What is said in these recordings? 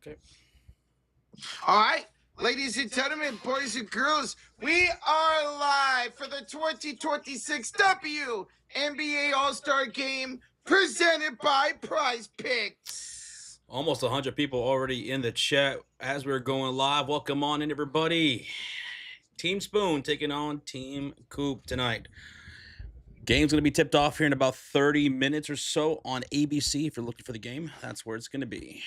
Okay. All right, ladies and gentlemen, boys and girls, we are live for the 2026 WNBA All-Star Game presented by Prize Picks. Almost 100 people already in the chat as we're going live. Welcome on in, everybody. Team Spoon taking on Team Coop tonight. Game's going to be tipped off here in about 30 minutes or so on ABC. If you're looking for the game, that's where it's going to be.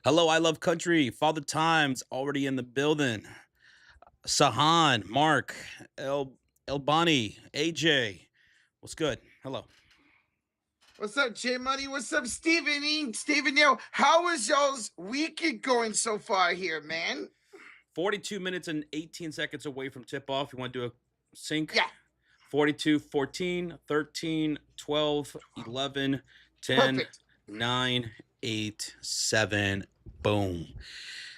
Hello, I Love Country. Father Time's already in the building. Sahan, Mark, Elbani, AJ. What's good? Hello. What's up, J Money? What's up, Steven E? Steven Yo? How is y'all's weekend going so far here, man? 42 minutes and 18 seconds away from tip-off. You want to do a sync? Yeah. 42, 14, 13, 12, 11, 10, Perfect. 9, 8, 7. Boom.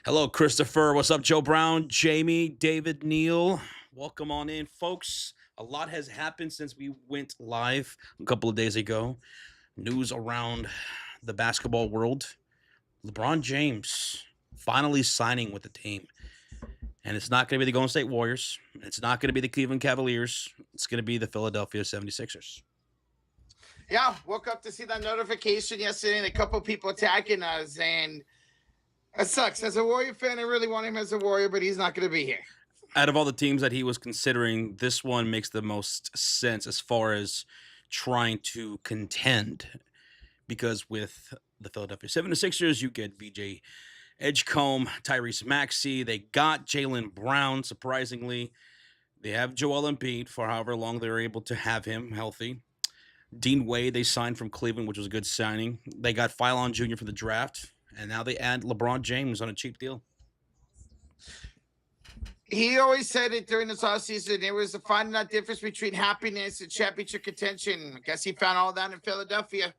Hello, Christopher. What's up, Joe Brown, Jamie, David, Neal? Welcome on in, folks. A lot has happened since we went live a couple of days ago. News around the basketball world. LeBron James finally signing with the team. And it's not going to be the Golden State Warriors. It's not going to be the Cleveland Cavaliers. It's going to be the Philadelphia 76ers. Yeah, woke up to see that notification yesterday and a couple people attacking us, and it sucks. As a Warrior fan, I really want him as a Warrior, but he's not going to be here. Out of all the teams that he was considering, this one makes the most sense as far as trying to contend. Because with the Philadelphia 76ers, you get VJ Edgecombe, Tyrese Maxey. They got Jaylen Brown, surprisingly. They have Joel Embiid for however long they're able to have him healthy. Dean Wade, they signed from Cleveland, which was a good signing. They got Philon Jr. for the draft, and now they add LeBron James on a cheap deal. He always said it during this offseason. There was a finding that difference between happiness and championship contention. I guess he found all that in Philadelphia.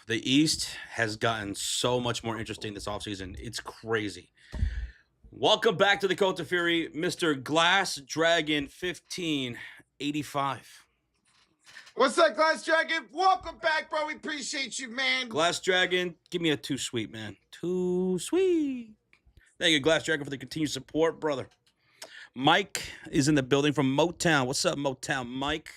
The East has gotten so much more interesting this offseason. It's crazy. Welcome back to the Cult of Fury, Mr. Glass Dragon 1585. What's up, Glass Dragon? Welcome back, bro. We appreciate you, man. Glass Dragon, give me a too sweet, man. Too sweet. Thank you, Glass Dragon, for the continued support, brother. Mike is in the building from Motown. What's up, Motown Mike?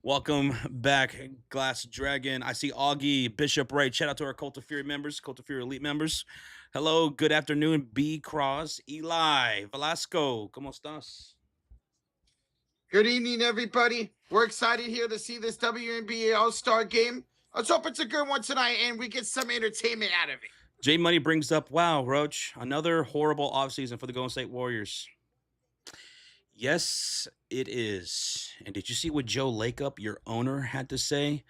Welcome back, Glass Dragon. I see Augie, Bishop Ray. Shout out to our Cult of Fury members, Cult of Fury Elite members. Hello, good afternoon, B. Cross, Eli, Velasco. ¿Cómo estás? Good evening, everybody. We're excited here to see this WNBA All-Star Game. Let's hope it's a good one tonight and we get some entertainment out of it. J Money brings up, wow, Roach, another horrible offseason for the Golden State Warriors. Yes, it is. And did you see what Joe Lacob, your owner, had to say?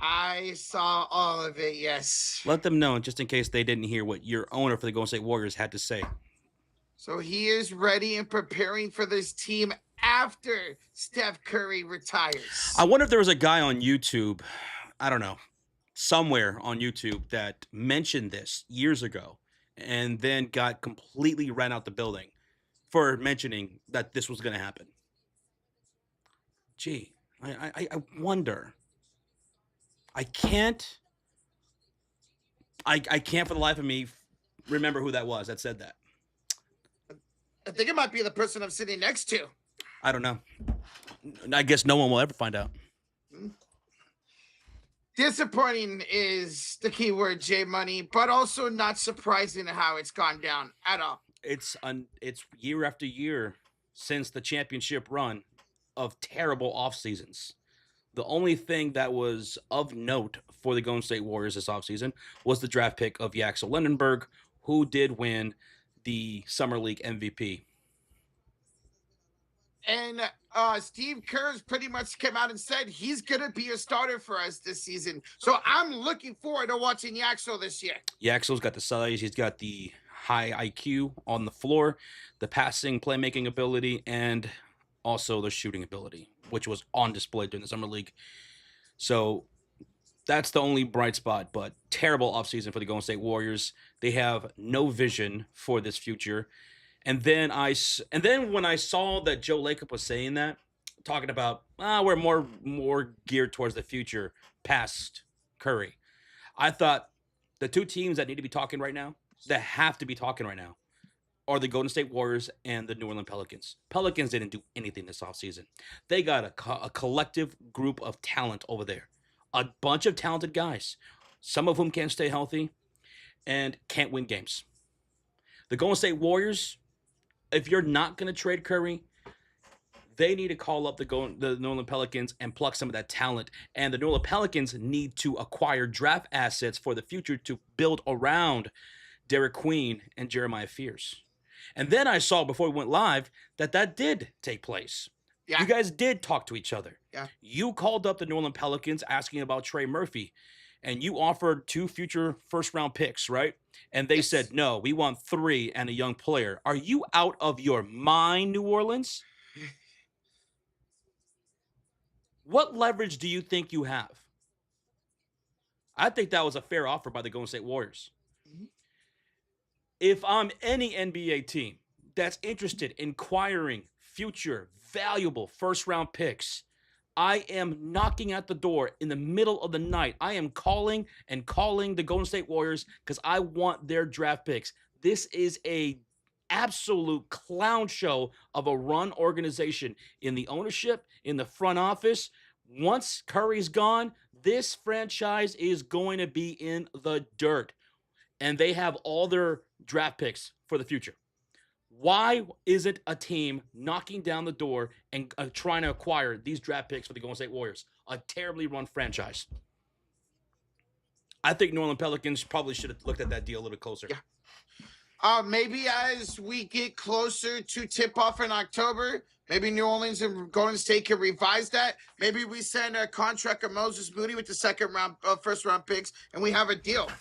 I saw all of it, yes. Let them know, just in case they didn't hear what your owner for the Golden State Warriors had to say. So he is ready and preparing for this team after Steph Curry retires. I wonder if there was a guy on YouTube, I don't know, somewhere on YouTube that mentioned this years ago and then got completely ran out the building for mentioning that this was going to happen. Gee, I wonder. I can't for the life of me remember who that was that said that. I think it might be the person I'm sitting next to. I don't know. I guess no one will ever find out. Disappointing is the key word, J Money, but also not surprising how it's gone down at all. It's year after year since the championship run of terrible off seasons. The only thing that was of note for the Golden State Warriors this offseason was the draft pick of Yaxel Lendenberg, who did win the Summer League MVP. And Steve Kerr's pretty much came out and said he's going to be a starter for us this season. So I'm looking forward to watching Yaxel this year. Yaxel's got the size. He's got the high IQ on the floor, the passing, playmaking ability, and also the shooting ability, which was on display during the Summer League. So that's the only bright spot, but terrible offseason for the Golden State Warriors. They have no vision for this future. And then when I saw that Joe Lacob was saying that, talking about we're more geared towards the future past Curry, I thought The two teams that need to be talking right now, that have to be talking right now, are the Golden State Warriors and the New Orleans Pelicans. Pelicans didn't do anything this offseason. They got a collective group of talent over there. A bunch of talented guys, some of whom can't stay healthy and can't win games. The Golden State Warriors, if you're not going to trade Curry, they need to call up the New Orleans Pelicans and pluck some of that talent. And the New Orleans Pelicans need to acquire draft assets for the future to build around Derek Queen and Jeremiah Fears. And then I saw before we went live that did take place. Yeah. You guys did talk to each other. Yeah. You called up the New Orleans Pelicans asking about Trey Murphy, and you offered 2 future first-round picks, right? And they said, no, we want 3 and a young player. Are you out of your mind, New Orleans? What leverage do you think you have? I think that was a fair offer by the Golden State Warriors. Mhm. If I'm any NBA team that's interested in acquiring future valuable first-round picks, I am knocking at the door in the middle of the night. I am calling the Golden State Warriors because I want their draft picks. This is a absolute clown show of a run organization in the ownership, in the front office. Once Curry's gone, this franchise is going to be in the dirt. And they have all their draft picks for the future. Why isn't a team knocking down the door and trying to acquire these draft picks for the Golden State Warriors? A terribly run franchise. I think New Orleans Pelicans probably should have looked at that deal a little bit closer. Yeah. Maybe as we get closer to tip-off in October, maybe New Orleans and Golden State can revise that. Maybe we send a contract of Moses Moody with the first-round picks, and we have a deal.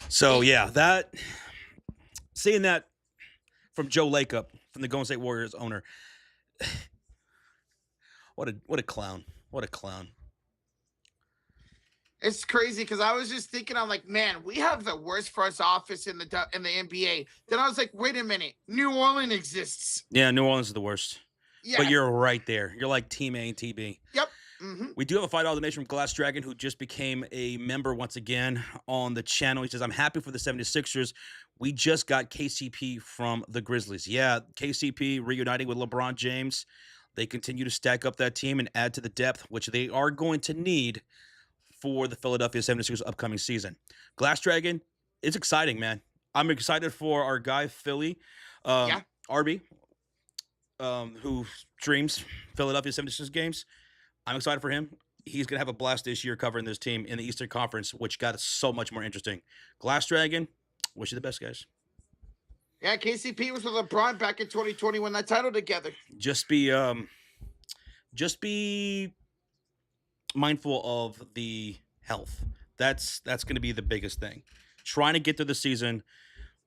So, yeah, seeing that from Joe Lacob, from the Golden State Warriors owner, what a clown. What a clown. It's crazy because I was just thinking, I'm like, man, we have the worst front office in the NBA. Then I was like, wait a minute, New Orleans exists. Yeah, New Orleans is the worst. Yeah. But you're right there. You're like Team A and Team B. Yep. Mm-hmm. We do have a $5 donation from Glass Dragon, who just became a member once again on the channel. He says, I'm happy for the 76ers. We just got KCP from the Grizzlies. Yeah, KCP reuniting with LeBron James. They continue to stack up that team and add to the depth, which they are going to need for the Philadelphia 76ers upcoming season. Glass Dragon, it's exciting, man. I'm excited for our guy, Philly, Arby, who streams Philadelphia 76ers games. I'm excited for him. He's going to have a blast this year covering this team in the Eastern Conference, which got so much more interesting. Glass Dragon, wish you the best, guys. Yeah, KCP was with LeBron back in 2020 when that title together. Just be mindful of the health. That's going to be the biggest thing. Trying to get through the season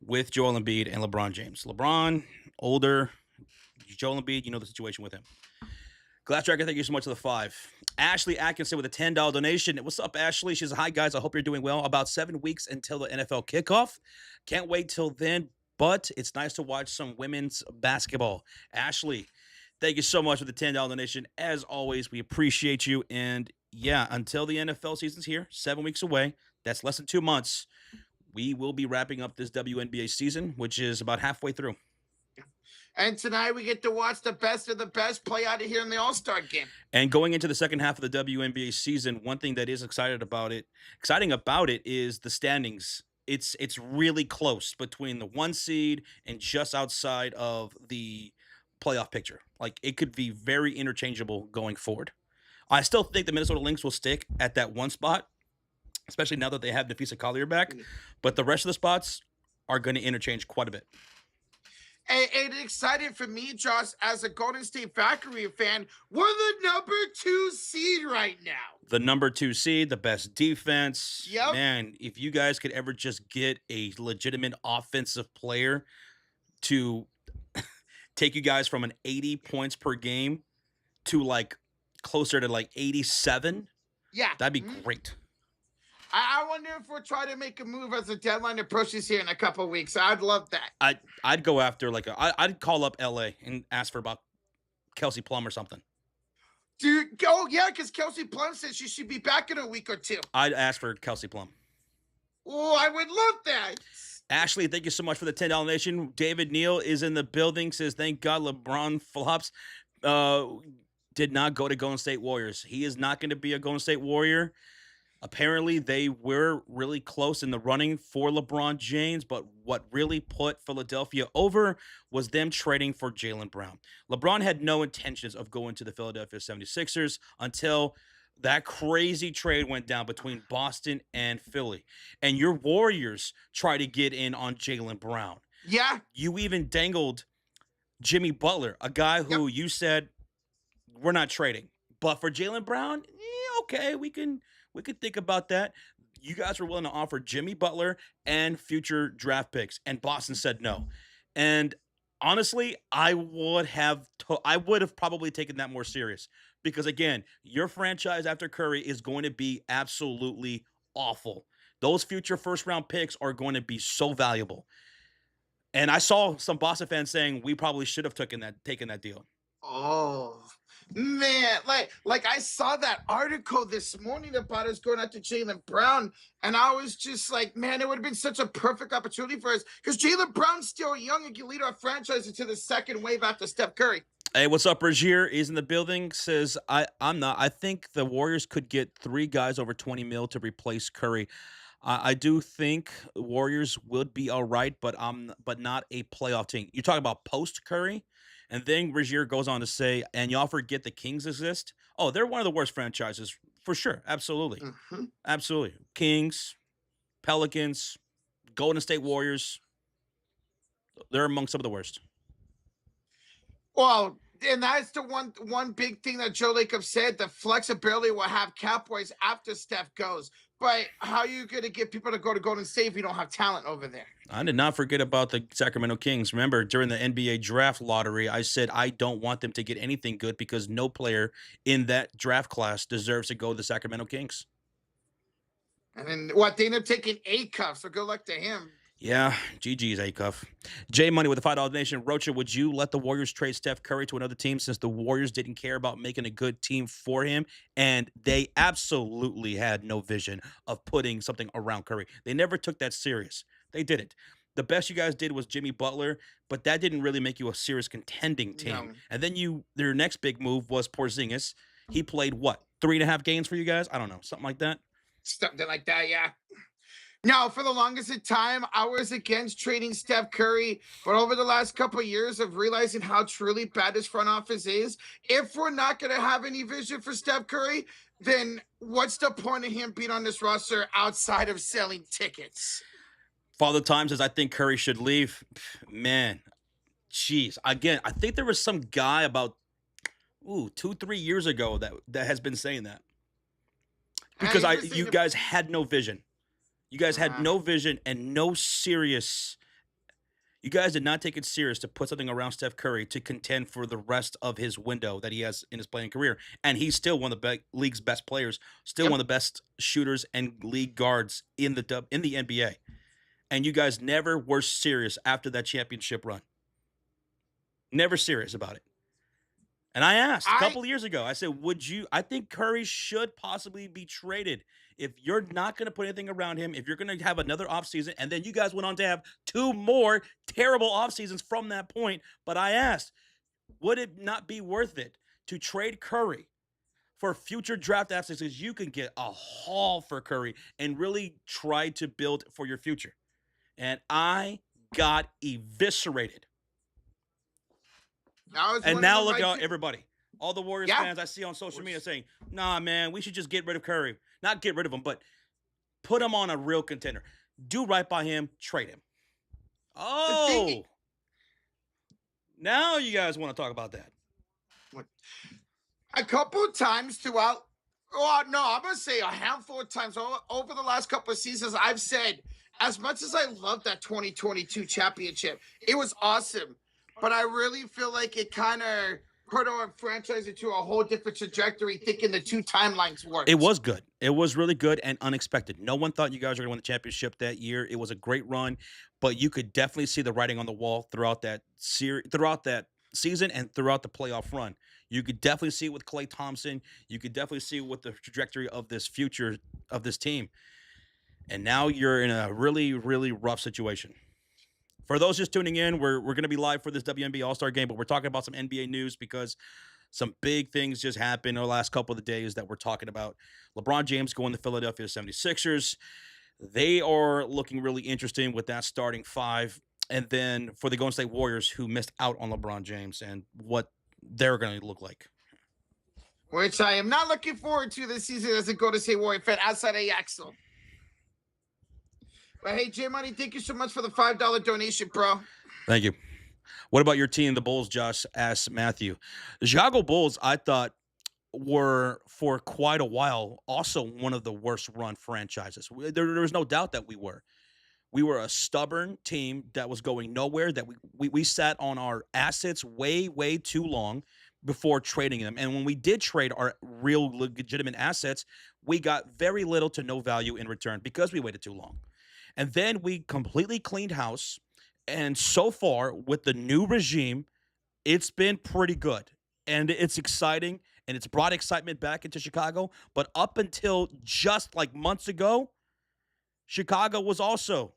with Joel Embiid and LeBron James. LeBron, older. Joel Embiid, you know the situation with him. Glass Dragon, thank you so much for the 5. Ashley Atkinson with a $10 donation. What's up, Ashley? She says, hi, guys. I hope you're doing well. About 7 weeks until the NFL kickoff. Can't wait till then, but it's nice to watch some women's basketball. Ashley, thank you so much for the $10 donation. As always, we appreciate you. And, yeah, until the NFL season's here, 7 weeks away, that's less than 2 months, we will be wrapping up this WNBA season, which is about halfway through. And tonight we get to watch the best of the best play out of here in the All-Star game. And going into the second half of the WNBA season, one thing that is exciting about it is the standings. It's really close between the 1 seed and just outside of the playoff picture. Like, it could be very interchangeable going forward. I still think the Minnesota Lynx will stick at that 1 spot, especially now that they have Nafisa Collier back. But the rest of the spots are going to interchange quite a bit. And excited for me, Josh, as a Golden State Factory fan, we're the number 2 seed right now. The number 2 seed, the best defense. Yep. Man, if you guys could ever just get a legitimate offensive player to take you guys from an 80 points per game to like closer to like 87, that'd be great. I wonder if we're trying to make a move as the deadline approaches here in a couple of weeks. I'd love that. I'd go after I'd call up LA and ask for about Kelsey Plum or something. Dude, oh yeah, because Kelsey Plum says she should be back in a week or 2. I'd ask for Kelsey Plum. Oh, I would love that. Ashley, thank you so much for the $10 donation. David Neal is in the building. Says, thank God LeBron flops. Uh, did not go to Golden State Warriors. He is not going to be a Golden State Warrior. Apparently, they were really close in the running for LeBron James, but what really put Philadelphia over was them trading for Jaylen Brown. LeBron had no intentions of going to the Philadelphia 76ers until that crazy trade went down between Boston and Philly. And your Warriors try to get in on Jaylen Brown. Yeah. You even dangled Jimmy Butler, a guy who you said we're not trading. But for Jaylen Brown, okay, we can think about that. You guys were willing to offer Jimmy Butler and future draft picks, and Boston said no. And honestly, I would have probably taken that more serious because again, your franchise after Curry is going to be absolutely awful. Those future first round picks are going to be so valuable. And I saw some Boston fans saying we probably should have taken that deal. Oh man, like I saw that article this morning about us going out to Jaylen Brown, and I was just like, man, it would have been such a perfect opportunity for us because Jaylen Brown's still young and can lead our franchise into the second wave after Steph Curry. Hey, what's up? Rogier is in the building. Says I'm not. I think the Warriors could get three guys over 20 mil to replace Curry. I do think Warriors would be all right, but not a playoff team. You talk about post Curry, and then Rogier goes on to say, and y'all forget the Kings exist. Oh, they're one of the worst franchises for sure. Absolutely, Mhm. absolutely. Kings, Pelicans, Golden State Warriors. They're among some of the worst. Well, and that's the one big thing that Joe Lacob said. The flexibility will have cap wise after Steph goes. But how are you going to get people to go to Golden State if you don't have talent over there? I did not forget about the Sacramento Kings. Remember, during the NBA draft lottery, I said I don't want them to get anything good because no player in that draft class deserves to go to the Sacramento Kings. And then what? They end up taking eight cuffs. So good luck to him. Yeah, GG's A-Cuff. J Money with the $5 donation. Rocha, would you let the Warriors trade Steph Curry to another team since the Warriors didn't care about making a good team for him? And they absolutely had no vision of putting something around Curry. They never took that serious. They didn't. The best you guys did was Jimmy Butler, but that didn't really make you a serious contending team. No, And then their next big move was Porzingis. He played what, 3.5 games for you guys? I don't know, something like that. something like that. Yeah. Now, for the longest time, I was against trading Steph Curry, but over the last couple of years of realizing how truly bad this front office is, if we're not going to have any vision for Steph Curry, then what's the point of him being on this roster outside of selling tickets? Father Time says, I think Curry should leave. Man, jeez. Again, I think there was some guy about 2-3 years ago that has been saying that because you guys had no vision. You guys had no vision and no serious. You guys did not take it serious to put something around Steph Curry to contend for the rest of his window that he has in his playing career, and he's still one of the league's best players, still one of the best shooters and league guards in the NBA. And you guys never were serious after that championship run. Never serious about it. And I asked a couple of years ago, I said, I think Curry should possibly be traded. If you're not going to put anything around him, if you're going to have another offseason, and then you guys went on to have 2 more terrible off seasons from that point. But I asked, would it not be worth it to trade Curry for future draft assets? Because you can get a haul for Curry and really try to build for your future. And I got eviscerated. And now look at everybody. All the Warriors fans I see on social media saying, nah, man, we should just get rid of Curry. Not get rid of him, but put him on a real contender. Do right by him, trade him. Oh. Now you guys want to talk about that. A couple of times throughout, I'm going to say a handful of times over the last couple of seasons, I've said, as much as I love that 2022 championship, it was awesome. But I really feel like it kind of put our franchise into a whole different trajectory, thinking the two timelines worked. It was good. It was really good and unexpected. No one thought you guys were going to win the championship that year. It was a great run, but you could definitely see the writing on the wall throughout that season and throughout the playoff run. You could definitely see it with Klay Thompson. You could definitely see it with the trajectory of this future of this team. And now you're in a really, really rough situation. For those just tuning in, we're going to be live for this WNBA All-Star game, but we're talking about some NBA news because some big things just happened in the last couple of days that we're talking about. LeBron James going to Philadelphia 76ers. They are looking really interesting with that starting five. And then for the Golden State Warriors, who missed out on LeBron James and what they're going to look like. Which I am not looking forward to this season as a Golden State Warrior fan outside of Yaxel. But hey, J Money, thank you so much for the $5 donation, bro. Thank you. What about your team, the Bulls, Josh? Asked Matthew. The Chicago Bulls, I thought, were for quite a while also one of the worst run franchises. There was no doubt that we were. We were a stubborn team that was going nowhere, that we sat on our assets way, way too long before trading them. And when we did trade our real legitimate assets, we got very little to no value in return because we waited too long. And then we completely cleaned house. And so far, with the new regime, it's been pretty good. And it's exciting. And it's brought excitement back into Chicago. But up until just like months ago, Chicago was also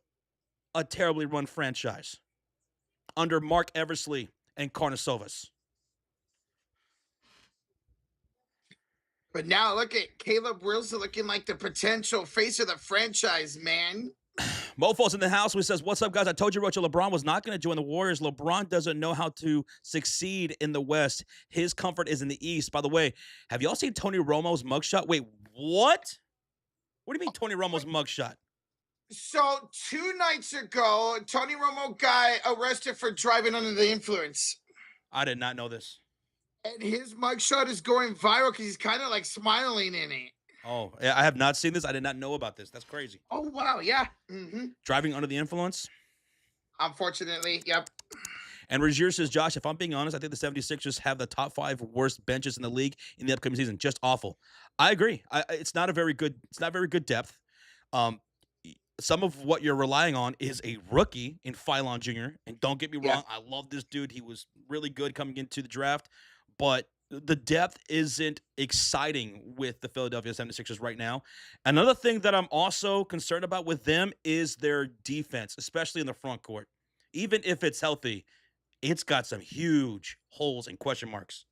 a terribly run franchise under Mark Eversley and Karnisovas. But now look at Caleb Wilson looking like the potential face of the franchise, man. Mofo's in the house who says, "What's up, guys? I told you, Rocha, LeBron was not going to join the Warriors. LeBron doesn't know how to succeed in the West. His comfort is in the East." By the way, have y'all seen Tony Romo's mugshot? Wait, what? What do you mean Tony Romo's mugshot? So 2 nights ago, Tony Romo got arrested for driving under the influence. I did not know this. And his mugshot is going viral because he's kind of like smiling in it. Oh, I have not seen this. I did not know about this. That's crazy. Oh, wow. Yeah. Driving under the influence? Unfortunately, yep. And Regier says, Josh, if I'm being honest, I think the 76ers have the top 5 worst benches in the league in the upcoming season. Just awful. I agree. It's not very good depth. Some of what you're relying on is a rookie in Phylon Jr. And don't get me wrong, I love this dude. He was really good coming into the draft. But the depth isn't exciting with the Philadelphia 76ers right now. Another thing that I'm also concerned about with them is their defense, especially in the front court. Even if it's healthy, it's got some huge holes and question marks.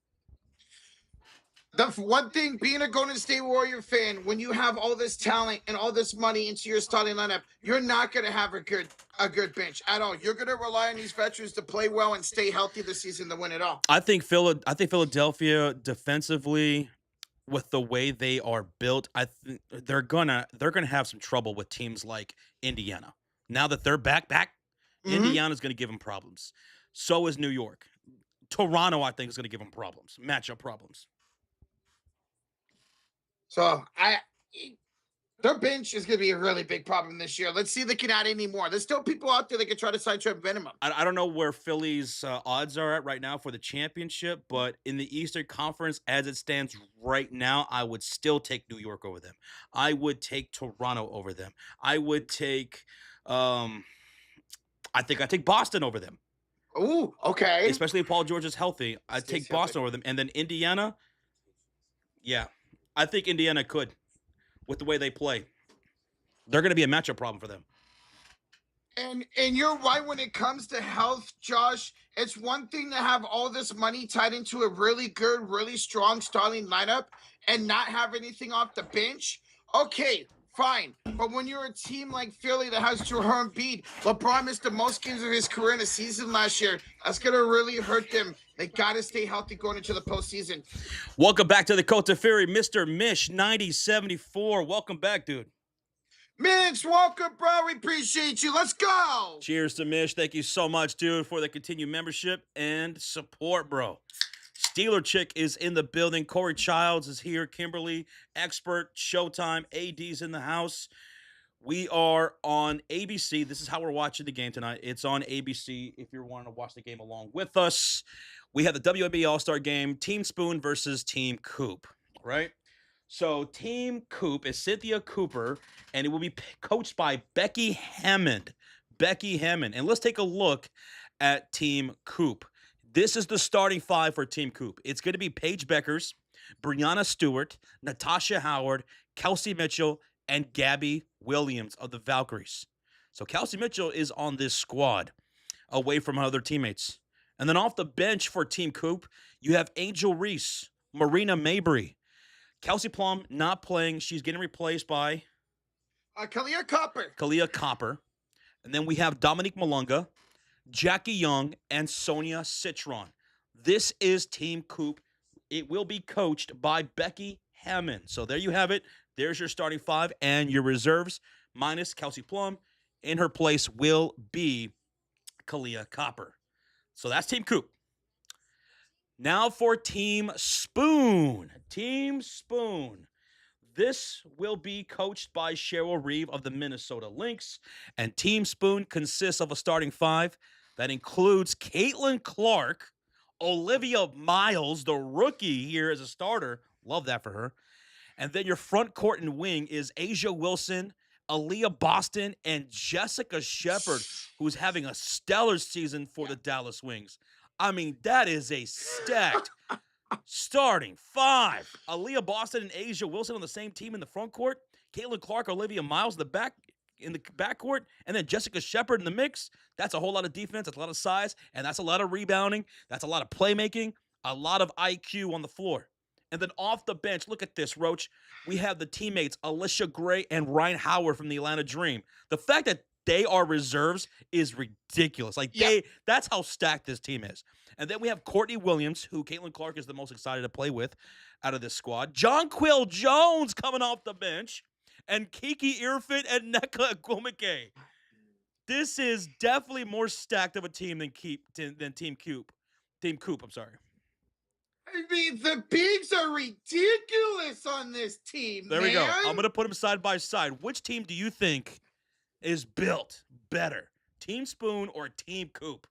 The one thing, being a Golden State Warrior fan, when you have all this talent and all this money into your starting lineup, you're not going to have a good bench at all. You're going to rely on these veterans to play well and stay healthy this season to win it all. I think Philadelphia defensively, with the way they are built, I think they're gonna have some trouble with teams like Indiana. Now that they're back, Indiana's gonna give them problems. So is New York. Toronto, I think, is gonna give them problems, matchup problems. So their bench is going to be a really big problem this year. Let's see if they can add any more. There's still people out there that can try to sidetrack Venom. I don't know where Philly's odds are at right now for the championship, but in the Eastern Conference, as it stands right now, I would still take New York over them. I would take Toronto over them. I would take, I think I take Boston over them. Ooh, okay. Especially if Paul George is healthy. I'd take Boston over them. And then Indiana, yeah. I think Indiana could, with the way they play. They're going to be a matchup problem for them. And you're right when it comes to health, Josh. It's one thing to have all this money tied into a really good, really strong starting lineup and not have anything off the bench. Okay, fine. But when you're a team like Philly that has Joel Embiid, LeBron missed the most games of his career in a season last year. That's going to really hurt them. They got to stay healthy going into the postseason. Welcome back to the Cote de Fury, Mr. Mish 9074. Welcome back, dude. Mitch, welcome, bro. We appreciate you. Let's go. Cheers to Mish. Thank you so much, dude, for the continued membership and support, bro. Steeler Chick is in the building. Corey Childs is here. Kimberly, Expert, Showtime, AD's in the house. We are on ABC. This is how we're watching the game tonight. It's on ABC if you're wanting to watch the game along with us. We have the WNBA All-Star Game, Team Spoon versus Team Coop, right? So Team Coop is Cynthia Cooper, and it will be coached by Becky Hammond. And let's take a look at Team Coop. This is the starting 5 for Team Coop. It's going to be Paige Bueckers, Breanna Stewart, Natasha Howard, Kelsey Mitchell, and Gabby Williams of the Valkyries. So Kelsey Mitchell is on this squad away from her other teammates. And then off the bench for Team Coop, you have Angel Reese, Marina Mabry. Kelsey Plum not playing. She's getting replaced by Kalia Copper. And then we have Dominique Malunga, Jackie Young, and Sonia Citron. This is Team Coop. It will be coached by Becky Hammond. So there you have it. There's your starting five and your reserves, minus Kelsey Plum. In her place will be Kalia Copper. So that's Team Coop. Now for Team Spoon. Team Spoon. This will be coached by Cheryl Reeve of the Minnesota Lynx. And Team Spoon consists of a starting five that includes Caitlin Clark, Olivia Miles, the rookie here as a starter. Love that for her. And then your front court and wing is Asia Wilson, Aliyah Boston, and Jessica Shepard, who's having a stellar season for the Dallas Wings. I mean, that is a stacked starting five. Aliyah Boston and Asia Wilson on the same team in the front court. Caitlin Clark, Olivia Miles in the backcourt, and then Jessica Shepard in the mix. That's a whole lot of defense. That's a lot of size, and that's a lot of rebounding. That's a lot of playmaking, a lot of IQ on the floor. And then off the bench, look at this, Roach. We have the teammates Alicia Gray and Ryan Howard from the Atlanta Dream. The fact that they are reserves is ridiculous. That's how stacked this team is. And then we have Courtney Williams, who Caitlin Clark is the most excited to play with out of this squad. Jonquil Jones coming off the bench. And Kiki Irfit and Nneka Ekwuemeke. This is definitely more stacked of a team than Team Coop. Team Coop, I'm sorry. I mean, the bigs are ridiculous on this team, There we go. I'm going to put them side by side. Which team do you think is built better? Team Spoon or Team Coop?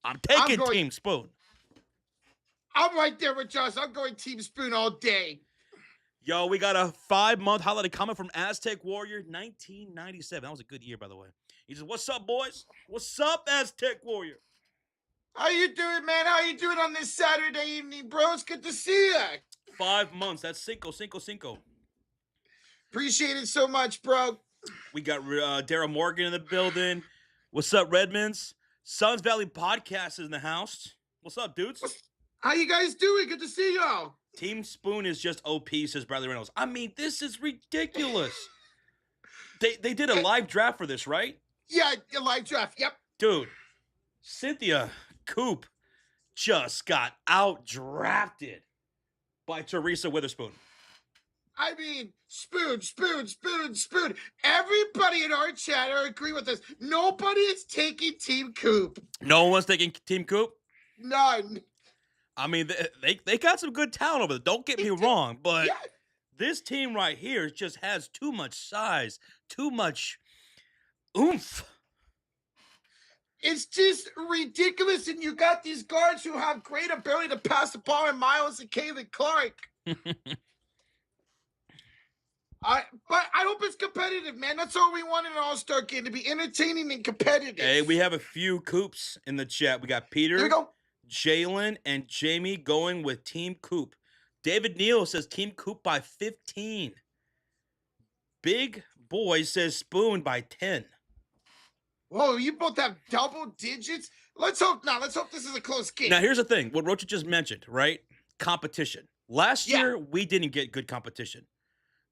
I'm taking Team Spoon. I'm right there with Josh. I'm going Team Spoon all day. Yo, we got a 5-month highlighted comment from Aztec Warrior 1997. That was a good year, by the way. He says, "What's up, boys? What's up, Aztec Warrior? How you doing, man? How you doing on this Saturday evening, bro? It's good to see you. 5 months. That's cinco. Appreciate it so much, bro. We got Dara Morgan in the building. What's up, Redmonds? Suns Valley Podcast is in the house. What's up, dudes? How you guys doing? Good to see y'all. Team Spoon is just OP, says Bradley Reynolds. I mean, this is ridiculous. They did a live draft for this, right? Yeah, a live draft. Yep. Dude, Cynthia Coop just got out-drafted by Teresa Witherspoon. I mean, spoon. Everybody in our chat agree with us. Nobody is taking Team Coop. No one's taking Team Coop? None. I mean, they got some good talent over there. Don't get me wrong, but this team right here just has too much size, too much oomph. It's just ridiculous, and you got these guards who have great ability to pass the ball in Miles and Caitlin Clark. But I hope it's competitive, man. That's all we want in an all-star game, to be entertaining and competitive. Hey, we have a few Coops in the chat. We got Peter, There we go. Jalen, and Jamie going with Team Coop. David Neal says Team Coop by 15. Big Boy says Spoon by 10. Whoa, you both have double digits? Let's hope not. Let's hope this is a close game. Now, here's the thing. What Rocha just mentioned, right? Competition. Last year, we didn't get good competition.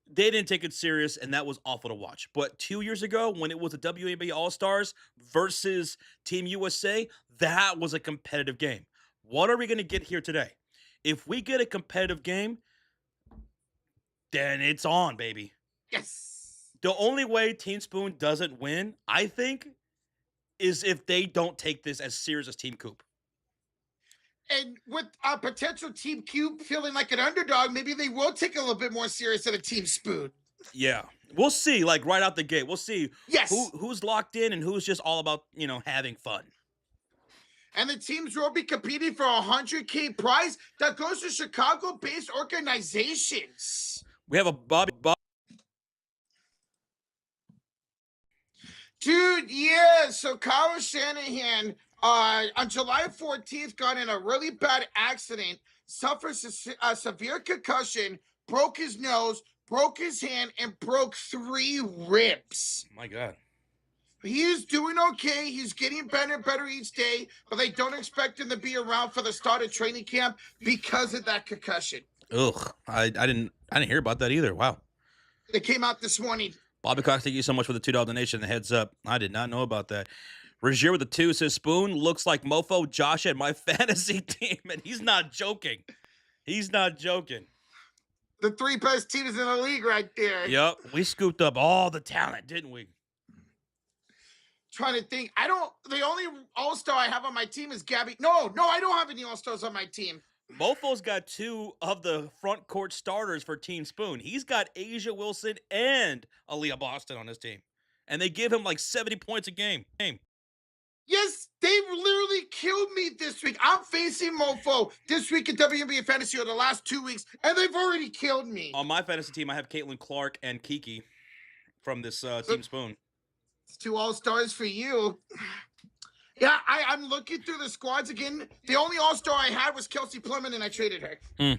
They didn't take it serious, and that was awful to watch. But 2 years ago, when it was the WNBA All-Stars versus Team USA, that was a competitive game. What are we going to get here today? If we get a competitive game, then it's on, baby. Yes. The only way Team Spoon doesn't win, I think, is if they don't take this as serious as Team Coop. And with a potential Team Cube feeling like an underdog, maybe they will take a little bit more serious than a Team Spoon. Yeah. We'll see, like, right out the gate. We'll see who's locked in and who's just all about, having fun. And the teams will be competing for a $100K prize that goes to Chicago-based organizations. We have a Bobby. Dude, yeah. So Kyle Shanahan on July 14th got in a really bad accident, suffered a severe concussion, broke his nose, broke his hand and broke 3 ribs. My God. He's doing okay. He's getting better and better each day, but they don't expect him to be around for the start of training camp because of that concussion. Ugh. I didn't hear about that either. Wow. It came out this morning. Bobby Cox, thank you so much for the $2 donation. The heads up. I did not know about that. Regier with the 2 says, Spoon looks like Mofo Josh at my fantasy team, and he's not joking. He's not joking. The 3 best teams in the league right there. Yep. We scooped up all the talent, didn't we? Trying to think. The only all-star I have on my team is Gabby. No, I don't have any all-stars on my team. Mofo's got 2 of the front court starters for Team Spoon. He's got Asia Wilson and Aliyah Boston on his team. And they give him like 70 points a game. Yes, they've literally killed me this week. I'm facing Mofo this week in WNBA Fantasy or the last 2 weeks, and they've already killed me. On my fantasy team, I have Caitlin Clark and Kiki from this Team Spoon. It's 2 all-stars for you. Yeah, I'm looking through the squads again. The only all-star I had was Kelsey Plumman, and I traded her.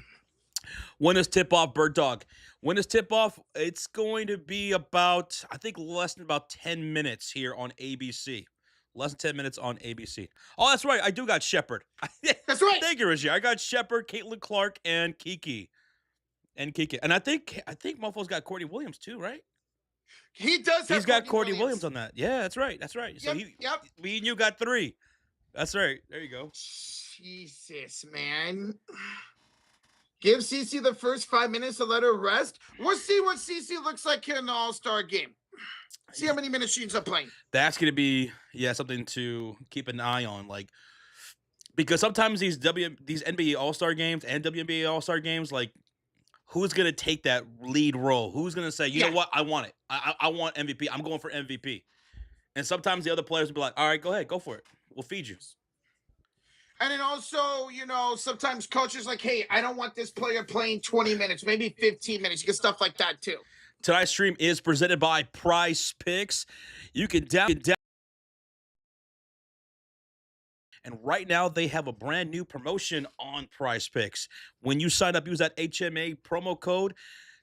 When is tip-off, Bird Dog? When is tip-off? It's going to be about, I think, less than about 10 minutes here on ABC. Less than 10 minutes on ABC. Oh, that's right. I do got Shepard. That's right. Thank you, Reggie. I got Shepard, Caitlin Clark, and Kiki. And I think Mofo's got Courtney Williams too, right? He does. He's got Courtney Williams on that. Yeah, that's right. That's right. So yep. Me and you got 3. That's right. There you go. Jesus, man. Give Cece the first 5 minutes to let her rest. We'll see what Cece looks like here in the All-Star game. See how many minutes she ends up playing. That's going to be, something to keep an eye on. Like, because sometimes these NBA All-Star games and WNBA All-Star games, like, who's going to take that lead role? Who's going to say, you know what? I want it. I want MVP. I'm going for MVP. And sometimes the other players will be like, all right, go ahead. Go for it. We'll feed you. And then also, sometimes coaches like, hey, I don't want this player playing 20 minutes, maybe 15 minutes. You get stuff like that too. Tonight's stream is presented by Prize Picks. You can download. And right now, they have a brand new promotion on Prize Picks. When you sign up, use that HMA promo code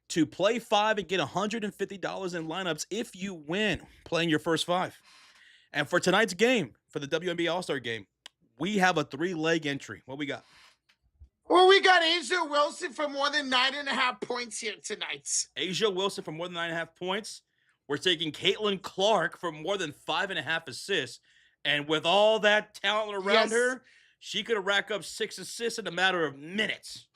to play 5 and get $150 in lineups if you win playing your first 5. And for tonight's game, for the WNBA All-Star game, we have a 3-leg entry. What we got? Well, we got Asia Wilson for more than 9.5 points here tonight. Asia Wilson for more than 9.5 points. We're taking Caitlin Clark for more than 5.5 assists. And with all that talent around her, she could rack up 6 assists in a matter of minutes.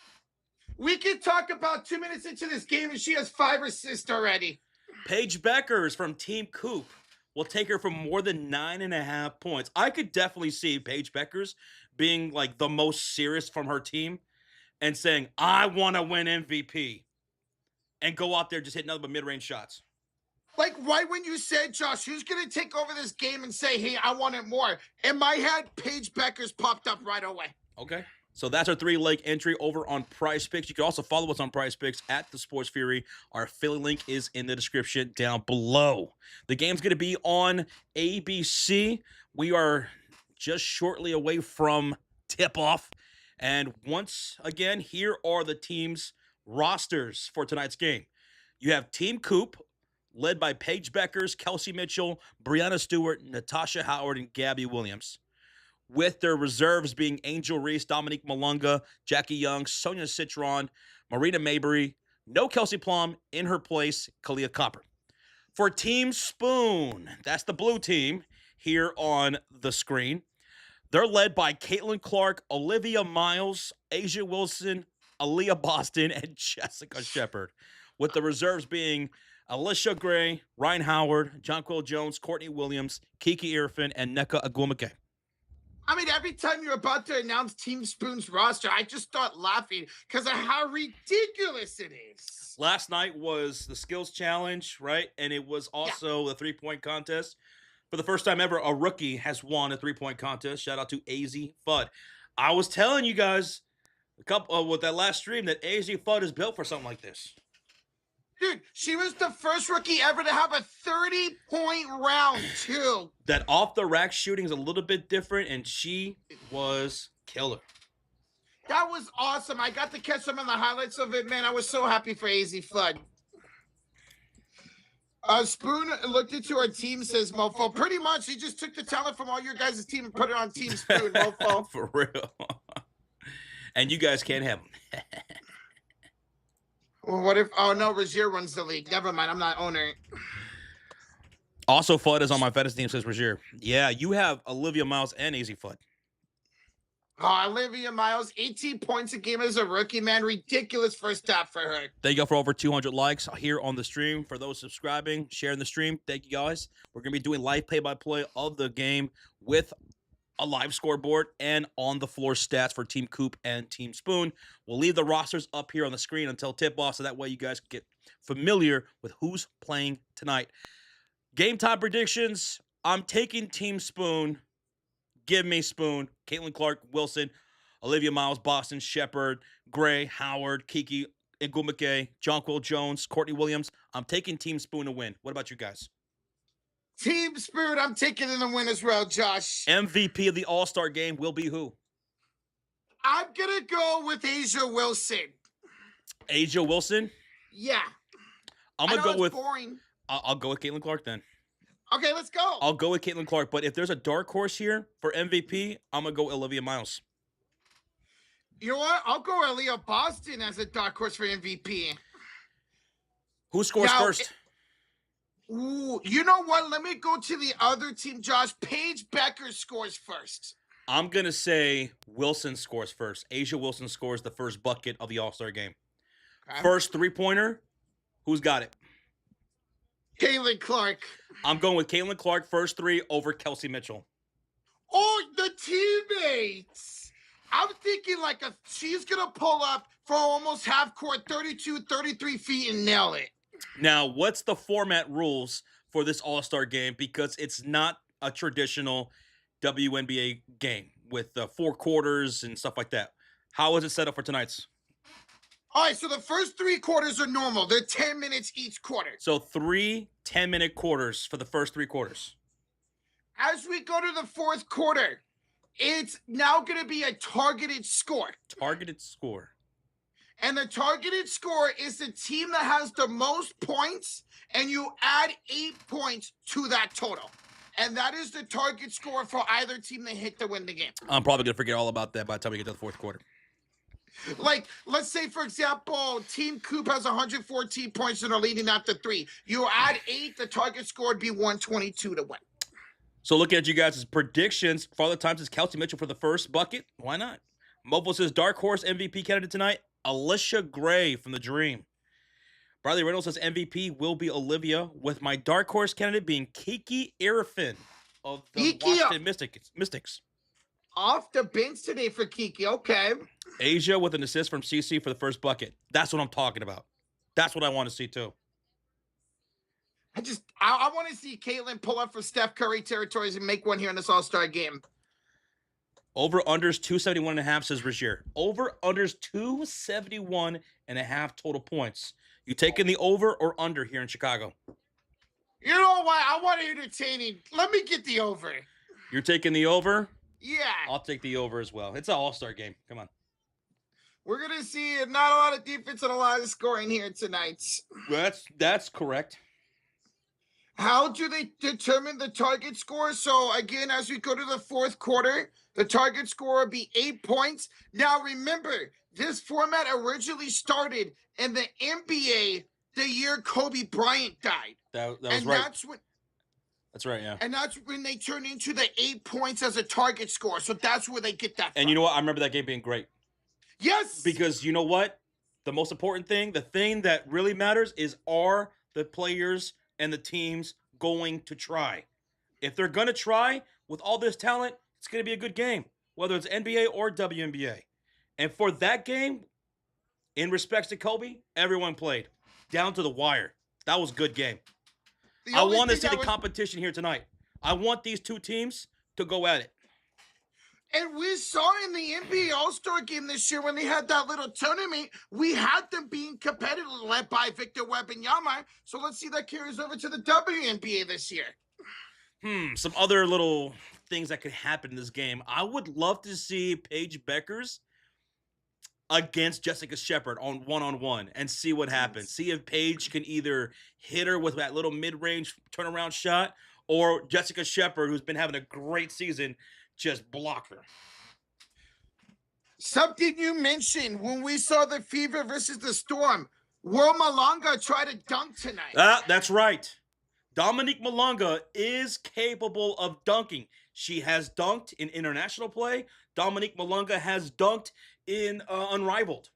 We can talk about 2 minutes into this game, and she has 5 assists already. Paige Bueckers from Team Coop will take her for more than 9.5 points. I could definitely see Paige Bueckers being like the most serious from her team and saying, I want to win MVP, and go out there just hit nothing but mid-range shots. Like right when you said, Josh, who's going to take over this game and say, hey, I want it more? In my head, Paige Bueckers popped up right away. Okay. So that's our 3-leg entry over on Prize Picks. You can also follow us on Prize Picks at The Sports Fury. Our affiliate link is in the description down below. The game's going to be on ABC. We are just shortly away from tip-off. And once again, here are the teams' rosters for tonight's game. You have Team Coop, led by Paige Bueckers, Kelsey Mitchell, Breanna Stewart, Natasha Howard, and Gabby Williams, with their reserves being Angel Reese, Dominique Malunga, Jackie Young, Sonia Citron, Marina Mabry, no Kelsey Plum, in her place, Kalia Copper. For Team Spoon, that's the blue team here on the screen. They're led by Caitlin Clark, Olivia Miles, Asia Wilson, Aliyah Boston, and Jessica Shepard, with the reserves being Alicia Gray, Ryan Howard, Jonquil Jones, Courtney Williams, Kiki Irfin, and Nneka Agwumike. I mean, every time you're about to announce Team Spoon's roster, I just start laughing because of how ridiculous it is. Last night was the skills challenge, right? And it was also the 3-point contest. For the first time ever, a rookie has won a 3-point contest. Shout out to AZ Fudd. I was telling you guys with that last stream that AZ Fudd is built for something like this. Dude, she was the first rookie ever to have a 30-point round, too. That off-the-rack shooting is a little bit different, and she was killer. That was awesome. I got to catch some of the highlights of it, man. I was so happy for AZ Fudd. Spoon looked into our team, says Mofo. Pretty much, he just took the talent from all your guys' team and put it on Team Spoon, Mofo. For real. And you guys can't have them. Well, what if? Oh no, Rozier runs the league. Never mind, I'm not owner. Also, Fudd is on my fantasy team, says Rozier. Yeah, you have Olivia Miles and Easy Fudd. Oh, Olivia Miles, 18 points a game as a rookie, man. Ridiculous first half for her. Thank you all for over 200 likes here on the stream. For those subscribing, sharing the stream, thank you guys. We're going to be doing live play-by-play of the game with a live scoreboard and on-the-floor stats for Team Coop and Team Spoon. We'll leave the rosters up here on the screen until tip-off, so that way you guys can get familiar with who's playing tonight. Game time predictions. I'm taking Team Spoon. Give me Spoon. Caitlin Clark, Wilson, Olivia Miles, Boston, Shepard, Gray, Howard, Kiki, Igumike, Jonquil Jones, Courtney Williams. I'm taking Team Spoon to win. What about you guys? Team Spoon, I'm taking in the win as well, Josh. MVP of the All-Star game will be who? I'm going to go with Asia Wilson. Asia Wilson? Yeah. I'm going to go with... boring. I'll go with Caitlin Clark then. Okay, let's go. I'll go with Caitlin Clark, but if there's a dark horse here for MVP, I'm going to go Olivia Miles. You know what? I'll go Aliyah Boston as a dark horse for MVP. Who scores first? Ooh, you know what? Let me go to the other team, Josh. Paige Bueckers scores first. I'm going to say Wilson scores first. Asia Wilson scores the first bucket of the All-Star game. Okay. First three-pointer, who's got it? Caitlin Clark. I'm going with Caitlin Clark, first three over Kelsey Mitchell. Oh, the teammates. I'm thinking she's going to pull up for almost half court, 32, 33 feet and nail it. Now, what's the format rules for this All-Star game? Because it's not a traditional WNBA game with 4 quarters and stuff like that. How is it set up for tonight's? All right, so the first 3 quarters are normal. They're 10 minutes each quarter. So 3 10-minute quarters for the first 3 quarters. As we go to the fourth quarter, it's now going to be a targeted score. Targeted score. And the targeted score is the team that has the most points, and you add 8 points to that total. And that is the target score for either team they hit to win the game. I'm probably going to forget all about that by the time we get to the fourth quarter. Let's say, for example, Team Coop has 114 points and are leading after 3. You add 8, the target score would be 122 to win. So looking at you guys' predictions, Father Time says Kelsey Mitchell for the first bucket. Why not? Mobile says Dark Horse MVP candidate tonight, Alicia Gray from the Dream. Bradley Reynolds says MVP will be Olivia, with my Dark Horse candidate being Kiki Irfin of the Washington Mystics. Off the bench today for Kiki. Okay. Asia with an assist from CC for the first bucket. That's what I'm talking about. That's what I want to see too. I want to see Caitlin pull up for Steph Curry territories and make one here in this All-Star game. Over-unders 271.5, says Rozier. Over-unders 271.5 total points. You taking the over or under here in Chicago? You know what? I want it entertaining. Let me get the over. You're taking the over? Yeah. I'll take the over as well. It's an all-star game. Come on. We're going to see not a lot of defense and a lot of scoring here tonight. That's correct. How do they determine the target score? So, again, as we go to the fourth quarter, the target score will be 8 points. Now, remember, this format originally started in the NBA the year Kobe Bryant died. That was right. That's right, yeah. And that's when they turn into the 8 points as a target score. So that's where they get that from. And you know what? I remember that game being great. Yes! Because you know what? The most important thing, the thing that really matters is, are the players and the teams going to try? If they're going to try with all this talent, it's going to be a good game, whether it's NBA or WNBA. And for that game, in respects to Kobe, everyone played down to the wire. That was a good game. I want to see the competition here tonight. I want these two teams to go at it. And we saw in the NBA All-Star game this year when they had that little tournament, we had them being competitive, led by Victor Wembanyama. So let's see that carries over to the WNBA this year. Some other little things that could happen in this game. I would love to see Paige Bueckers against Jessica Shepard on one-on-one and see what happens. See if Paige can either hit her with that little mid-range turnaround shot, or Jessica Shepard, who's been having a great season, just block her. Something you mentioned when we saw the Fever versus the Storm. Will Malonga try to dunk tonight? That's right. Dominique Malonga is capable of dunking. She has dunked in international play. Dominique Malonga has dunked in Unrivaled.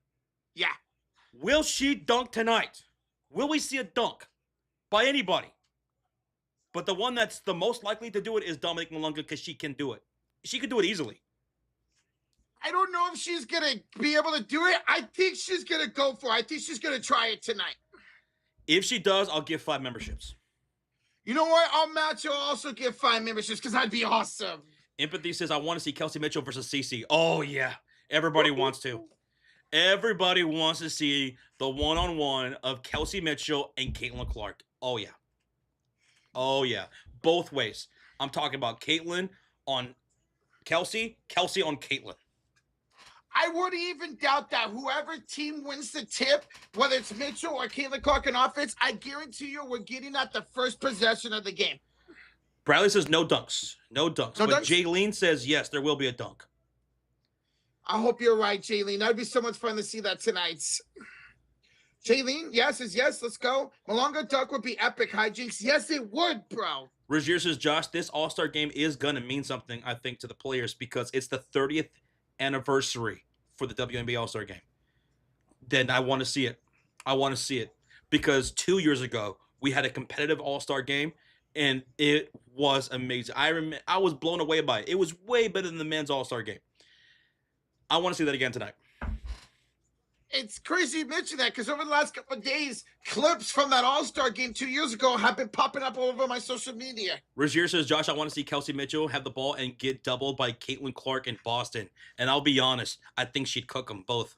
Yeah. Will she dunk tonight? Will we see a dunk by anybody? But the one that's the most likely to do it is Dominique Malonga, because she can do it. She can do it easily. I don't know if she's going to be able to do it. I think she's going to go for it. I think she's going to try it tonight. If she does, I'll give 5 memberships. You know what? I'll match. I'll also give 5 memberships because that'd be awesome. Empathy says, I want to see Kelsey Mitchell versus Cece. Oh, yeah. Everybody wants to. Everybody wants to see the one-on-one of Kelsey Mitchell and Caitlin Clark. Oh, yeah. Oh, yeah. Both ways. I'm talking about Caitlin on Kelsey, Kelsey on Caitlin. I wouldn't even doubt that whoever team wins the tip, whether it's Mitchell or Caitlin Clark in offense, I guarantee you we're getting at the first possession of the game. Bradley says no dunks. No dunks. No but dunks? Jaylene says yes, there will be a dunk. I hope you're right, Jaylene. That'd be so much fun to see that tonight. Jaylene, yes is yes. Let's go. Malonga dunk would be epic hijinks. Yes, it would, bro. Rozier says, Josh, this All-Star game is going to mean something, I think, to the players because it's the 30th anniversary for the WNBA All-Star game. Then I want to see it. I want to see it because 2 years ago, we had a competitive All-Star game, and it was amazing. I was blown away by it. It was way better than the men's All-Star game. I want to see that again tonight. It's crazy you mentioned that because over the last couple of days, clips from that All-Star game 2 years ago have been popping up all over my social media. Rozier says, Josh, I want to see Kelsey Mitchell have the ball and get doubled by Caitlin Clark in Boston. And I'll be honest, I think she'd cook them both.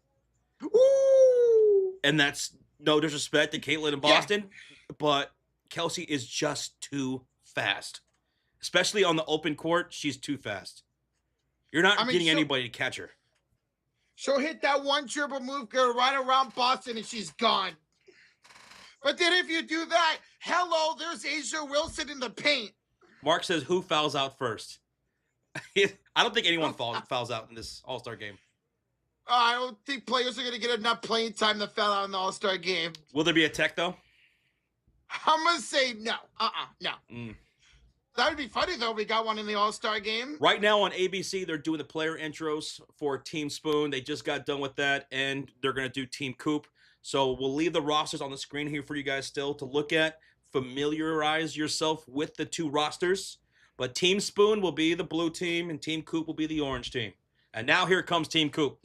Ooh. And that's no disrespect to Caitlin in Boston, but Kelsey is just too fast. Especially on the open court, she's too fast. You're not getting anybody to catch her. She'll hit that one dribble move, go right around Boston, and she's gone. But then if you do that, hello, there's Asia Wilson in the paint. Mark says, who fouls out first? I don't think anyone fouls out in this All-Star game. I don't think players are going to get enough playing time to foul out in the All-Star game. Will there be a tech, though? I'm going to say no. No. That would be funny, though. We got one in the All-Star game. Right now on ABC, they're doing the player intros for Team Spoon. They just got done with that, and they're going to do Team Coop. So we'll leave the rosters on the screen here for you guys still to look at. Familiarize yourself with the two rosters. But Team Spoon will be the blue team, and Team Coop will be the orange team. And now here comes Team Coop.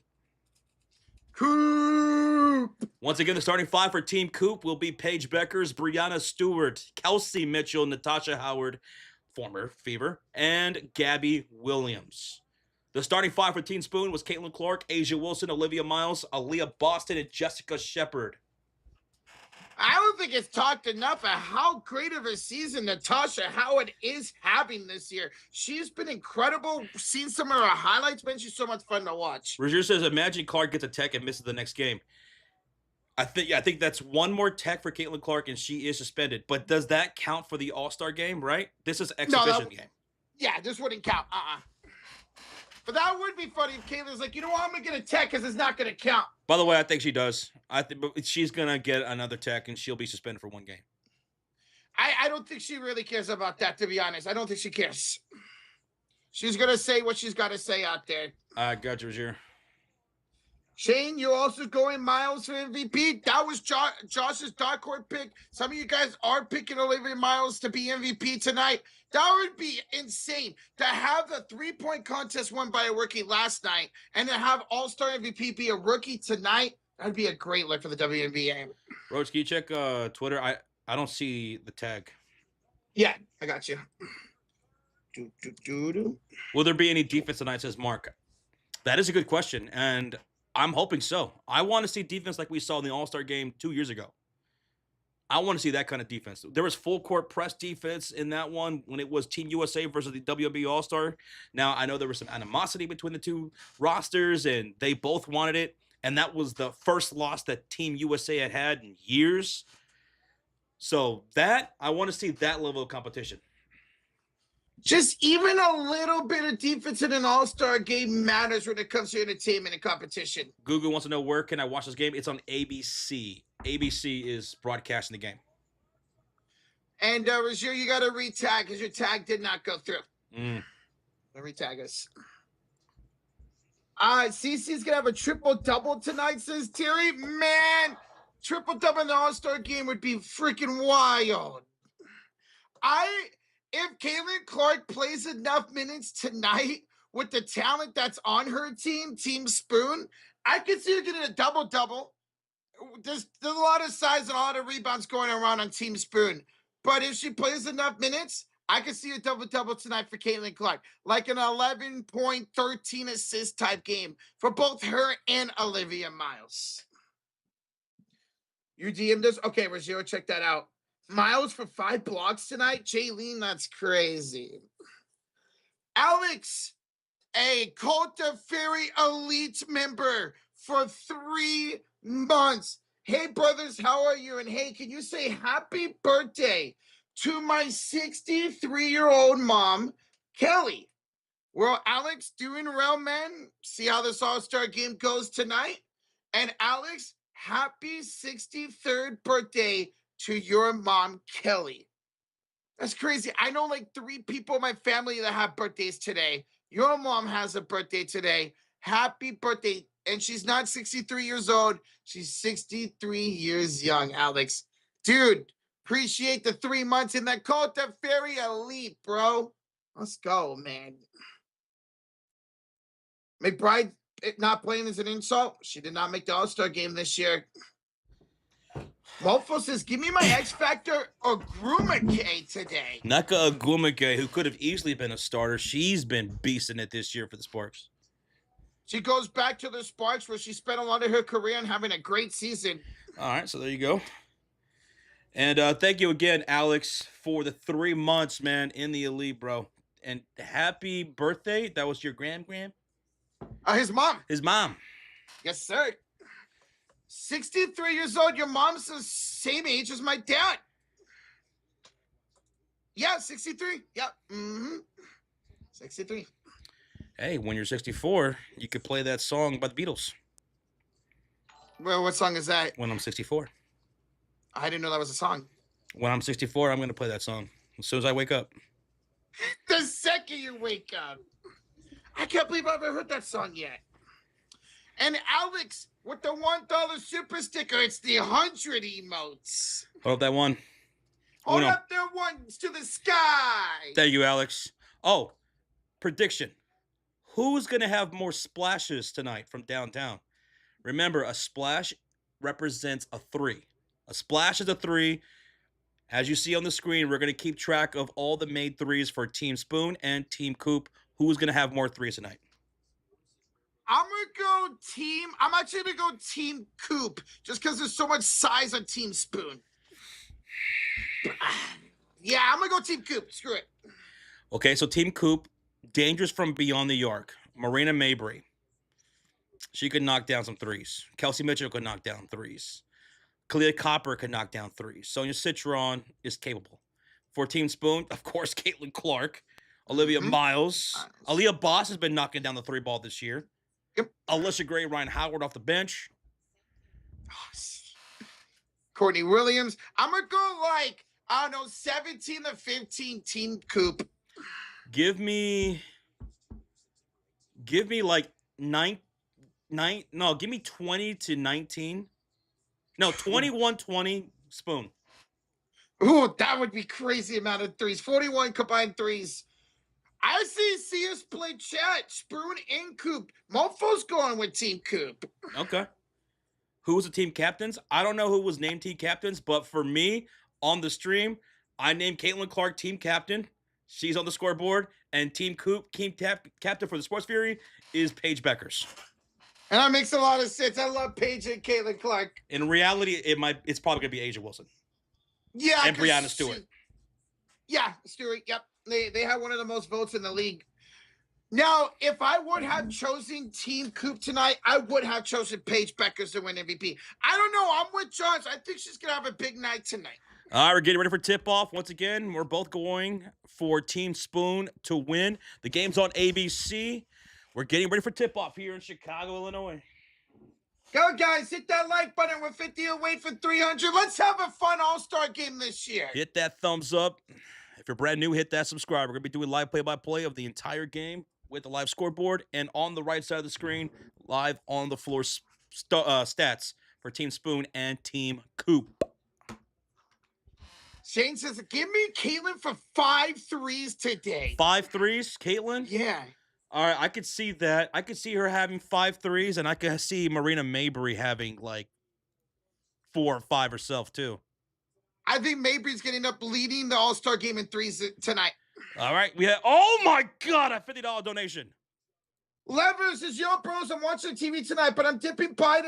Coop! Once again, the starting 5 for Team Coop will be Paige Bueckers, Breanna Stewart, Kelsey Mitchell, Natasha Howard, former Fever, and Gabby Williams. The starting 5 for Team Spoon was Caitlin Clark, Asia Wilson, Olivia Miles, Aliyah Boston, and Jessica Shepard. I don't think it's talked enough of how great of a season Natasha Howard is having this year. She's been incredible. Seen some of her highlights, man. She's so much fun to watch. Rozier says, imagine Clark gets a tech and misses the next game. I think that's one more tech for Caitlin Clark, and she is suspended. But does that count for the All-Star game, right? This is exhibition game. Yeah, this wouldn't count. But that would be funny if Caitlin's like, you know what, I'm going to get a tech because it's not going to count. By the way, I think she does. I think she's going to get another tech, and she'll be suspended for one game. I don't think she really cares about that, to be honest. I don't think she cares. She's going to say what she's got to say out there. I got you, Rozier. Shane, you're also going Miles for MVP. That was Josh's dark horse pick. Some of you guys are picking Olivia Miles to be MVP tonight. That would be insane to have the 3-point contest won by a rookie last night and to have All-Star MVP be a rookie tonight. That'd be a great look for the WNBA. Roach, can you check Twitter? I don't see the tag. Yeah, I got you. Will there be any defense tonight, says Mark? That is a good question, and I'm hoping so. I want to see defense like we saw in the All-Star game 2 years ago. I want to see that kind of defense. There was full court press defense in that one when it was Team USA versus the WNBA All-Star. Now, I know there was some animosity between the two rosters, and they both wanted it. and that was the first loss that Team USA had in years. So that I want to see that level of competition. Just even a little bit of defense in an all-star game matters when it comes to entertainment and competition. Google wants to know, where can I watch this game? It's on ABC. ABC is broadcasting the game. And Rozier, you got to retag because your tag did not go through. Retag us. CC's gonna have a triple-double tonight, says Terry. Man, triple-double in the all-star game would be freaking wild. If Caitlin Clark plays enough minutes tonight with the talent that's on her team, Team Spoon, I could see her getting a double-double. There's a lot of size and a lot of rebounds going around on Team Spoon. But if she plays enough minutes, I could see a double-double tonight for Caitlin Clark, like an 11 point, 13 assist type game for both her and Olivia Miles. You DM'd us? Okay, Rozier, check that out. Miles for 5 blocks tonight? Jaylene, that's crazy. Alex, a Cult of Fairy Elite member for 3 months. Hey, brothers, how are you? And hey, can you say happy birthday to my 63-year-old mom, Kelly? Well, Alex, doing well, man. See how this all-star game goes tonight? And Alex, happy 63rd birthday to your mom, Kelly. That's crazy. I know like 3 people in my family that have birthdays today. Your mom has a birthday today. Happy birthday. And she's not 63 years old. She's 63 years young, Alex. Dude, appreciate the 3 months in that Cult of Fairy Elite, bro. Let's go, man. McBride not playing is an insult. She did not make the All-Star game this year. Mofo says, give me my X Factor Ogwumike today. Naka Ogwumike, who could have easily been a starter, she's been beasting it this year for the Sparks. She goes back to the Sparks where she spent a lot of her career and having a great season. All right, so there you go. And thank you again, Alex, for the 3 months, man, in the Elite, bro. And happy birthday. That was your grand? His mom. His mom. Yes, sir. 63 years old. Your mom's the same age as my dad. Yeah, 63. Yep. 63. Hey, when you're 64, you could play that song by the Beatles. Well, what song is that? When I'm 64. I didn't know that was a song. When I'm 64, I'm going to play that song as soon as I wake up. The second you wake up. I can't believe I've ever heard that song yet. And Alex, with the $1 super sticker, it's the 100 emotes. Hold up that one. Hold up their ones to the sky. Thank you, Alex. Oh, prediction. Who's going to have more splashes tonight from downtown? Remember, a splash represents a 3. A splash is a 3. As you see on the screen, we're going to keep track of all the made 3s for Team Spoon and Team Coop. Who's going to have more 3s tonight? I'm actually going to go Team Coop just because there's so much size on Team Spoon. Yeah, I'm going to go Team Coop. Screw it. Okay, so Team Coop, dangerous from beyond the arc. Marina Mabry. She could knock down some 3s. Kelsey Mitchell could knock down 3s. Kalia Copper could knock down 3s. Sonia Citron is capable. For Team Spoon, of course, Caitlin Clark. Olivia Miles. Aliyah Boston has been knocking down the 3 ball this year. Yep. Alicia Gray, Ryan Howard off the bench. Courtney Williams. I'm going to go 17 to 15 Team Coop. Give me like 9. No, give me 20 to 19. No, 21-20 Spoon. Ooh, that would be crazy amount of 3s. 41 combined 3s. I see us play chat. Spoon and Coop. Mofo's going with Team Coop. Okay. Who was the team captains? I don't know who was named team captains, but for me, on the stream, I named Caitlin Clark team captain. She's on the scoreboard. And Team Coop, team captain for the Sports Fury, is Paige Bueckers. And that makes a lot of sense. I love Paige and Caitlin Clark. In reality, it's probably going to be Asia Wilson. Yeah. And Breanna Stewart. Yeah, Stewart, yep. They have one of the most votes in the league. Now, if I would have chosen Team Coop tonight, I would have chosen Paige Bueckers to win MVP. I don't know. I'm with Josh. I think she's going to have a big night tonight. All right, we're getting ready for tip-off. Once again, we're both going for Team Spoon to win. The game's on ABC. We're getting ready for tip-off here in Chicago, Illinois. Go, guys. Hit that like button. We're 50 away from 300. Let's have a fun all-star game this year. Hit that thumbs up. If you're brand new, hit that subscribe. We're going to be doing live play-by-play of the entire game with the live scoreboard, and on the right side of the screen, live on the floor stats for Team Spoon and Team Coop. Shane says, give me Caitlin for 5 threes today. 5 threes, Caitlin? Yeah. All right, I could see that. I could see her having 5 threes, and I could see Marina Mabry having like 4 or 5 herself, too. I think Mabry's going to end up leading the all-star game in threes tonight. All right, we have, oh my God, a $50 donation. Levers is yo, bros. I'm watching TV tonight, but I'm dipping by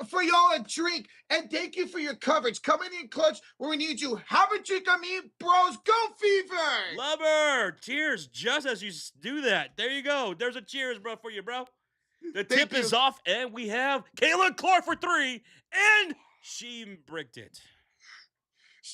for y'all a drink. And thank you for your coverage. Coming in clutch where we need you. Have a drink on me, bros. Go Fever! Lever, cheers just as you do that. There you go. There's a cheers, bro, for you, bro. The tip is off, and we have Kayla Clark for 3, and she bricked it.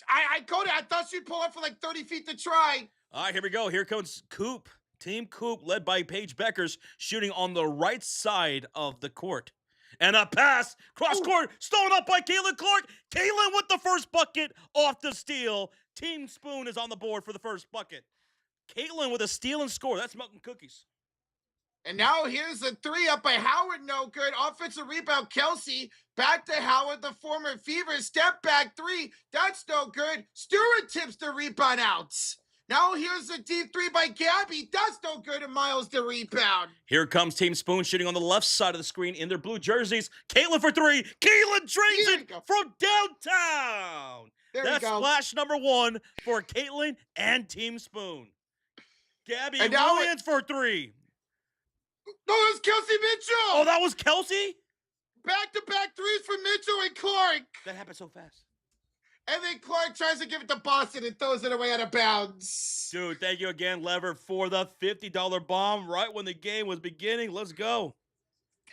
I caught it. I thought she'd pull up for like 30 feet to try. All right, here we go. Here comes Coop. Team Coop, led by Paige Bueckers, shooting on the right side of the court. And a pass, cross court, stolen up by Caitlin Clark. Caitlin with the first bucket off the steal. Team Spoon is on the board for the first bucket. Caitlin with a steal and score. That's milk and cookies. And now here's a 3 up by Howard. No good. Offensive rebound, Kelsey. Back to Howard, the former Fever. Step back 3. That's no good. Stewart tips the rebound out. Now here's a deep 3 by Gabby. That's no good, and Miles the rebound. Here comes Team Spoon shooting on the left side of the screen in their blue jerseys. Caitlin for 3. Caitlin drains it from downtown. That's splash number 1 for Caitlin and Team Spoon. Gabby Williams for 3. No, it was Kelsey Mitchell. Oh, that was Kelsey? Back-to-back threes for Mitchell and Clark. That happened so fast. And then Clark tries to give it to Boston and throws it away out of bounds. Dude, thank you again, Lever, for the $50 bomb right when the game was beginning. Let's go.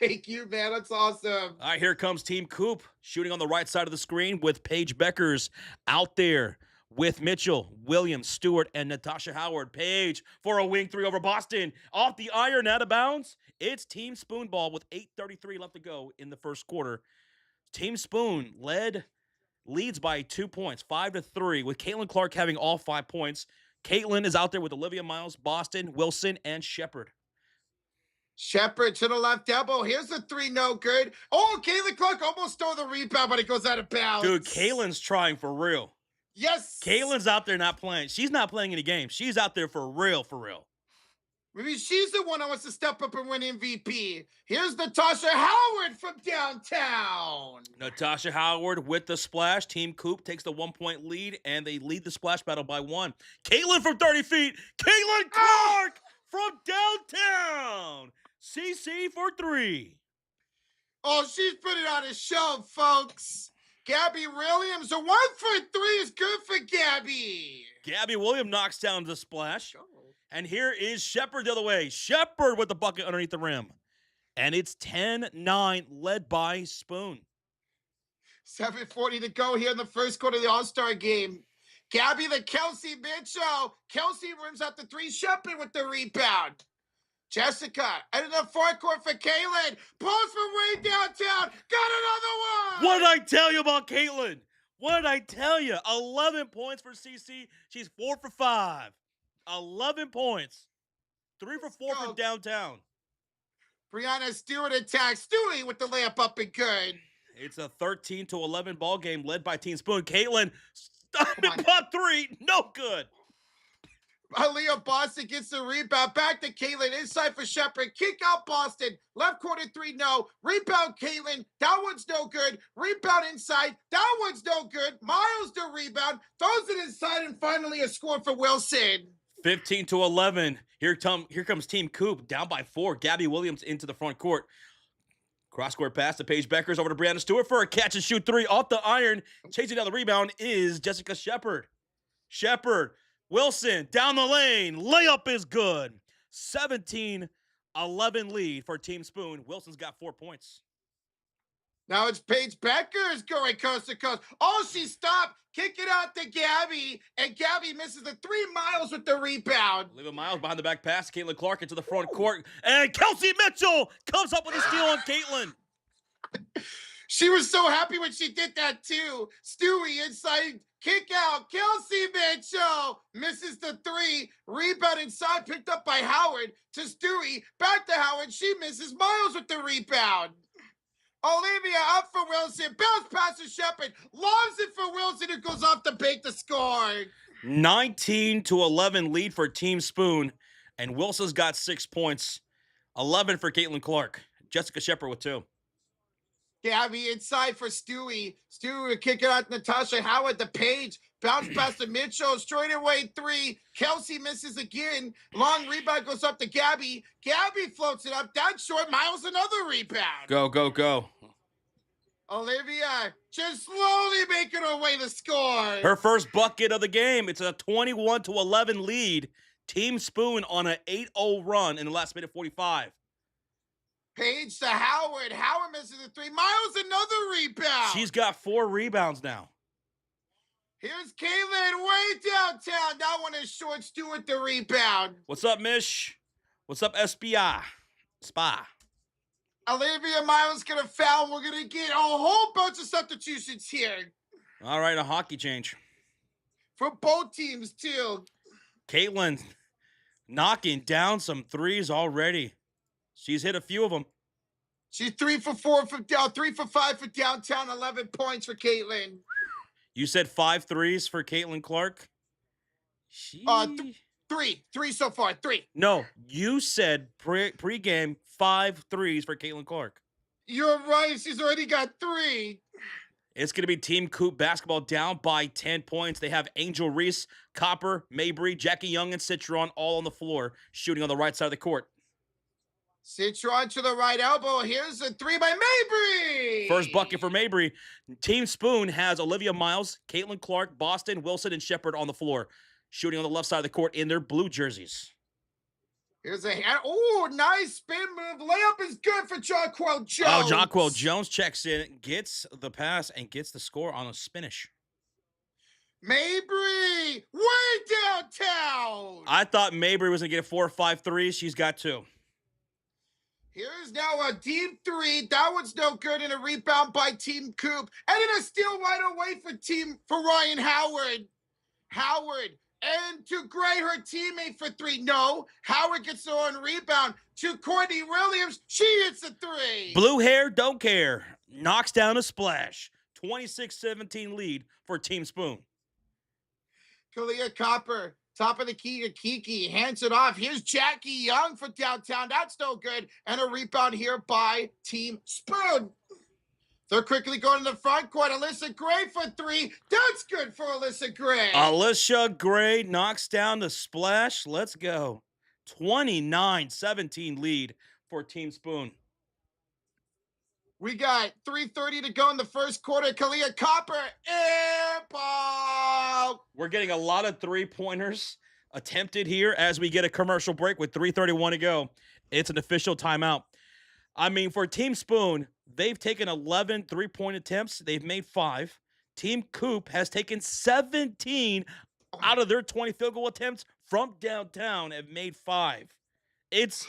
Thank you, man. That's awesome. All right, here comes Team Coop shooting on the right side of the screen with Paige Bueckers out there with Mitchell, Williams, Stewart, and Natasha Howard. Paige for a wing 3 over Boston. Off the iron, out of bounds. It's Team Spoon ball with 8:33 left to go in the first quarter. Team Spoon leads by 2 points, 5-3, with Caitlin Clark having all 5 points. Caitlin is out there with Olivia Miles, Boston, Wilson, and Shepard. Shepard to the left elbow. Here's the 3, no good. Oh, Caitlin Clark almost stole the rebound, but it goes out of bounds. Dude, Caitlin's trying for real. Yes. Caitlin's out there not playing. She's not playing any games. She's out there for real, for real. Maybe she's the one that wants to step up and win MVP. Here's Natasha Howard from downtown. Natasha Howard with the splash. Team Coop takes the 1-point lead, and they lead the splash battle by 1. Caitlin from 30 feet. Caitlin Clark from downtown. CC for 3. Oh, she's putting on a show, folks. Gabby Williams, a 1 for 3 is good for Gabby. Gabby Williams knocks down the splash. And here is Shepard the other way. Shepard with the bucket underneath the rim. And it's 10-9, led by Spoon. 7:40 to go here in the first quarter of the All-Star game. Gabby the Kelsey Mitchell. Kelsey rims out the 3. Shepard with the rebound. Jessica, and in the forecourt for Caitlin. Pulls from way downtown. Got another one. What did I tell you about Caitlin? What did I tell you? 11 points for CC. She's 4 for 5. 11 points. 3 for 4 from downtown. Breanna Stewart attacks. Stewie with the layup up and good. It's a 13-11 ball game led by Team Spoon. Caitlin, stopping pop 3. No good. Aliyah Boston gets the rebound. Back to Caitlin. Inside for Shepard. Kick out Boston. Left corner 3, no. Rebound Caitlin. That one's no good. Rebound inside. That one's no good. Miles the rebound. Throws it inside, and finally a score for Wilson. 15-11. Here comes Team Coop down by 4. Gabby Williams into the front court. Cross-court pass to Paige Bueckers over to Breanna Stewart for a catch-and-shoot 3 off the iron. Chasing down the rebound is Jessica Shepard. Shepard, Wilson, down the lane. Layup is good. 17 11 lead for Team Spoon. Wilson's got 4 points. Now it's Paige Bueckers going coast to coast. Oh, she stopped. Kick it out to Gabby. And Gabby misses the 3 miles with the rebound. Olivia Miles behind the back pass. Caitlin Clark into the front court. And Kelsey Mitchell comes up with a steal on Caitlin. She was so happy when she did that too. Stewie inside. Kick out. Kelsey Mitchell misses the 3. Rebound inside picked up by Howard to Stewie. Back to Howard. She misses. Miles with the rebound. Olivia up for Wilson. Bounce pass to Shepard. Lobs it for Wilson, who goes off to bake the score. 19-11 lead for Team Spoon. And Wilson's got 6 points. 11 for Caitlin Clark. Jessica Shepard with 2. Gabby inside for Stewie. Stewie would kick it out to Natasha Howard. The Paige. Bounce pass to Mitchell. Straight away 3. Kelsey misses again. Long rebound goes up to Gabby. Gabby floats it up. Down short. Miles another rebound. Go, go, go. Olivia just slowly making her way to score. Her first bucket of the game. It's a 21-11 lead. Team Spoon on an 8-0 run in the last minute 45. Paige to Howard. Howard misses the 3. Miles another rebound. She's got 4 rebounds now. Here's Caitlin way downtown. That one is short. Stewart the rebound. What's up, Mish? What's up, SBI? Spa. Olivia Miles gonna foul. We're gonna get a whole bunch of substitutions here. All right, a hockey change. For both teams, too. Caitlin knocking down some threes already. She's hit a few of them. She's 3 for 4 for down, 3 for 5 for downtown, 11 points for Caitlin. You said 5 threes for Caitlin Clark? Three so far, 3. No, you said pregame 5 threes for Caitlin Clark. You're right. She's already got 3. It's going to be Team Coop basketball down by 10 points. They have Angel Reese, Copper, Mabry, Jackie Young, and Citron all on the floor, shooting on the right side of the court. Citron to the right elbow. Here's a 3 by Mabry. First bucket for Mabry. Team Spoon has Olivia Miles, Caitlin Clark, Boston, Wilson, and Shepard on the floor, shooting on the left side of the court in their blue jerseys. Here's a nice spin move. Layup is good for Jonquel Jones. Oh, Jonquel Jones checks in, gets the pass, and gets the score on a spinish. Mabry way downtown. I thought Mabry was going to get 4 or 5 threes. She's got 2. Here's now a deep 3. That one's no good, and a rebound by Team Coop. And then a steal right away for Ryan Howard. Howard, and to Gray, her teammate for 3. No, Howard gets the on rebound to Courtney Williams. She hits the 3. Blue hair, don't care. Knocks down a splash. 26-17 lead for Team Spoon. Kalia Copper. Top of the key to Kiki. Hands it off. Here's Jackie Young for downtown. That's no good. And a rebound here by Team Spoon. They're quickly going to the front court. Alyssa Gray for 3. That's good for Alyssa Gray. Alyssa Gray knocks down the splash. Let's go. 29-17 lead for Team Spoon. We got 3:30 to go in the first quarter. Kalia Copper, air ball. We're getting a lot of 3-pointers attempted here as we get a commercial break with 3:31 to go. It's an official timeout. I mean, for Team Spoon, they've taken 11 3-point attempts. They've made 5. Team Coop has taken 17 out of their 20 field goal attempts from downtown and made 5. It's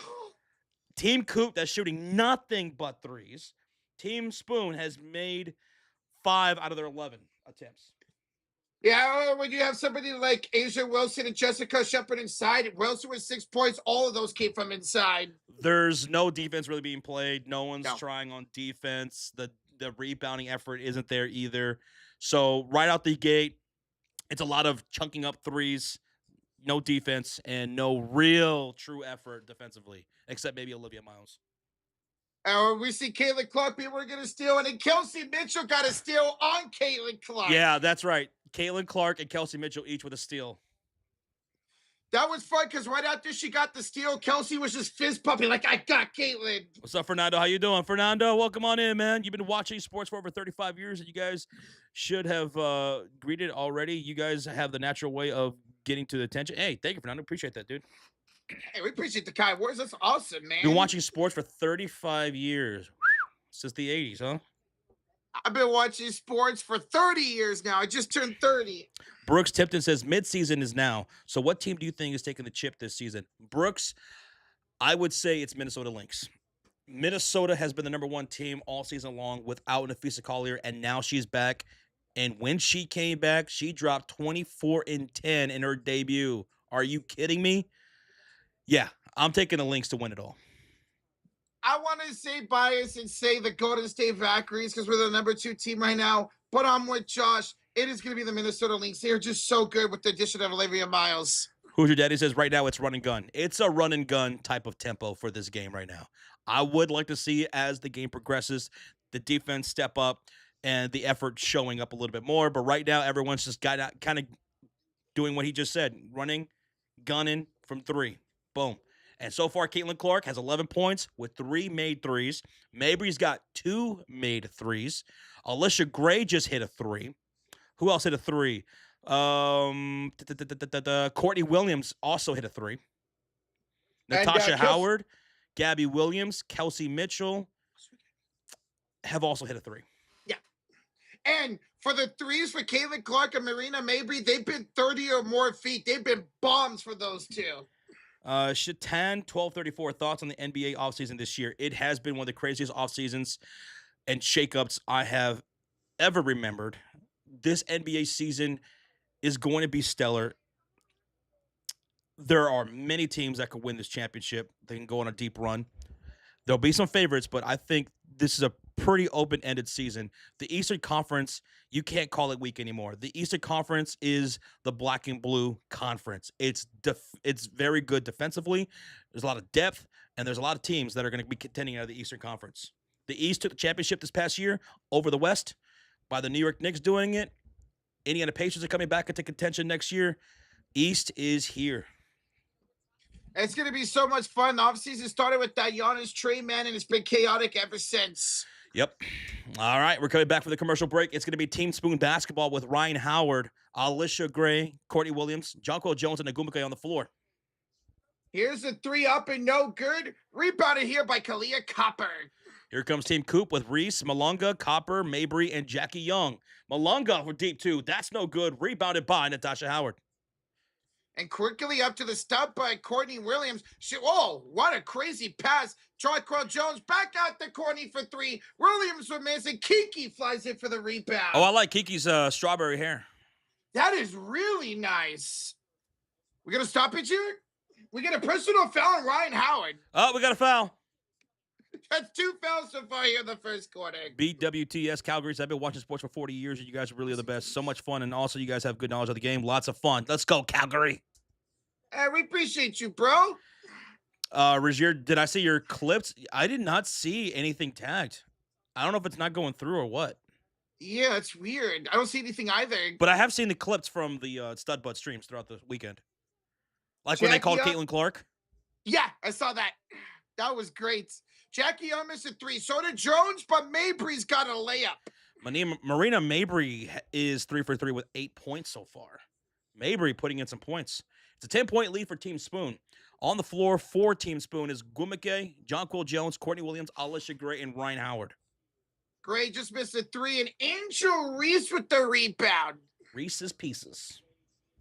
Team Coop that's shooting nothing but threes. Team Spoon has made 5 out of their 11 attempts. Yeah, when you have somebody like Asia Wilson and Jessica Shepard inside, Wilson with 6 points, all of those came from inside. There's no defense really being played. No one's trying on defense. The rebounding effort isn't there either. So right out the gate, it's a lot of chunking up threes, no defense, and no real true effort defensively, except maybe Olivia Miles. We see Caitlin Clark, people are going to steal, and then Kelsey Mitchell got a steal on Caitlin Clark. Yeah, that's right. Caitlin Clark and Kelsey Mitchell each with a steal. That was fun because right after she got the steal, Kelsey was just fist pumping like, I got Caitlin. What's up, Fernando? How you doing? Fernando, welcome on in, man. You've been watching sports for over 35 years, and you guys should have greeted already. You guys have the natural way of getting to the attention. Hey, thank you, Fernando. Appreciate that, dude. Hey, we appreciate the kind words. That's awesome, Been man. watching sports for 35 years. Since the 80s, huh? I've been watching sports for 30 years now. I just turned 30. Brooks Tipton says midseason is now. So what team do you think is taking the chip this season? Brooks, I would say it's Minnesota Lynx. Minnesota has been the number one team all season long without Nafisa Collier, and now she's back. And when she came back, she dropped 24-10 in her debut. Are you kidding me? Yeah, I'm taking the Lynx to win it all. I want to say bias and say the Golden State Valkyries because we're the number 2 team right now. But I'm with Josh. It is going to be the Minnesota Lynx. They're just so good with the addition of Olivia Miles. Who's your daddy says right now it's run and gun. It's a run and gun type of tempo for this game right now. I would like to see as the game progresses, the defense step up and the effort showing up a little bit more. But right now, everyone's just kind of doing what he just said, running, gunning from 3. Boom. And so far, Caitlin Clark has 11 points with 3 made threes. Mabry's got 2 made threes. Alicia Gray just hit a 3. Who else hit a 3? Courtney Williams also hit a 3. Natasha Howard, Gabby Williams, Kelsey Mitchell have also hit a 3. Yeah. And for the threes for Caitlin Clark and Marina Mabry, they've been 30 or more feet. They've been bombs for those two. Shatan 1234 thoughts on the NBA offseason this year. It has been one of the craziest offseasons and shakeups I have ever remembered. This NBA season is going to be stellar. There are many teams that could win this championship. They can go on a deep run. There'll be some favorites, but I think this is a pretty open-ended season. The Eastern Conference, you can't call it weak anymore. The Eastern Conference is the black and blue conference. It's very good defensively. There's a lot of depth, and there's a lot of teams that are going to be contending out of the Eastern Conference. The East took the championship this past year over the West by the New York Knicks doing it. Indiana Pacers are coming back into contention next year. East is here. It's going to be so much fun. The offseason started with that Giannis trade, man, and it's been chaotic ever since. Yep. All right, we're coming back for the commercial break. It's going to be Team Spoon basketball with Ryan Howard, Alicia Gray, Courtney Williams, Jonquil Jones, and Nagumake on the floor. Here's a 3 up and no good. Rebounded here by Kalia Copper. Here comes Team Coop with Reese, Malunga, Copper, Mabry, and Jackie Young. Malunga for deep 2. That's no good. Rebounded by Natasha Howard. And quickly up to the stop by Courtney Williams. Oh, what a crazy pass. Jonquil Jones back out to Courtney for 3. Williams would miss, and Kiki flies in for the rebound. Oh, I like Kiki's strawberry hair. That is really nice. We got to stop it here? We get a personal foul on Ryan Howard. Oh, we got a foul. That's 2 fouls so far here in the first quarter. BWTS Calgary's. I've been watching sports for 40 years, and you guys are really the best. So much fun, and also you guys have good knowledge of the game. Lots of fun. Let's go, Calgary. We appreciate you, bro. Rozier, did I see your clips? I did not see anything tagged. I don't know if it's not going through or what. Yeah, it's weird. I don't see anything either. But I have seen the clips from the Stud Butt streams throughout the weekend. Like when they called Caitlin Clark? Yeah, I saw that. That was great. Jackie Young missed a 3. So did Jones, but Mabry's got a layup. Marina Mabry is 3 for 3 with 8 points so far. Mabry putting in some points. It's a 10-point lead for Team Spoon. On the floor for Team Spoon is Gumake, Jonquil Jones, Courtney Williams, Alicia Gray, and Ryan Howard. Gray just missed a 3, and Angel Reese with the rebound. Reese's Pieces.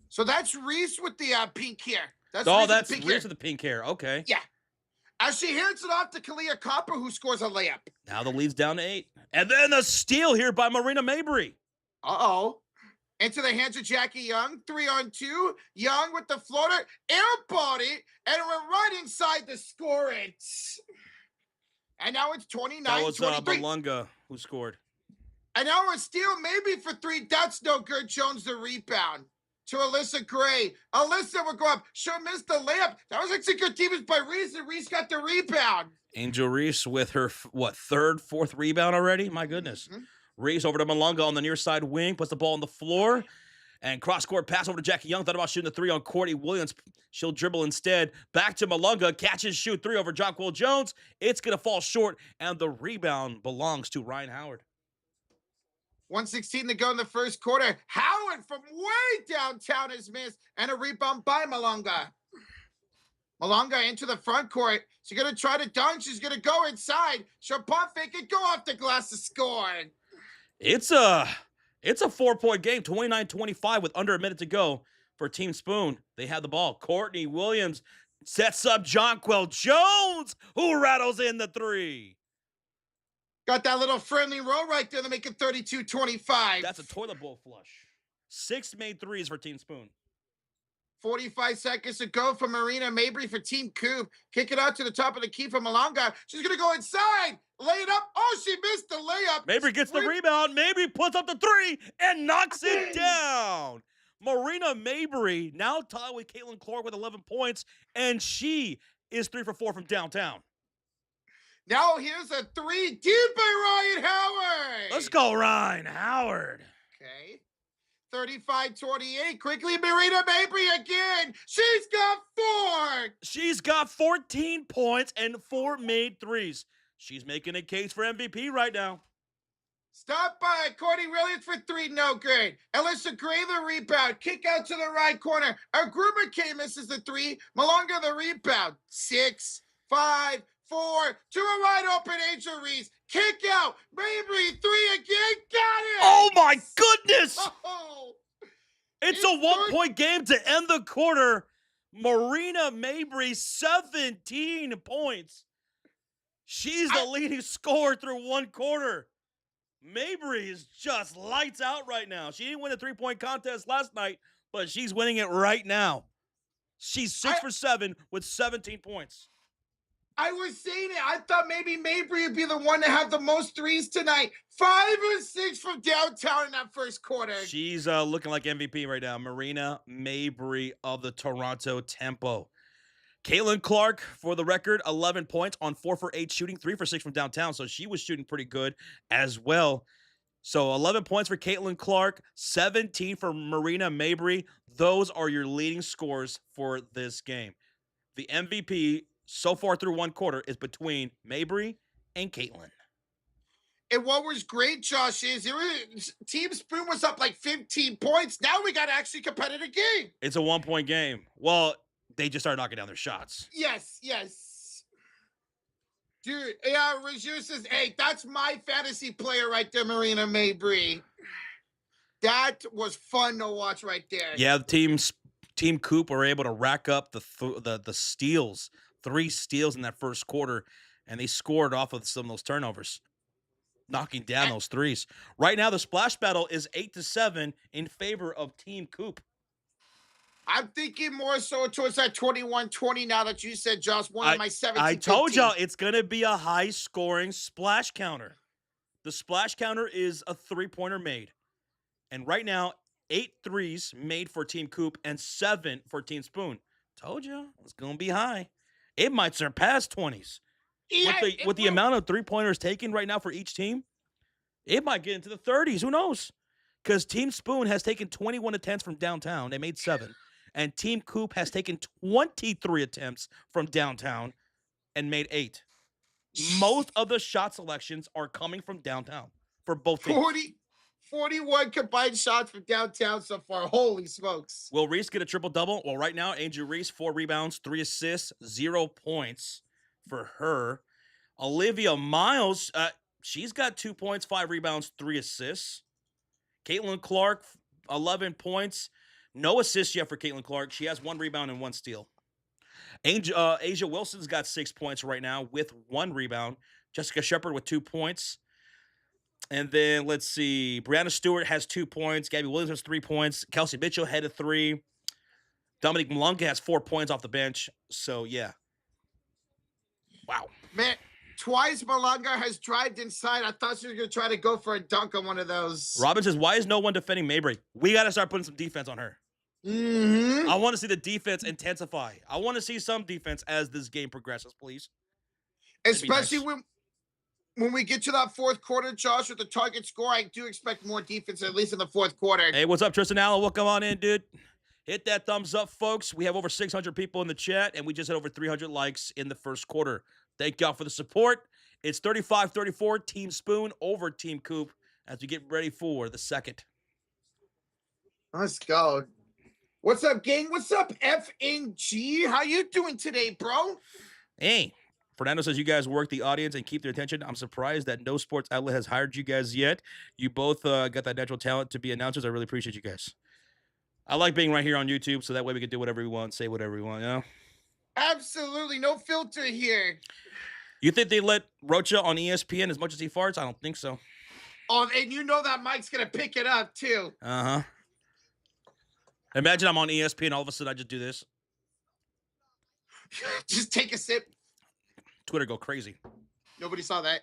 So that's Reese with the pink hair. That's Reese with the pink hair. Okay. Yeah. As she hands it off to Kalia Copper, who scores a layup. Now the lead's down to 8. And then a steal here by Marina Mabry. Uh-oh. Into the hands of Jackie Young. 3-on-2. Young with the floater. Airballed it. And we're right inside to score it. And now it's 29-23. That was Malunga who scored. And now a steal maybe for 3. That's no good. Jones the rebound. To Alyssa Gray. Alyssa will go up. She'll miss the layup. That was actually good defense by Reese, and Reese got the rebound. Angel Reese with her, third, fourth rebound already? My goodness. Mm-hmm. Reese over to Malunga on the near side wing, puts the ball on the floor, and cross-court pass over to Jackie Young. Thought about shooting the 3 on Courtney Williams. She'll dribble instead. Back to Malunga. Catch and shoot 3 over Jonquil Jones. It's going to fall short, and the rebound belongs to Ryan Howard. 1:16 to go in the first quarter. Howard from way downtown is missed, and a rebound by Malunga. Malonga into the front court. She's going to try to dunk. She's going to go inside. She'll pump fake it, go off the glass to score. It's a 4-point game, 29-25 with under a minute to go for Team Spoon. They have the ball. Courtney Williams sets up Jonquel Jones, who rattles in the three. Got that little friendly roll right there to make it 32-25. That's a toilet bowl flush. 6 made threes for Team Spoon. 45 seconds to go for Breanna Mabry for Team Coop. Kick it out to the top of the key for Malonga. She's going to go inside. Lay it up. Oh, she missed the layup. Mabry gets the rebound. Mabry puts up the three and knocks it down. Breanna Mabry now tied with Caitlin Clark with 11 points, and she is 3 for 4 from downtown. Now here's a three deep by Ryan Howard. Let's go, Ryan Howard. Okay. 35-28. Quickly, Breanna Mabry again. She's got 4. She's got 14 points and 4 made threes. She's making a case for MVP right now. Stop by. Courtney Williams for 3. No good. Alyssa Gray the rebound. Kick out to the right corner. Our Gruber K misses the 3. Malonga the rebound. 6, 5, 4. To a wide open Angel Reese. Kick out. Mabry 3 again. Got it. Oh, my goodness. Oh. It's a 1-point game to end the quarter. Breanna Mabry, 17 points. She's the leading scorer through 1 quarter. Mabry is just lights out right now. She didn't win a 3-point contest last night, but she's winning it right now. She's 6 for 7 with 17 points. I was saying it. I thought maybe Mabry would be the one to have the most threes tonight. 5 or 6 from downtown in that first quarter. She's looking like MVP right now. Breanna Mabry of the Toronto Tempo. Caitlin Clark, for the record, 11 points on 4 for 8 shooting, 3 for 6 from downtown. So she was shooting pretty good as well. So 11 points for Caitlin Clark, 17 for Breanna Mabry. Those are your leading scores for this game. The MVP so far through 1 quarter is between Mabry and Caitlin. And what was great, Josh, is Team Spoon was up like 15 points. Now we got actually competitive game. It's a 1-point game. Well, they just started knocking down their shots. Yes. Dude, yeah, Raju says, hey, that's my fantasy player right there, Breanna Mabry. That was fun to watch right there. Yeah, the Team Coop were able to rack up the steals, 3 steals in that first quarter, and they scored off of some of those turnovers, knocking down those threes. Right now, the splash battle is 8-7 in favor of Team Coop. I'm thinking more so towards that 21-20 now that you said, Josh, one of my 17. I told y'all it's going to be a high-scoring splash counter. The splash counter is a 3-pointer made. And right now, 8 threes made for Team Coop and 7 for Team Spoon. Told you it's going to be high. It might surpass 20s. Yeah, with the amount of 3-pointers taken right now for each team, it might get into the 30s. Who knows? Because Team Spoon has taken 21 attempts from downtown. They made 7. And Team Coop has taken 23 attempts from downtown and made 8. Most of the shot selections are coming from downtown for both teams. 41 combined shots from downtown so far. Holy smokes. Will Reese get a triple-double? Well, right now, Angel Reese, 4 rebounds, 3 assists, 0 points for her. Olivia Miles, she's got 2 points, 5 rebounds, 3 assists. Caitlin Clark, 11 points. No assists yet for Caitlin Clark. She has 1 rebound and 1 steal. Asia Wilson's got 6 points right now with 1 rebound. Jessica Shepard with 2 points. And then, let's see, Breanna Stewart has 2 points. Gabby Williams has 3 points. Kelsey Mitchell had a 3. Dominique Malonga has 4 points off the bench. So, yeah. Wow. Man, twice Malonga has drived inside. I thought she was going to try to go for a dunk on one of those. Robin says, why is no one defending Mabry? We got to start putting some defense on her. Mm-hmm. I want to see the defense intensify. I want to see some defense as this game progresses, please. Especially when we get to that fourth quarter, Josh, with the target score, I do expect more defense, at least in the fourth quarter. Hey, what's up, Tristan Allen? Welcome on in, dude. Hit that thumbs up, folks. We have over 600 people in the chat, and we just had over 300 likes in the first quarter. Thank y'all for the support. It's 35-34, Team Spoon over Team Coop as we get ready for the second. Let's go. What's up, gang? What's up, FNG? How you doing today, bro? Hey, Fernando says you guys work the audience and keep their attention. I'm surprised that no sports outlet has hired you guys yet. You both got that natural talent to be announcers. I really appreciate you guys. I like being right here on YouTube, so that way we can do whatever we want, say whatever we want, you know? Absolutely no filter here. You think they let Rocha on ESPN as much as he farts? I don't think so. Oh, and you know that Mike's gonna pick it up too. Uh-huh. Imagine I'm on ESPN, all of a sudden I just do this. Just take a sip. Twitter go crazy. Nobody saw that.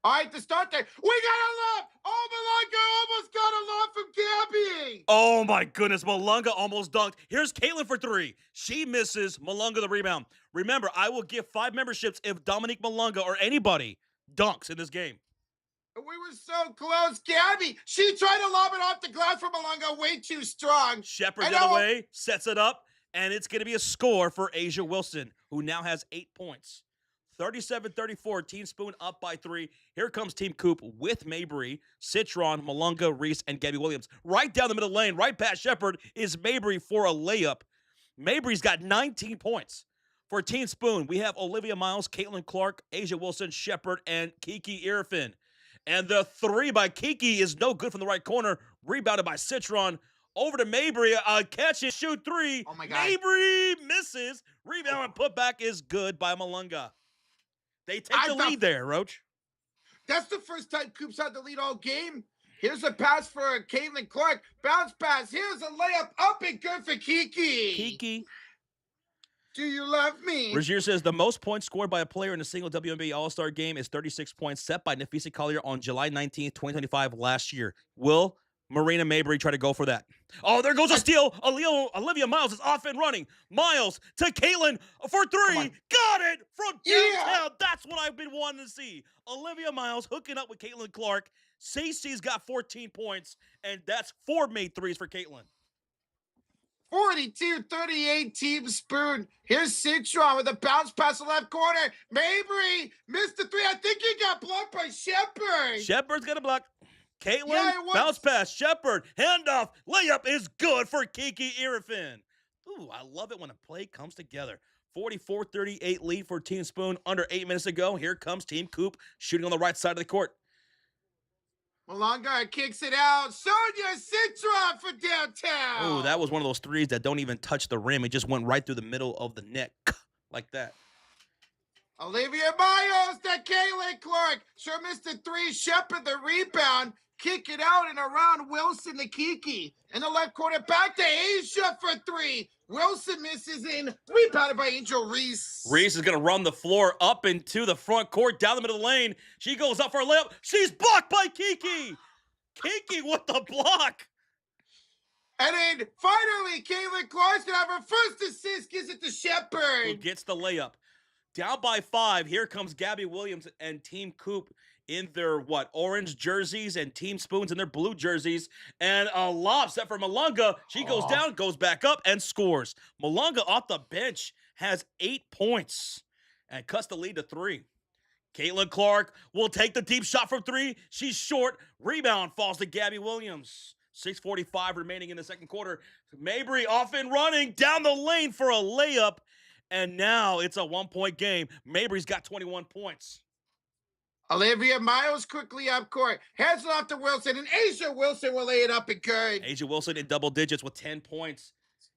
All right, to start there, we got a lob. Oh, Malanga almost got a lob from Gabby. Oh my goodness, Malunga almost dunked. Here's Caitlin for three. She misses. Malunga the rebound. Remember, I will give 5 memberships if Dominique Malunga or anybody dunks in this game. We were so close. Gabby, she tried to lob it off the glass from Malanga, way too strong. Shepard the other way, sets it up, and it's going to be a score for A'ja Wilson, who now has 8 points. 37-34, Team Spoon up by 3. Here comes Team Coop with Mabry, Citron, Malunga, Reese, and Gabby Williams. Right down the middle lane, right past Shepard, is Mabry for a layup. Mabry's got 19 points. For Team Spoon, we have Olivia Miles, Caitlin Clark, A'ja Wilson, Shepard, and Kiki Irfin. And the 3 by Kiki is no good from the right corner. Rebounded by Citron. Over to Mabry, catch and shoot 3. Oh my God. Mabry misses. Rebound and putback is good by Malunga. They take the lead there, Roach. That's the first time Coop's had the lead all game. Here's a pass for Caitlin Clark. Bounce pass. Here's a layup up and good for Kiki. Kiki. Do you love me? Rozier says the most points scored by a player in a single WNBA All-Star game is 36 points set by Nafisa Collier on July 19th, 2025 last year. Will Marina Mabry try to go for that? Oh, there goes a steal. Olivia Miles is off and running. Miles to Caitlin for 3. Got it from downtown. Yeah. That's what I've been wanting to see. Olivia Miles hooking up with Caitlin Clark. Cece's got 14 points, and that's 4 made threes for Caitlin. 42-38 Team Spoon. Here's Citron with a bounce pass to the left corner. Mabry missed the 3. I think he got blocked by Shepard. Shepard's got a block. Caitlin, bounce pass, Shepard, handoff, layup is good for Kiki Irfin. Ooh, I love it when a play comes together. 44-38 lead for Team Spoon. Under 8 minutes to go. Here comes Team Coop shooting on the right side of the court. Malunga kicks it out. Sonia Citron for downtown. Oh, that was one of those threes that don't even touch the rim. It just went right through the middle of the net like that. Olivia Miles to Caitlin Clark. Sure missed the 3. Shepard the rebound. Kick it out and around Wilson to Kiki. In the left corner, back to A'ja for 3. Wilson misses in. Rebounded by Angel Reese. Reese is going to run the floor up into the front court, down the middle of the lane. She goes up for a layup. She's blocked by Kiki. Kiki with the block. And then finally, Caitlin Clark's going to have her first assist. Gives it to Shepard. Who gets the layup. Down by 5. Here comes Gabby Williams and Team Coop in their, orange jerseys, and Team Spoons in their blue jerseys. And a lob set for Malunga. She goes down, goes back up, and scores. Malunga off the bench has 8 points and cuts the lead to 3. Caitlin Clark will take the deep shot from 3. She's short. Rebound falls to Gabby Williams. 6:45 remaining in the second quarter. Mabry off and running down the lane for a layup. And now it's a 1-point game. Mabry's got 21 points. Olivia Miles quickly up court. Hands it off to Wilson, and A'ja Wilson will lay it up and good. A'ja Wilson in double digits with 10 points.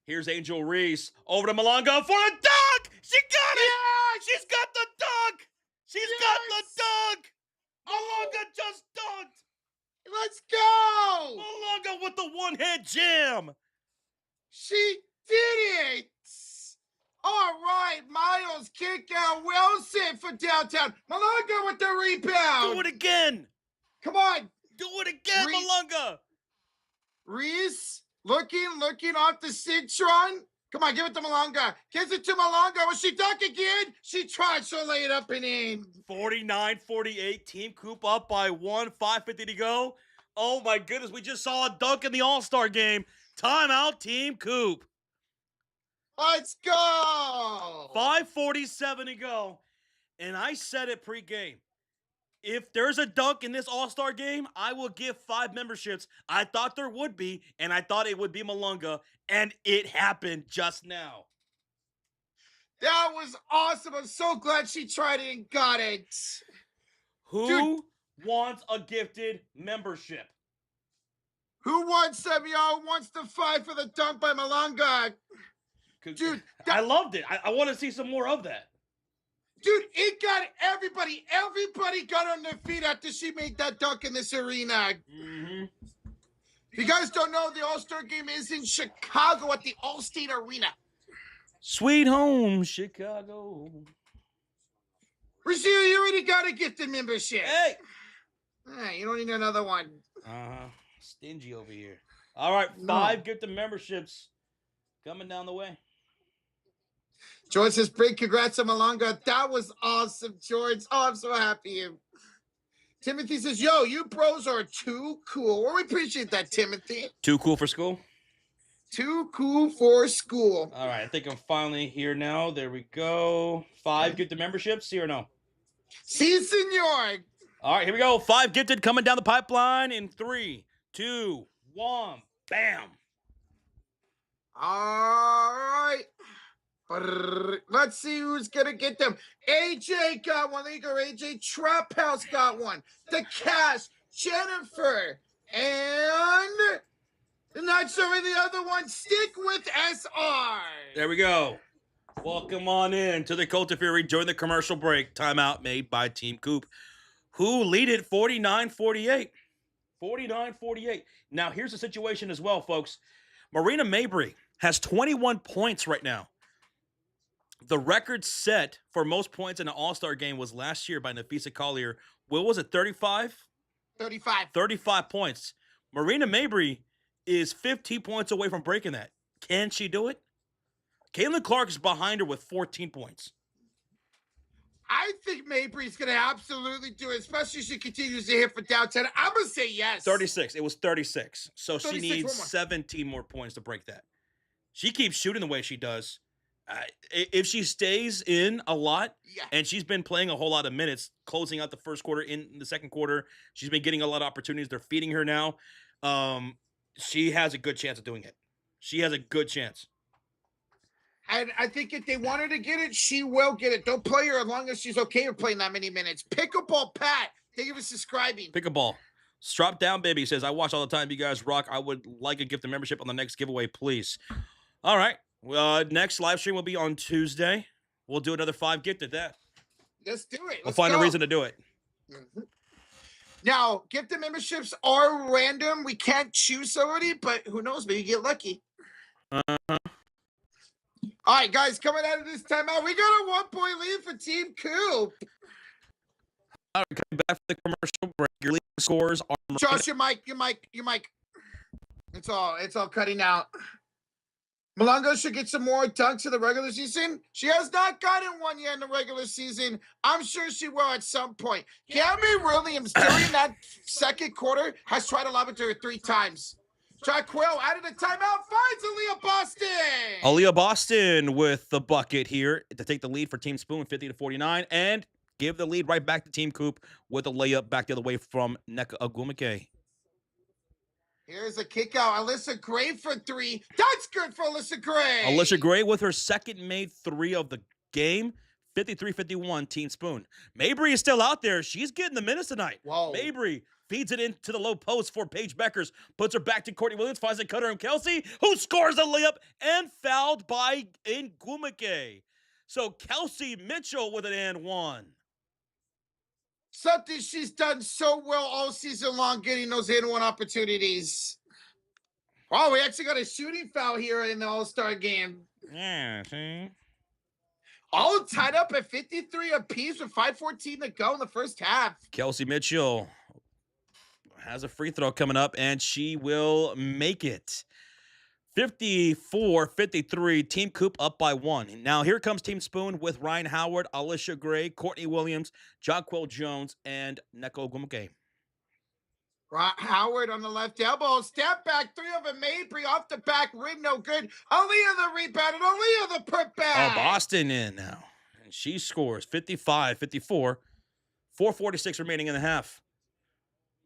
Here's Angel Reese. Over to Malunga for a dunk! She got it! Yes! She's got the dunk! She's got the dunk! Malunga just dunked! Let's go! Malunga with the one-hand jam! She did it! All right, Miles kick out Wilson for downtown. Malunga with the rebound. Do it again. Come on. Do it again, Malunga. Reese looking off the Citron. Come on, give it to Malunga. Gives it to Malunga. Will she dunk again? She tried. She'll lay it up and in. 49-48. Team Coop up by 1. 5:50 to go. Oh, my goodness. We just saw a dunk in the All-Star game. Timeout, Team Coop. Let's go! 5:47 to go. And I said it pregame. If there's a dunk in this All-Star game, I will give 5 memberships. I thought there would be, and I thought it would be Malunga. And it happened just now. That was awesome. I'm so glad she tried it and got it. Who wants a gifted membership? Who wants some, y'all? Wants to fight for the dunk by Malanga? Dude, I loved it. I want to see some more of that. Dude, it got everybody. Everybody got on their feet after she made that dunk in this arena. Mm-hmm. If you guys don't know, the All-Star Game is in Chicago at the Allstate Arena. Sweet home, Chicago. Rasheed, you already got a gifted membership. Hey! You don't need another one. Stingy over here. All right, 5 gifted memberships coming down the way. George says, big congrats on Malanga. That was awesome, George. Oh, I'm so happy. Timothy says, yo, you bros are too cool. Well, we appreciate that, Timothy. Too cool for school? Too cool for school. All right, I think I'm finally here now. There we go. 5 gifted memberships, see or no? Si, senor. All right, here we go. 5 gifted coming down the pipeline in 3, 2, 1. Bam. All right. Let's see who's going to get them. AJ got one. There you go, AJ. Trap House got one. The Cash, Jennifer, and not sure the other one. Stick with SR. There we go. Welcome on in to the Cult of Fury during the commercial break. Timeout made by Team Coop, who lead it 49-48. 49-48. Now, here's the situation as well, folks. Marina Mabry has 21 points right now. The record set for most points in an All-Star game was last year by Nafisa Collier. What was it, 35? 35. 35 points. Marina Mabry is 15 points away from breaking that. Can she do it? Caitlin Clark is behind her with 14 points. I think Mabry's going to absolutely do it, especially if she continues to hit for downtown. I'm going to say yes. 36. It was 36. So 36, she needs 17 more points to break that. She keeps shooting the way she does. If she stays in a lot, and she's been playing a whole lot of minutes, closing out the first quarter, in the second quarter, she's been getting a lot of opportunities. They're feeding her now. She has a good chance of doing it. She has a good chance. And I think if they want her to get it, she will get it. Don't play her as long as she's okay with playing that many minutes. Pickleball Pat, thank you for subscribing. Pickleball. Strap down, baby, says, I watch all the time. You guys rock. I would like a gift of membership on the next giveaway, please. All right. Next live stream will be on Tuesday. We'll do another 5 gifted that. Let's do it. We'll find a reason to do it. Mm-hmm. Now, gifted memberships are random. We can't choose somebody, but who knows? Maybe you get lucky. Uh-huh. All right, guys, coming out of this timeout, we got a 1-point lead for Team Coop. All right, coming back from the commercial break. Your leading scores are... Josh, your mic. It's all cutting out. Malanga should get some more dunks in the regular season. She has not gotten one yet in the regular season. I'm sure she will at some point. Gabby Williams, during that second quarter, has tried to lob it to her 3 times. Jaquil out of the timeout, finds Aliyah Boston. Aliyah Boston with the bucket here to take the lead for Team Spoon, 50-49, and give the lead right back to Team Coop with a layup back the other way from Nneka Ogwumike. Here's a kick out. Alyssa Gray for 3. That's good for Alyssa Gray. Alyssa Gray with her second made 3 of the game. 53-51, Team Spoon. Mabry is still out there. She's getting the minutes tonight. Whoa. Mabry feeds it into the low post for Paige Bueckers. Puts her back to Courtney Williams. Finds a cutter and Kelsey, who scores a layup and fouled by Ngwumike. So Kelsey Mitchell with an and 1. Something she's done so well all season long, getting those and 1 opportunities. Oh, we actually got a shooting foul here in the All-Star game. Yeah, see? All tied up at 53 apiece with 5:14 to go in the first half. Kelsey Mitchell has a free throw coming up, and she will make it. 54-53, Team Coop up by 1. Now here comes Team Spoon with Ryan Howard, Alicia Gray, Courtney Williams, Jonquil Jones, and Nneka Ogwumike. Howard on the left elbow, step back, 3 of them, Mabry off the back, rim no good. Aliyah the rebound, and Aliyah the put back. Oh, Boston in now. And she scores 55-54, 4:46 remaining in the half.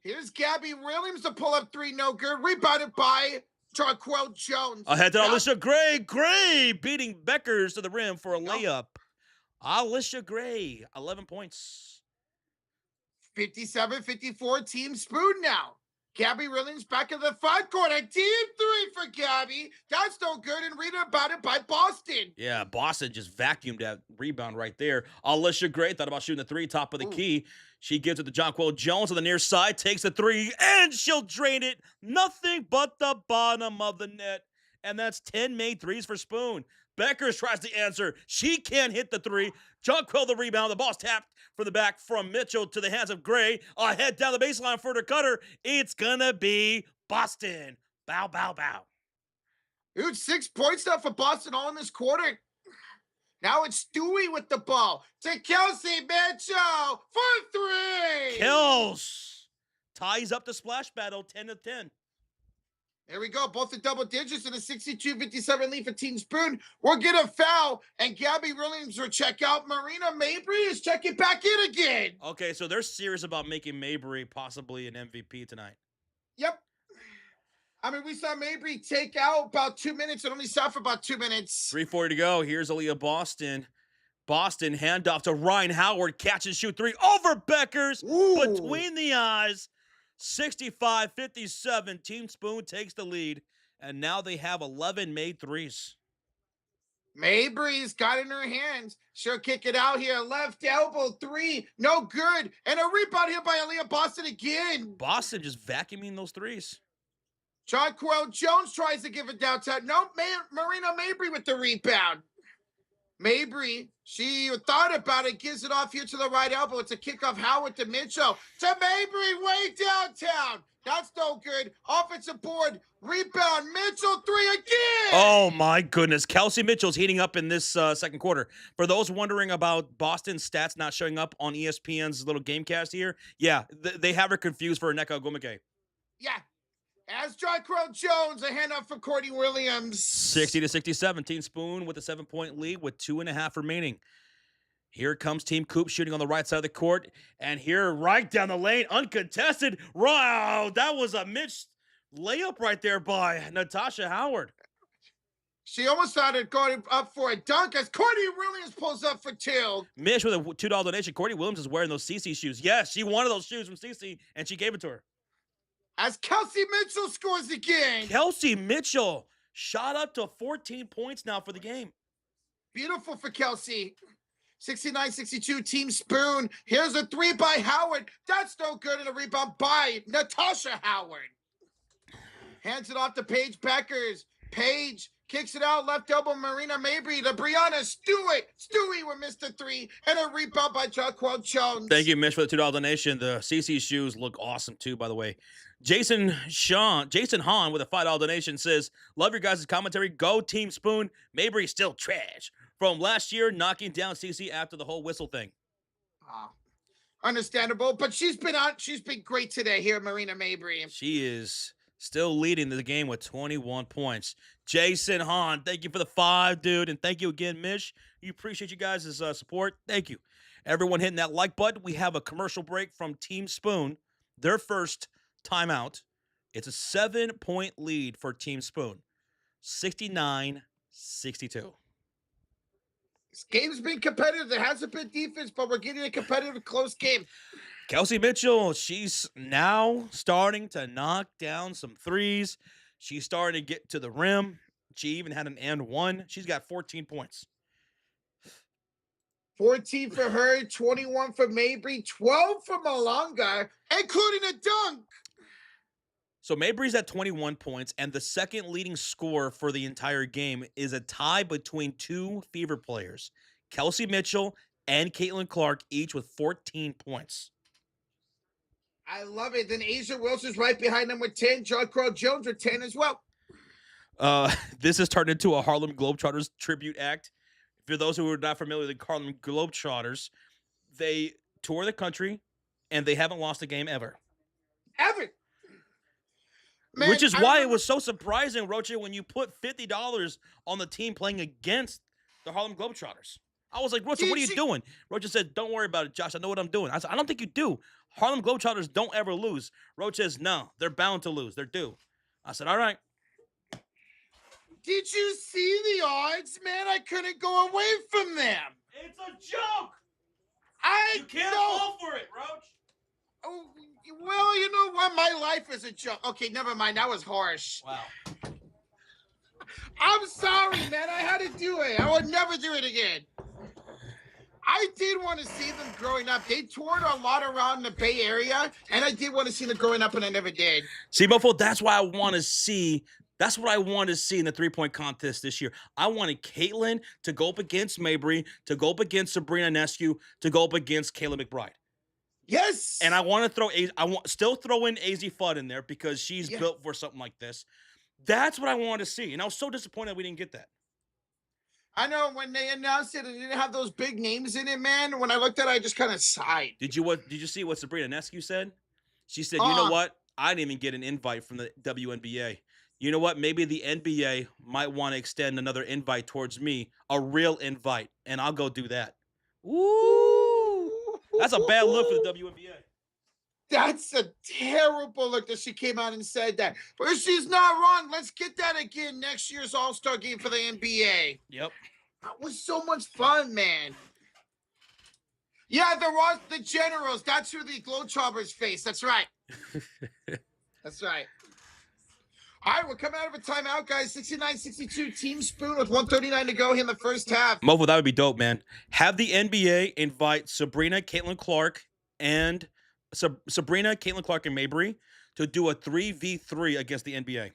Here's Gabby Williams to pull up 3, no good, rebounded by Jarquell Jones. Ahead to Now Alicia Gray. Gray beating Bueckers to the rim for a There you go. layup. Alicia Gray, 11 points. 57-54, Team Spoon now. Gabby Williams back in the front court. A team three for Gabby. That's no good. And read about it by Boston. Yeah, Boston just vacuumed that rebound right there. Alicia Gray thought about shooting the three, top of the key. She gives it to Jonquel Jones on the near side, takes the three, and she'll drain it. Nothing but the bottom of the net. And that's 10 made threes for Spoon. Bueckers tries to answer. She can't hit the three. Jonquel the rebound. The ball's tapped from the back from Mitchell to the hands of Gray. Ahead down the baseline for the cutter. It's gonna be Boston. Bow, bow, bow. Dude, 6 points now for Boston all in this quarter. Now it's Stewie with the ball to Kelsey Mitchell for three. Kills. Ties up the splash battle 10-10. There we go. Both the double digits and a 62-57 lead for Team Spoon. We'll get a foul, and Gabby Williams will check out. Breanna Mabry is checking back in again. Okay, so they're serious about making Mabry possibly an MVP tonight. Yep. I mean, we saw Mabry take out about 2 minutes and only shot for about 2 minutes. 3:40 to go. Here's Aliyah Boston. Boston handoff to Ryan Howard. Catch and shoot three over Bueckers. Ooh. Between the eyes. 65-57. Team Spoon takes the lead. And now they have 11 made threes. Mabry's got it in her hands. She'll kick it out here. Left elbow three. No good. And a rebound here by Aliyah Boston again. Boston just vacuuming those threes. Jonquel Jones tries to give it downtown. No, Breanna Mabry with the rebound. Mabry, she thought about it, gives it off here to the right elbow. It's a kickoff. Howard to Mitchell. To Mabry, way downtown. That's no good. Offensive board. Rebound. Mitchell, three again. Oh, my goodness. Kelsey Mitchell's heating up in this second quarter. For those wondering about Boston's stats not showing up on ESPN's little gamecast here, yeah, they have her confused for Nneka Ogwumike. Yeah. As Jonquel Jones, a handoff for Courtney Williams. 60-67. Team Spoon with a 7-point lead with 2.5 remaining. Here comes Team Coop shooting on the right side of the court. And here, right down the lane, uncontested. Wow, that was a Mitch layup right there by Natasha Howard. She almost started going up for a dunk as Courtney Williams pulls up for two. Mitch with a $2 donation. Courtney Williams is wearing those CC shoes. Yes, she wanted those shoes from CC, and she gave it to her. As Kelsey Mitchell scores again. Kelsey Mitchell shot up to 14 points now for the game. Beautiful for Kelsey. 69-62, Team Spoon. Here's a three by Howard. That's no good, and a rebound by Natasha Howard. Hands it off to Paige Bueckers. Paige kicks it out, left elbow, Breanna Mabry to Breanna Stewart. Stewie with Mr. Three, and a rebound by Jonquel Jones. Thank you, Mitch, for the $2 donation. The CC shoes look awesome, too, by the way. Jason Hahn with a $5 donation says, love your guys' commentary. Go Team Spoon. Mabry's still trash. From last year, knocking down CC after the whole whistle thing. Understandable, but she's been great today here, Breanna Mabry. She is still leading the game with 21 points. Jason Hahn, thank you for the 5, dude. And thank you again, Mish. We appreciate you guys' support. Thank you. Everyone hitting that like button. We have a commercial break from Team Spoon. Their first timeout. It's a 7-point lead for Team Spoon. 69-62. This game's been competitive. There hasn't been defense, but we're getting a competitive, close game. Kelsey Mitchell, she's now starting to knock down some threes. She's starting to get to the rim. She even had an and one. She's got 14 points. 14 for her, 21 for Mabry, 12 for Malanga, including a dunk. So Mabry's at 21 points, and the second leading scorer for the entire game is a tie between two Fever players, Kelsey Mitchell and Caitlin Clark, each with 14 points. I love it. Then Asia Wilson's right behind them with 10. Jonquel Jones with 10 as well. This has turned into a Harlem Globetrotters tribute act. For those who are not familiar with the Harlem Globetrotters, they tour the country, and they haven't lost a game ever. Ever. Man, which is why it was so surprising, Roche, when you put $50 on the team playing against the Harlem Globetrotters. I was like, Roche, what are you doing? Roche said, don't worry about it, Josh. I know what I'm doing. I said, I don't think you do. Harlem Globetrotters don't ever lose. Roche says, no, they're bound to lose. They're due. I said, all right. Did you see the odds, man? I couldn't go away from them. It's a joke. I You can't know. fall for it, Roach. Oh, well, you know what? My life is a joke. Okay, never mind. That was harsh. Wow. I'm sorry, man. I had to do it. I would never do it again. I did want to see them growing up. They toured a lot around the Bay Area, and I did want to see them growing up, and I never did. See, Buffalo, that's why I want to see. That's what I want to see in the three-point contest this year. I wanted Caitlin to go up against Mabry, to go up against Breanna Stewart, to go up against Kayla McBride. Yes. And I want to throw still throw in AZ Fudd in there because she's built for something like this. That's what I wanted to see. And I was so disappointed we didn't get that. I know when they announced it, it didn't have those big names in it, man. When I looked at it, I just kind of sighed. Did you see what Sabrina Nescu said? She said, you know what? I didn't even get an invite from the WNBA. You know what? Maybe the NBA might want to extend another invite towards me, a real invite, and I'll go do that. Ooh. That's a bad look for the WNBA. That's a terrible look that she came out and said that. But she's not wrong. Let's get that again next year's All-Star game for the NBA. Yep. That was so much fun, man. Yeah, the Generals. That's who the Globetrotters face. That's right. That's right. All right, we're coming out of a timeout, guys. 69-62, Team Spoon with 1:39 to go here in the first half. Mofo, that would be dope, man. Have the NBA invite Sabrina, Caitlin Clark, and Mabry to do a 3v3 against the NBA.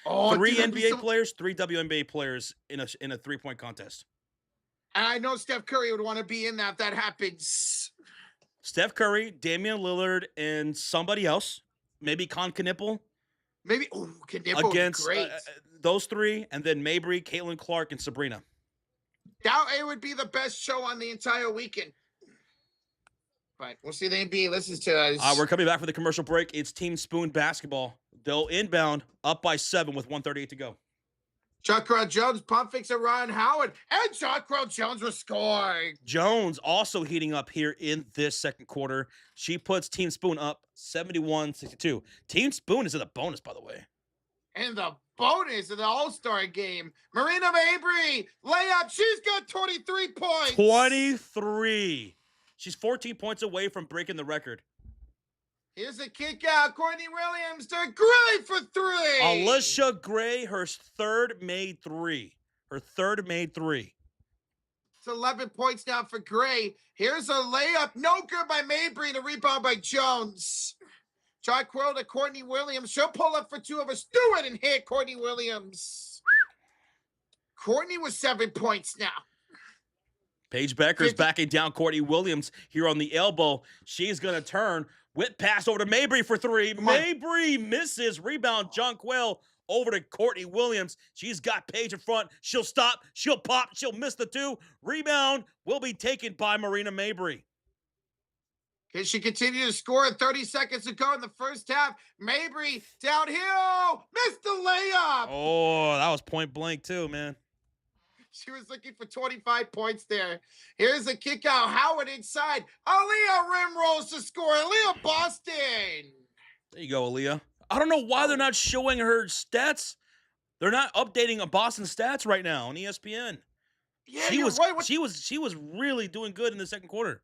Oh, three NBA players, 3 WNBA players in a 3-point contest. And I know Steph Curry would want to be in that if that happens. Steph Curry, Damian Lillard, and somebody else, maybe Con Knipple. Maybe Knipple against would be great. Those 3, and then Mabry, Caitlin Clark, and Sabrina. It would be the best show on the entire weekend. But we'll see the NBA listens to us. We're coming back for the commercial break. It's Team Spoon basketball. They'll inbound up by 7 with 1:38 to go. Jacquel Jones pump fakes a Ron Howard, and Jacquel Jones will score. Jones also heating up here in this second quarter. She puts Team Spoon up 71-62. Team Spoon is in the bonus, by the way. And the bonus of the All-Star game. Breanna Mabry, layup. She's got 23 points. 23. She's 14 points away from breaking the record. Here's a kick out. Courtney Williams to Gray for 3. Alicia Gray, her third made 3. It's 11 points now for Gray. Here's a layup. No good by Mabry. The rebound by Jones. Jacquel to Courtney Williams. She'll pull up for 2 of a Stewart and hit Courtney Williams. Courtney with 7 points now. Paige Bueckers backing down Courtney Williams here on the elbow. She's going to turn. Whip pass over to Mabry for 3. Mabry misses. Rebound, Jonquel over to Courtney Williams. She's got Paige in front. She'll stop. She'll pop. She'll miss the 2. Rebound will be taken by Breanna Mabry. Can she continue to score? 30 seconds to go in the first half. Mabry downhill. Missed the layup. Oh, that was point blank too, man. She was looking for 25 points there. Here's a kick out. Howard inside. Aliyah rim rolls to score. Aliyah Boston. There you go, Aliyah. I don't know why they're not showing her stats. They're not updating a Boston stats right now on ESPN. Yeah, you're right. She was really doing good in the second quarter.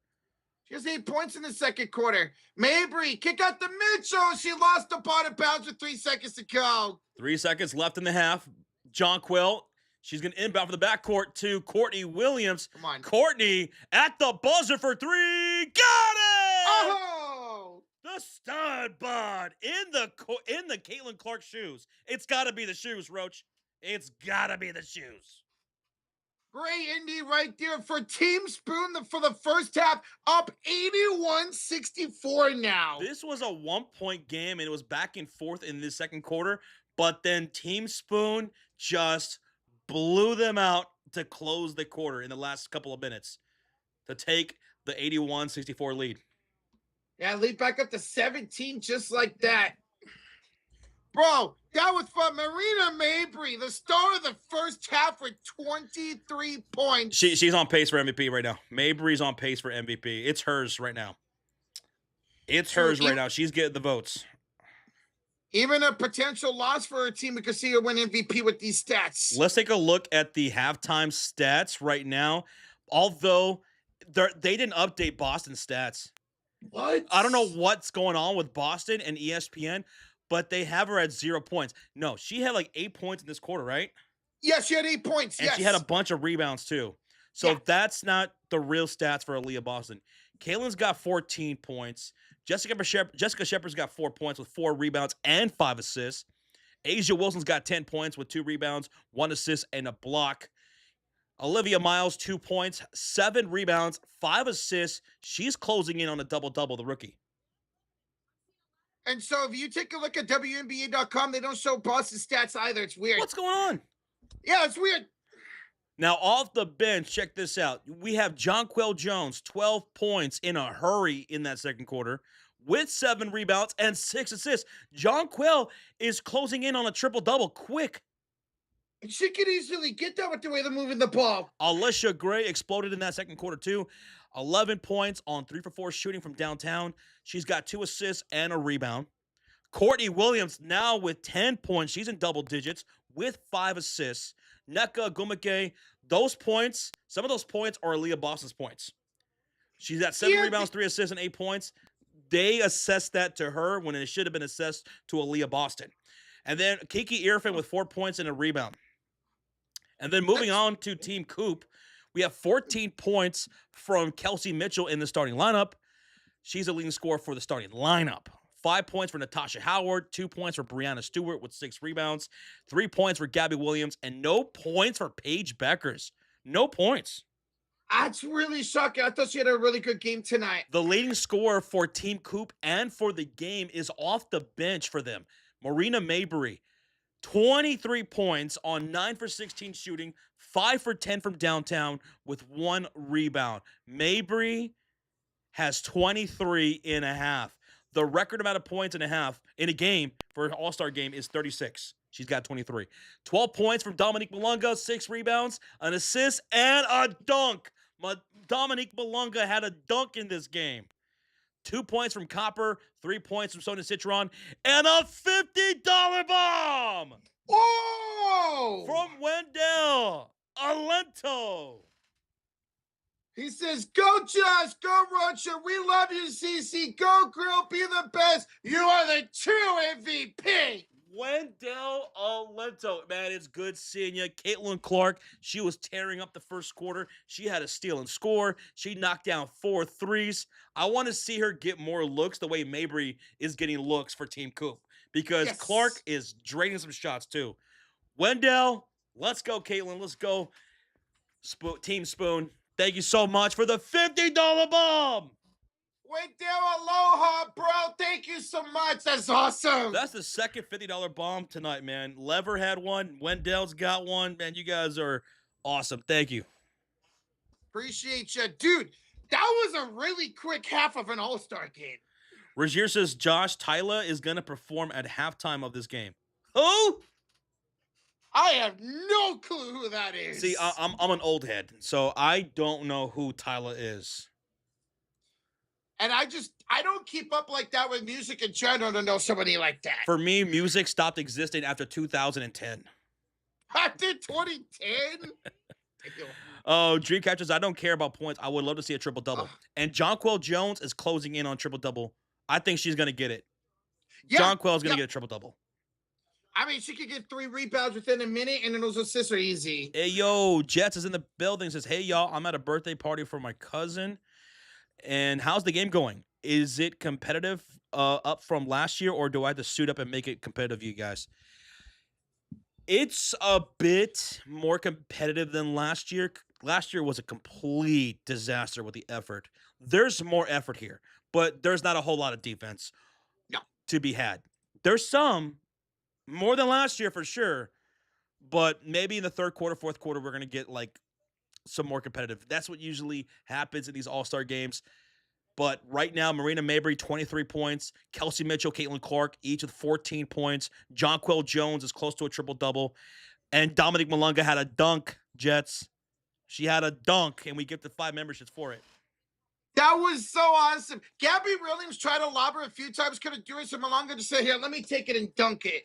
She has 8 points in the second quarter. Mabry, kick out to Mitchell. She lost the ball of bounds with 3 seconds to go. 3 seconds left in the half. Jonquel. She's going to inbound for the backcourt to Courtney Williams. Come on. Courtney at the buzzer for 3. Got it! Oh! The stud bod in the Caitlin Clark shoes. It's got to be the shoes, Roach. It's got to be the shoes. Great Indy right there for Team Spoon for the first half, up 81-64 now. This was a 1-point game, and it was back and forth in the second quarter, but then Team Spoon just blew them out to close the quarter in the last couple of minutes to take the 81-64 lead. Yeah, lead back up to 17 just like that. Bro, that was for Breanna Mabry, the star of the first half with 23 points. She's on pace for MVP right now. Mabry's on pace for MVP. It's hers right now. It's hers right now. She's getting the votes. Even a potential loss for a team who could see her win MVP with these stats. Let's take a look at the halftime stats right now. Although they didn't update Boston's stats. What? I don't know what's going on with Boston and ESPN, but they have her at 0 points. No, she had like 8 points in this quarter, right? Yes, she had 8 points. And yes. she had a bunch of rebounds too. So that's not the real stats for Aliyah Boston. Kaylin's got 14 points. Jessica Shepard's got 4 points with 4 rebounds and 5 assists. A'ja Wilson's got 10 points with 2 rebounds, 1 assist, and a block. Olivia Miles, 2 points, 7 rebounds, 5 assists. She's closing in on a double-double, the rookie. And so if you take a look at WNBA.com, they don't show Boston's stats either. It's weird. What's going on? Yeah, it's weird. Now, off the bench, check this out. We have Jonquel Jones, 12 points in a hurry in that second quarter with 7 rebounds and 6 assists. Jonquel is closing in on a triple-double quick. And she could easily get that with the way they're moving the ball. Alicia Gray exploded in that second quarter, too. 11 points on 3 for 4 shooting from downtown. She's got 2 assists and a rebound. Courtney Williams now with 10 points. She's in double digits with 5 assists. Nneka Ogwumike, those points, some of those points are Aliyah Boston's points. She's got 7 rebounds, 3 assists, and 8 points. They assessed that to her when it should have been assessed to Aliyah Boston. And then Kiki Irfan with 4 points and a rebound. And then moving on to Team Coop, we have 14 points from Kelsey Mitchell in the starting lineup. She's a leading scorer for the starting lineup. 5 points for Natasha Howard, 2 points for Breanna Stewart with 6 rebounds, 3 points for Gabby Williams, and no points for Paige Bueckers. No points. That's really shocking. I thought she had a really good game tonight. The leading scorer for Team Coop and for the game is off the bench for them. Marina Mayberry, 23 points on 9 for 16 shooting, 5 for 10 from downtown with 1 rebound. Mayberry has 23 and a half. The record amount of points and a half in a game for an all-star game is 36. She's got 23. 12 points from Dominique Malunga, 6 rebounds, an assist, and a dunk. Dominique Malunga had a dunk in this game. 2 points from Copper, 3 points from Sonia Citron, and a $50 bomb! Oh! From Wendell Alento. He says, go Josh, go Roger, we love you, CC, go girl, be the best, you are the true MVP. Wendell Alento, man, it's good seeing you. Caitlin Clark, she was tearing up the first quarter. She had a steal and score. She knocked down 4 threes. I want to see her get more looks the way Mayberry is getting looks for Team Coop because Clark is draining some shots too. Wendell, let's go, Caitlin. Let's go. Team Spoon, thank you so much for the $50 bomb. Wendell, aloha, bro. Thank you so much. That's awesome. That's the second $50 bomb tonight, man. Lever had one. Wendell's got one. Man, you guys are awesome. Thank you. Appreciate you. Dude, that was a really quick half of an all-star game. Rozier says Josh Tyler is going to perform at halftime of this game. Who? I have no clue who that is. See, I'm an old head, so I don't know who Tyler is. And I don't keep up like that with music in general to know somebody like that. For me, music stopped existing after 2010. After 2010? Oh, Dreamcatchers, I don't care about points. I would love to see a triple-double. And Jonquel Jones is closing in on triple-double. I think she's going to get it. Yeah, Jonquel's going to get a triple-double. I mean, she could get 3 rebounds within a minute, and then those assists are easy. Hey, yo, Jets is in the building. Says, hey, y'all, I'm at a birthday party for my cousin. And how's the game going? Is it competitive up from last year, or do I have to suit up and make it competitive, you guys? It's a bit more competitive than last year. Last year was a complete disaster with the effort. There's more effort here, but there's not a whole lot of defense to be had. There's some, more than last year for sure, but maybe in the third quarter, fourth quarter, we're going to get like some more competitive. That's what usually happens in these all-star games. But right now, Marina Mayberry, 23 points. Kelsey Mitchell, Caitlin Clark, each with 14 points. Jonquel Jones is close to a triple-double. And Dominique Malunga had a dunk, Jets. She had a dunk, and we get the 5 memberships for it. That was so awesome. Gabby Williams tried to lob her a few times, couldn't do it. So Malonga just said, "Here, let me take it and dunk it."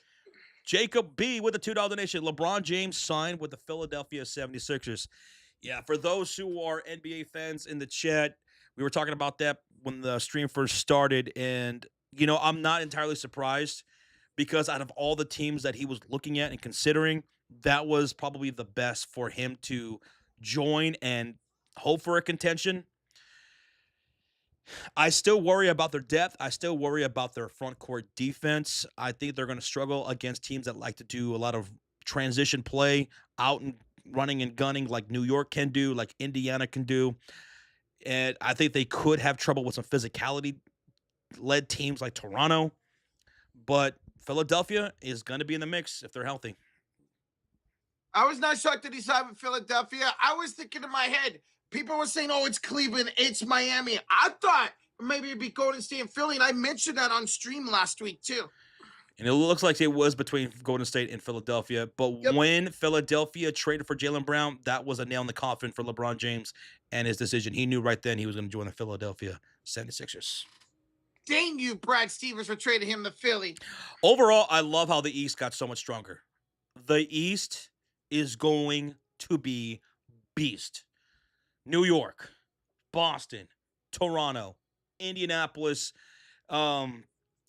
Jacob B with the $2 donation. LeBron James signed with the Philadelphia 76ers. Yeah, for those who are NBA fans in the chat, we were talking about that when the stream first started. And, I'm not entirely surprised because out of all the teams that he was looking at and considering, that was probably the best for him to join and hope for a contention. I still worry about their depth. I still worry about their front court defense. I think they're going to struggle against teams that like to do a lot of transition play out and running and gunning like New York can do, like Indiana can do. And I think they could have trouble with some physicality-led teams like Toronto. But Philadelphia is going to be in the mix if they're healthy. I was not shocked that he signed with Philadelphia. I was thinking in my head, people were saying, "Oh, it's Cleveland, it's Miami." I thought maybe it'd be Golden State and Philly, and I mentioned that on stream last week too. And it looks like it was between Golden State and Philadelphia. But when Philadelphia traded for Jaylen Brown, that was a nail in the coffin for LeBron James and his decision. He knew right then he was going to join the Philadelphia 76ers. Dang you, Brad Stevens, for trading him to Philly. Overall, I love how the East got so much stronger. The East is going to be beast. New York, Boston, Toronto, Indianapolis,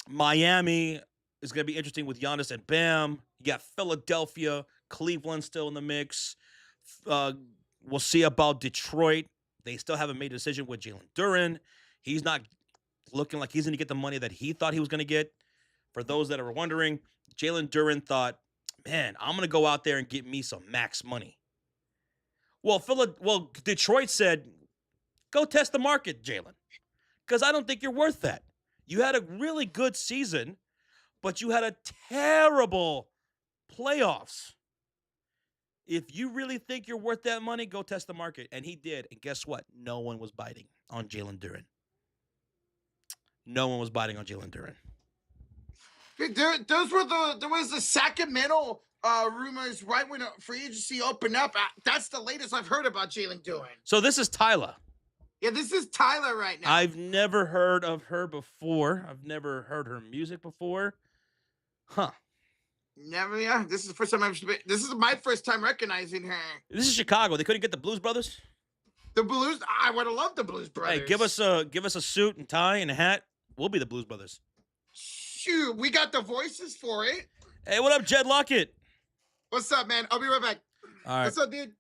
Miami is going to be interesting with Giannis and Bam. You got Philadelphia, Cleveland still in the mix. We'll see about Detroit. They still haven't made a decision with Jalen Duren. He's not looking like he's going to get the money that he thought he was going to get. For those that are wondering, Jalen Duren thought, man, I'm going to go out there and get me some max money. Well, Detroit said, go test the market, Jalen, because I don't think you're worth that. You had a really good season, but you had a terrible playoffs. If you really think you're worth that money, go test the market. And he did. And guess what? No one was biting on Jalen Duren. No one was biting on Jalen Duren. There was the Sacramento rumors right when free agency opened up. That's the latest I've heard about Jalen Duren. So this is Tyler. Yeah, this is Tyler right now. I've never heard of her before. I've never heard her music before. Huh. Never, yeah. This is the first time this is my first time recognizing her. This is Chicago. They couldn't get the Blues Brothers? The Blues? I would have loved the Blues Brothers. Hey, give us a suit and tie and a hat. We'll be the Blues Brothers. Shoot, we got the voices for it. Hey, what up, Jed Lockett? What's up, man? I'll be right back. All right. What's up, dude?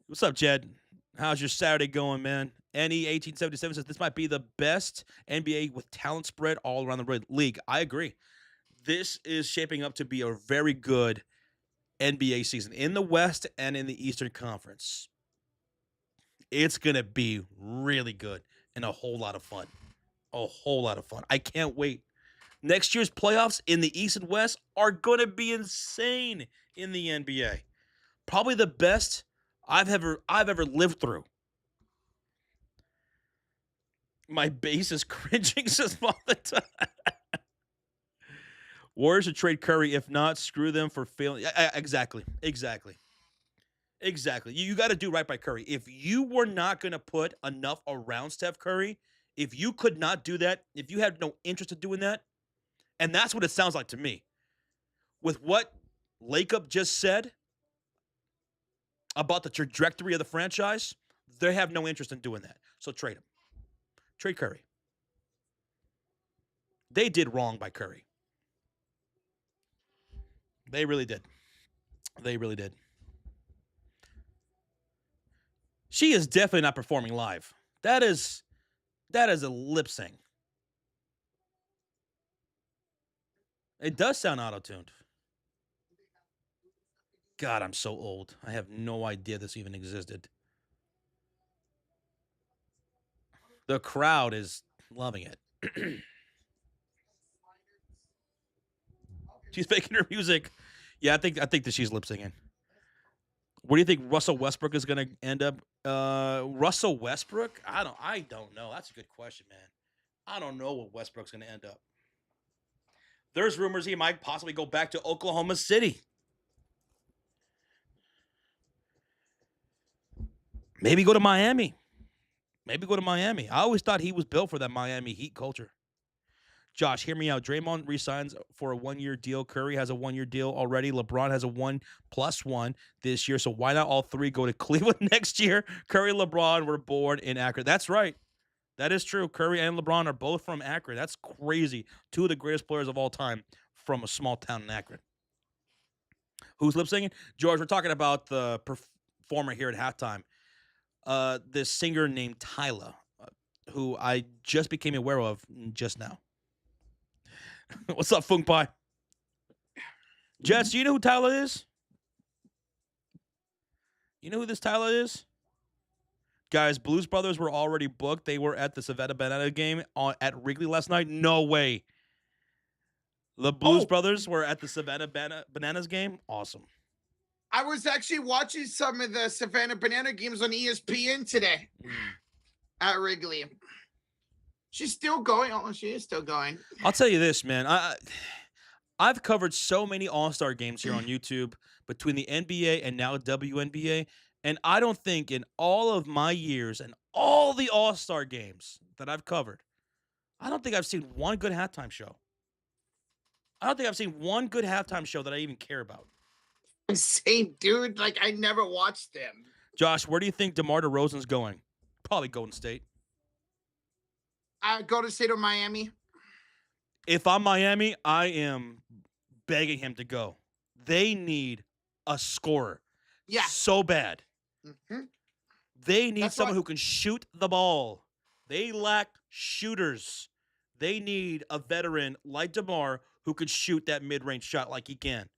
What's up, Jed? How's your Saturday going, man? NE1877 says this might be the best NBA with talent spread all around the league. I agree. This is shaping up to be a very good NBA season in the West and in the Eastern Conference. It's going to be really good and a whole lot of fun. A whole lot of fun. I can't wait. Next year's playoffs in the East and West are going to be insane in the NBA. Probably the best I've ever lived through. My base is cringing says all the time. Warriors should trade Curry. If not, screw them for failing. Exactly. You got to do right by Curry. If you were not going to put enough around Steph Curry, if you could not do that, if you had no interest in doing that, and that's what it sounds like to me. With what Lakeup just said about the trajectory of the franchise, they have no interest in doing that. So trade him. Trade Curry. They did wrong by Curry. They really did. She is definitely not performing live. That is a lip sync. It does sound auto-tuned. God, I'm so old. I have no idea this even existed. The crowd is loving it. She's making her music. Yeah, I think that she's lip syncing. What do you think Russell Westbrook is going to end up? Russell Westbrook? I don't know. That's a good question, man. I don't know what Westbrook's going to end up. There's rumors he might possibly go back to Oklahoma City. Maybe go to Miami. Maybe go to Miami. I always thought he was built for that Miami Heat culture. Josh, hear me out. Draymond resigns for a 1-year deal. Curry has a 1-year deal already. LeBron has a 1+1 this year. So why not all three go to Cleveland next year? Curry and LeBron were born in Akron. That's right. That is true. Curry and LeBron are both from Akron. That's crazy. Two of the greatest players of all time from a small town in Akron. Who's lip singing? George, we're talking about the performer here at halftime. This singer named Tyla, who I just became aware of just now. What's up, Funk Pie? Jets, do you know who Tyla is? You know who this Tyla is? Guys, Blues Brothers were already booked. They were at the Savannah Banana game at Wrigley last night. No way. The Blues Brothers were at the Savannah Bananas game. Awesome. I was actually watching some of the Savannah Banana games on ESPN today at Wrigley. She's still going. Oh, she is still going. I'll tell you this, man. I've covered so many All-Star games here on YouTube between the NBA and now WNBA, and I don't think in all of my years and all the All-Star games that I've covered, I don't think I've seen one good halftime show. I don't think I've seen one good halftime show that I even care about. Same, dude. Like, I never watched them. Josh, where do you think DeMar DeRozan's going? Probably Golden State. Golden State or Miami. If I'm Miami, I am begging him to go. They need a scorer. Yeah. So bad. Mm-hmm. They need someone who can shoot the ball. They lack shooters. They need a veteran like DeMar who could shoot that mid-range shot like he can.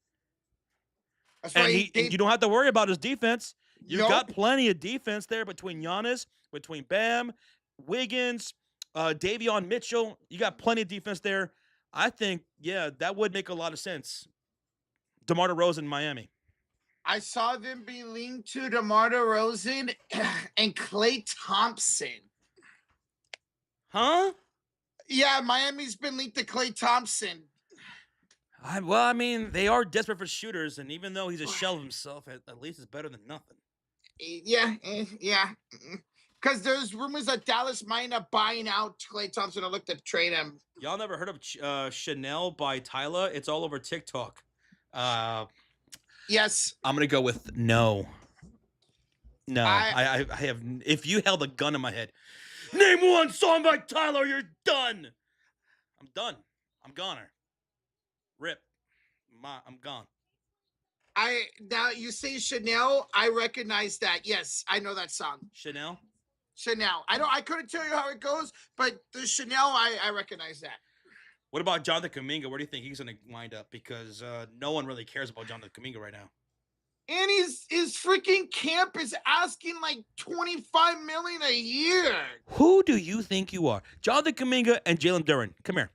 That's and why you don't have to worry about his defense. You've Nope. got plenty of defense there between Giannis, between Bam, Wiggins, Davion Mitchell. You got plenty of defense there. I think, yeah, that would make a lot of sense. DeMar DeRozan in Miami. I saw them be linked to DeMar DeRozan and Klay Thompson. Huh? Yeah, Miami's been linked to Klay Thompson. Well, I mean, they are desperate for shooters, and even though he's a shell of himself, at least it's better than nothing. Yeah. Because there's rumors that Dallas might end up buying out Klay Thompson or look to trade him. Y'all never heard of Chanel by Tyla? It's all over TikTok. Yes. I'm going to go with no. No. I have. If you held a gun in my head, name one song by Tyla, you're done. I'm done. I'm goner. Rip. I'm gone. Now you say Chanel, I recognize that. Yes, I know that song. Chanel. I couldn't tell you how it goes, but the Chanel, I recognize that. What about Jonathan Kuminga? Where do you think he's going to wind up? Because no one really cares about Jonathan Kuminga right now. And his freaking camp is asking like $25 million a year. Who do you think you are? Jonathan Kuminga and Jalen Duren. Come here.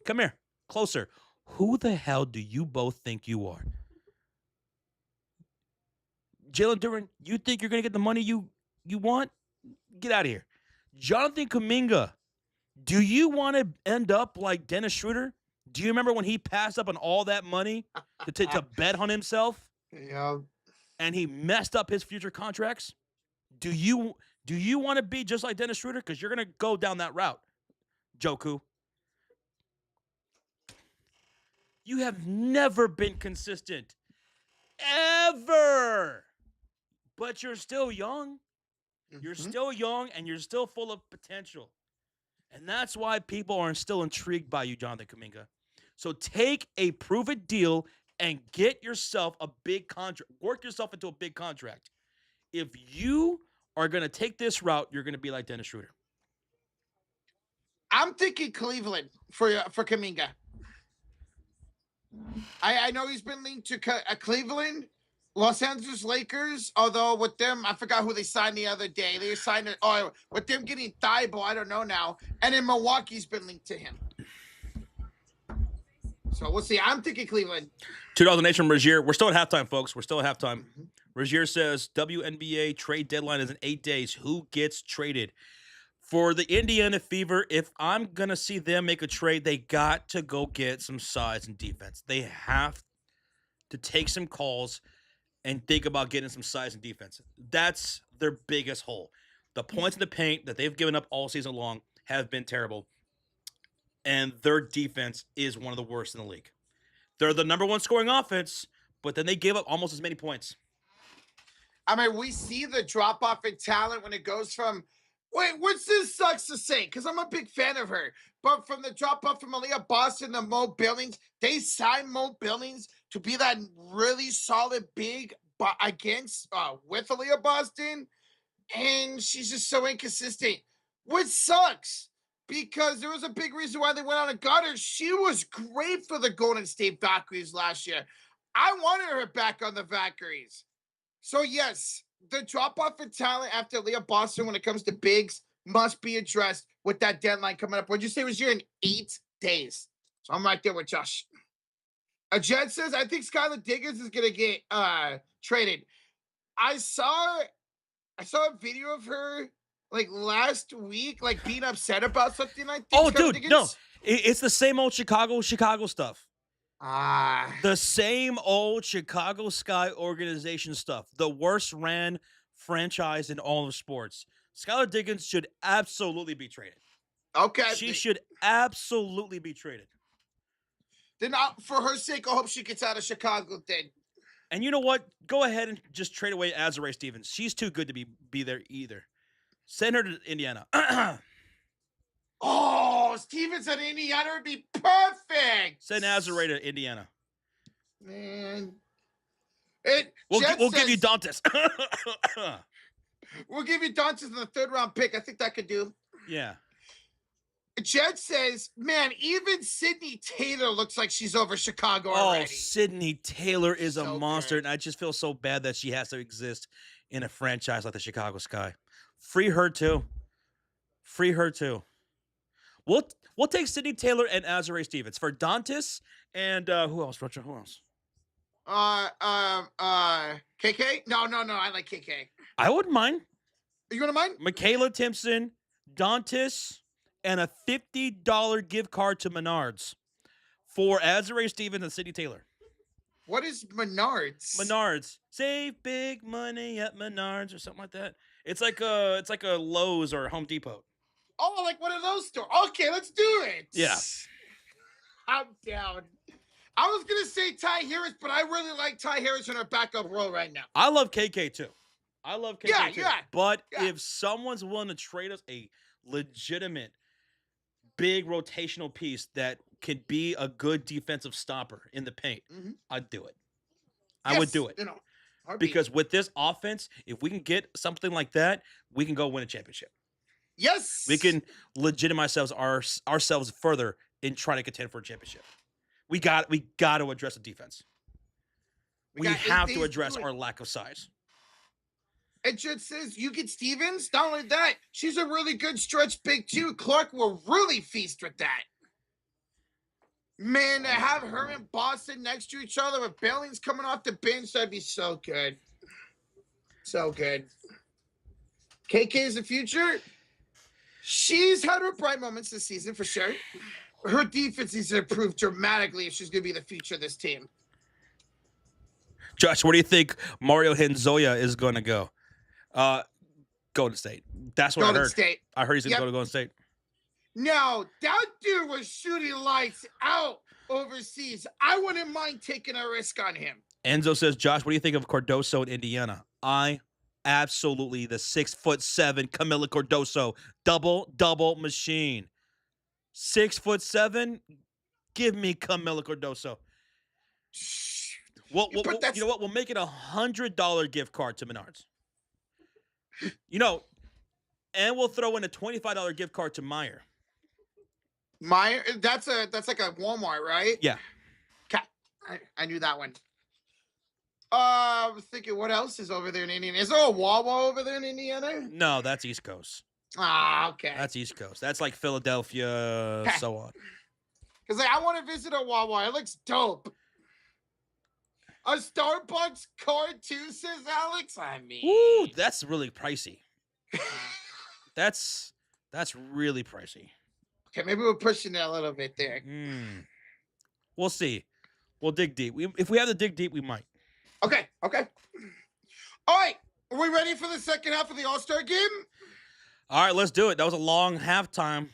Come here. Closer. Who the hell do you both think you are? Jalen Duren, you think you're going to get the money you want? Get out of here. Jonathan Kuminga, do you want to end up like Dennis Schroeder? Do you remember when he passed up on all that money to bet on himself? Yeah. And he messed up his future contracts? Do you want to be just like Dennis Schroeder? Because you're going to go down that route, Joku. You have never been consistent. Ever. But you're still young. You're still young, and you're still full of potential. And that's why people are still intrigued by you, Jonathan Kuminga. So take a prove-it deal and get yourself a big contract. Work yourself into a big contract. If you are going to take this route, you're going to be like Dennis Schroeder. I'm thinking Cleveland for Kuminga. I know he's been linked to Cleveland, Los Angeles Lakers, although with them, I forgot who they signed the other day. They signed it. Oh, with them getting Thibault, I don't know now. And then Milwaukee's been linked to him. So we'll see. I'm thinking Cleveland. $2 donation from Rozier. We're still at halftime, folks. We're still at halftime. Rozier says, WNBA trade deadline is in 8 days. Who gets traded? For the Indiana Fever, if I'm going to see them make a trade, they got to go get some size and defense. They have to take some calls and think about getting some size and defense. That's their biggest hole. The points in the paint that they've given up all season long have been terrible, and their defense is one of the worst in the league. They're the number one scoring offense, but then they give up almost as many points. I mean, we see the drop off in talent when it goes from, which this sucks to say because I'm a big fan of her, but from the drop off from Aliyah Boston to Mo Billings, they signed Mo Billings to be that really solid big against with Aliyah Boston, and she's just so inconsistent, which sucks because there was a big reason why they went out and got her. She was great for the Golden State Valkyries last year. I wanted her back on the Valkyries. So yes, the drop-off in talent after Leah Boston when it comes to bigs must be addressed with that deadline coming up. What'd you say it was here in 8 days? So I'm right there with Josh. A Jet says, I think Skylar Diggins is gonna get traded. I saw a video of her like last week, like being upset about something. I think. Oh, Skylar dude, Diggins. no, it's the same old Chicago stuff. The same old Chicago Sky organization stuff. The worst ran franchise in all of sports. Skylar Diggins should absolutely be traded. Okay. She should absolutely be traded. Then for her sake, I hope she gets out of Chicago then. And you know what? Go ahead and just trade away Azurá Stevens. She's too good to be there either. Send her to Indiana. Oh, Stevens at Indiana would be perfect. Send Azurá to Indiana. Man. We'll give you Dantas. We'll give you Dantas in the 3rd round pick. I think that could do. Yeah. Jed says, man, even Sydney Taylor looks like she's over Chicago already. Oh, Sydney Taylor is So a monster, good. and I just feel so bad that she has to exist in a franchise like the Chicago Sky. Free her too. Free her too. We'll take Sydney Taylor and Azurá Stevens for Dantas and who else, Roger? Who else? KK? No, I like KK. I wouldn't mind. You want to mind? Michaela Timpson, Dantas, and a $50 gift card to Menards for Azurá Stevens and Sydney Taylor. What is Menards? Menards. Save big money at Menards or something like that. It's like a Lowe's or Home Depot. Oh, like one of those stores. Okay, let's do it. Yeah. I'm down. I was going to say Ty Harris, but I really like Ty Harris in our backup role right now. I love KK too. Too. Yeah. But if someone's willing to trade us a legitimate big rotational piece that could be a good defensive stopper in the paint, I'd do it. I would do it. Because with this offense, if we can get something like that, we can go win a championship. Yes. We can legitimize ourselves further in trying to contend for a championship. We got to address the defense. We have to address our lack of size. And Jed says, you get Stevens? Not only that, she's a really good stretch big too. Clark will really feast with that. Man, to have her and Boston next to each other with Billings coming off the bench, that'd be so good. So good. KK is the future. She's had her bright moments this season for sure. Her defense needs to improve dramatically if she's going to be the future of this team. Josh, where do you think Mario Henzoya is going to go? Golden State. That's what I heard. Golden State. I heard he's going to go to Golden State. No, that dude was shooting lights out overseas. I wouldn't mind taking a risk on him. Enzo says, Josh, what do you think of Cardoso in Indiana? I absolutely the 6'7" Camila Cardoso double machine. 6'7", give me Camila Cardoso. You know what? We'll make it $100 gift card to Menards. And we'll throw in a $25 gift card to Meyer. Meyer, that's like a Walmart, right? Yeah. I knew that one. I was thinking, what else is over there in Indiana? Is there a Wawa over there in Indiana? No, that's East Coast. Ah, okay. That's East Coast. That's like Philadelphia, so on. Because I want to visit a Wawa. It looks dope. A Starbucks card too, says Alex. I mean, ooh, that's really pricey. That's really pricey. Okay, maybe we're pushing it a little bit there. We'll see. We'll dig deep. If we have to dig deep, we might. Okay. All right. Are we ready for the second half of the All-Star game? All right, let's do it. That was a long halftime.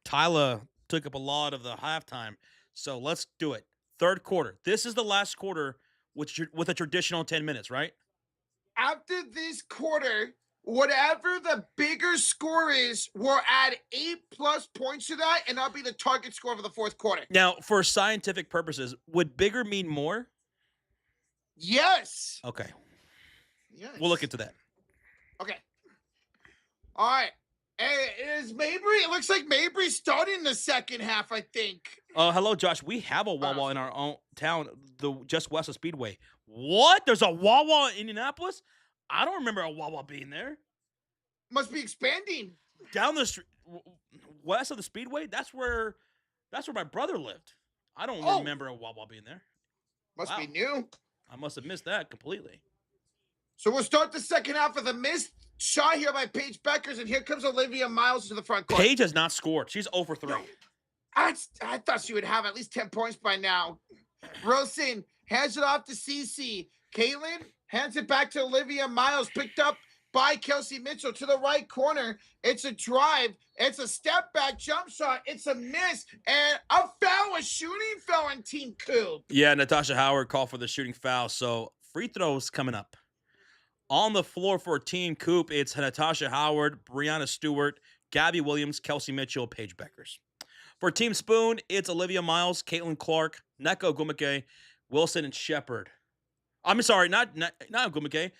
Tyler took up a lot of the halftime. So let's do it. Third quarter. This is the last quarter with a traditional 10 minutes, right? After this quarter, whatever the bigger score is, we'll add 8+ points to that, and that'll be the target score for the fourth quarter. Now, for scientific purposes, would bigger mean more? Yes. Okay. Yes. We'll look into that. Okay. All right. Hey, is Mabry? It looks like Mabry's starting the second half, I think. Hello, Josh. We have a Wawa in our own town, just west of Speedway. What? There's a Wawa in Indianapolis? I don't remember a Wawa being there. Must be expanding. Down the street, west of the Speedway. That's where my brother lived. I don't remember a Wawa being there. Must be new. I must have missed that completely. So we'll start the second half with a missed shot here by Paige Bueckers, and here comes Olivia Miles to the front court. Paige has not scored. She's 0 for 3. I thought she would have at least 10 points by now. Wilson hands it off to Cece. Caitlin hands it back to Olivia Miles, picked up by Kelsey Mitchell to the right corner. It's a drive. It's a step back jump shot. It's a miss. And a foul, a shooting foul on Team Coop. Yeah, Natasha Howard called for the shooting foul. So free throws coming up. On the floor for Team Coop, it's Natasha Howard, Breanna Stewart, Gabby Williams, Kelsey Mitchell, Paige Bueckers. For Team Spoon, it's Olivia Miles, Caitlin Clark, Neko Gumake, Wilson, and Shepard. I'm sorry, not Gumake.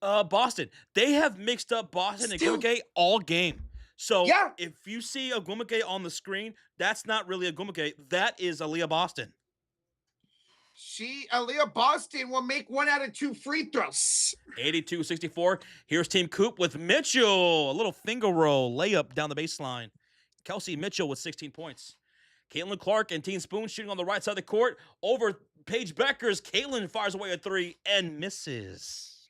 Boston. They have mixed up Boston and Gumake all game. So if you see a Gumake on the screen, that's not really a Gumake. That is Aliyah Boston. Aliyah Boston will make 1 out of 2 free throws. 82-64. Here's Team Coop with Mitchell. A little finger roll layup down the baseline. Kelsey Mitchell with 16 points. Caitlin Clark and Team Spoon shooting on the right side of the court. Over Paige Bueckers. Caitlin fires away a 3 and misses.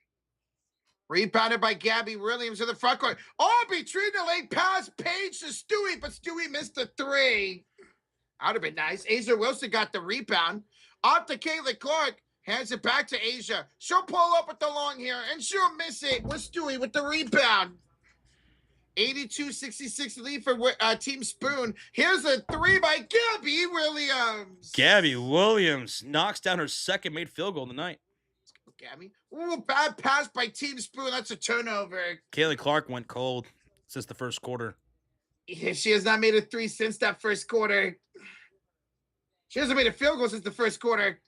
Rebounded by Gabby Williams in the front court. Oh, between the late pass, Paige to Stewie, but Stewie missed the 3. That would have been nice. Asia Wilson got the rebound. Off to Caitlin Clark. Hands it back to Asia. She'll pull up with the long hair, and she'll miss it with Stewie with the rebound. 82-66 lead for Team Spoon. Here's a 3 by Gabby Williams. Gabby Williams knocks down her second made field goal of the night. Gabby. Ooh, bad pass by Team Spoon. That's a turnover. Caitlin Clark went cold since the first quarter. Yeah, she has not made a 3 since that first quarter. She hasn't made a field goal since the first quarter.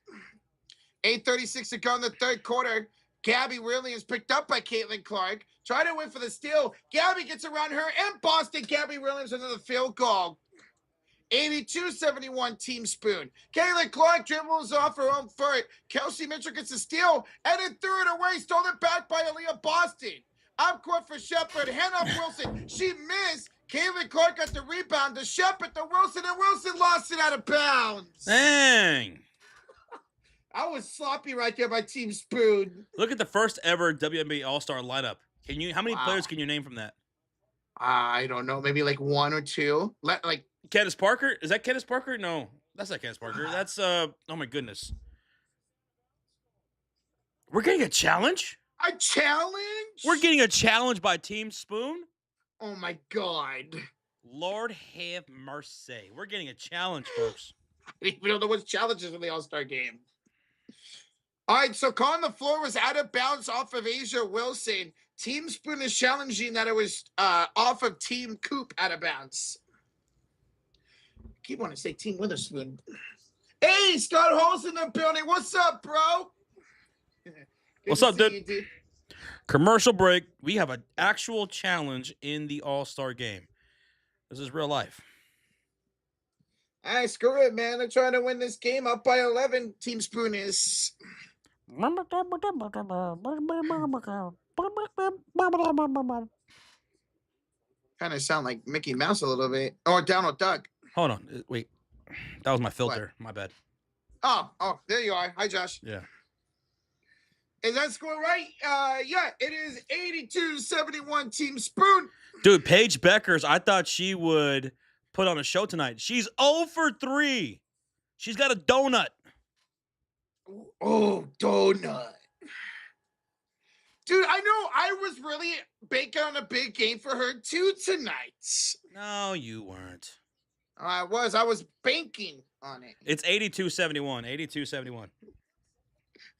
8:36 to go in the third quarter. Gabby Williams picked up by Caitlin Clark. Trying to win for the steal. Gabby gets around her and Boston. Gabby Williams another field goal. 82-71 Team Spoon. Caitlin Clark dribbles off her own foot. Kelsey Mitchell gets a steal and then threw it away. Stolen back by Aliyah Boston. Up court for Shepard. Hand off Wilson. She missed. Caitlin Clark got the rebound to Shepard to Wilson, and Wilson lost it out of bounds. Dang. I was sloppy right there by Team Spoon. Look at the first ever WNBA All-Star lineup. How many players can you name from that? I don't know. Maybe like 1 or 2. Like Candace Parker? Is that Candace Parker? No, that's not Candace Parker. That's oh my goodness. We're getting a challenge? A challenge? We're getting a challenge by Team Spoon? Oh my God. Lord have mercy. We're getting a challenge, folks. We don't know what challenges in the All-Star game. All right, so calling the floor was out of bounds off of Asia Wilson. Team Spoon is challenging that it was off of Team Coop out of bounds. I keep wanting to say Team Witherspoon. Hey, Scott Hall's in the building. What's up, bro? What's up, dude? Commercial break. We have an actual challenge in the All-Star game. This is real life. All right, screw it, man. They're trying to win this game up by 11. Team Spoon is. Kind of sound like Mickey Mouse a little bit. Or Donald Duck. Hold on. Wait. That was my filter. What? My bad. Oh, there you are. Hi, Josh. Yeah. Is that score right? Yeah, it is 82-71 Team Spoon. Dude, Paige Bueckers, I thought she would put on a show tonight. She's 0 for 3. She's got a donut. Oh, donut. Dude, I know I was really banking on a big game for her too tonight. No, you weren't. I was banking on it. It's 82-71. 82-71.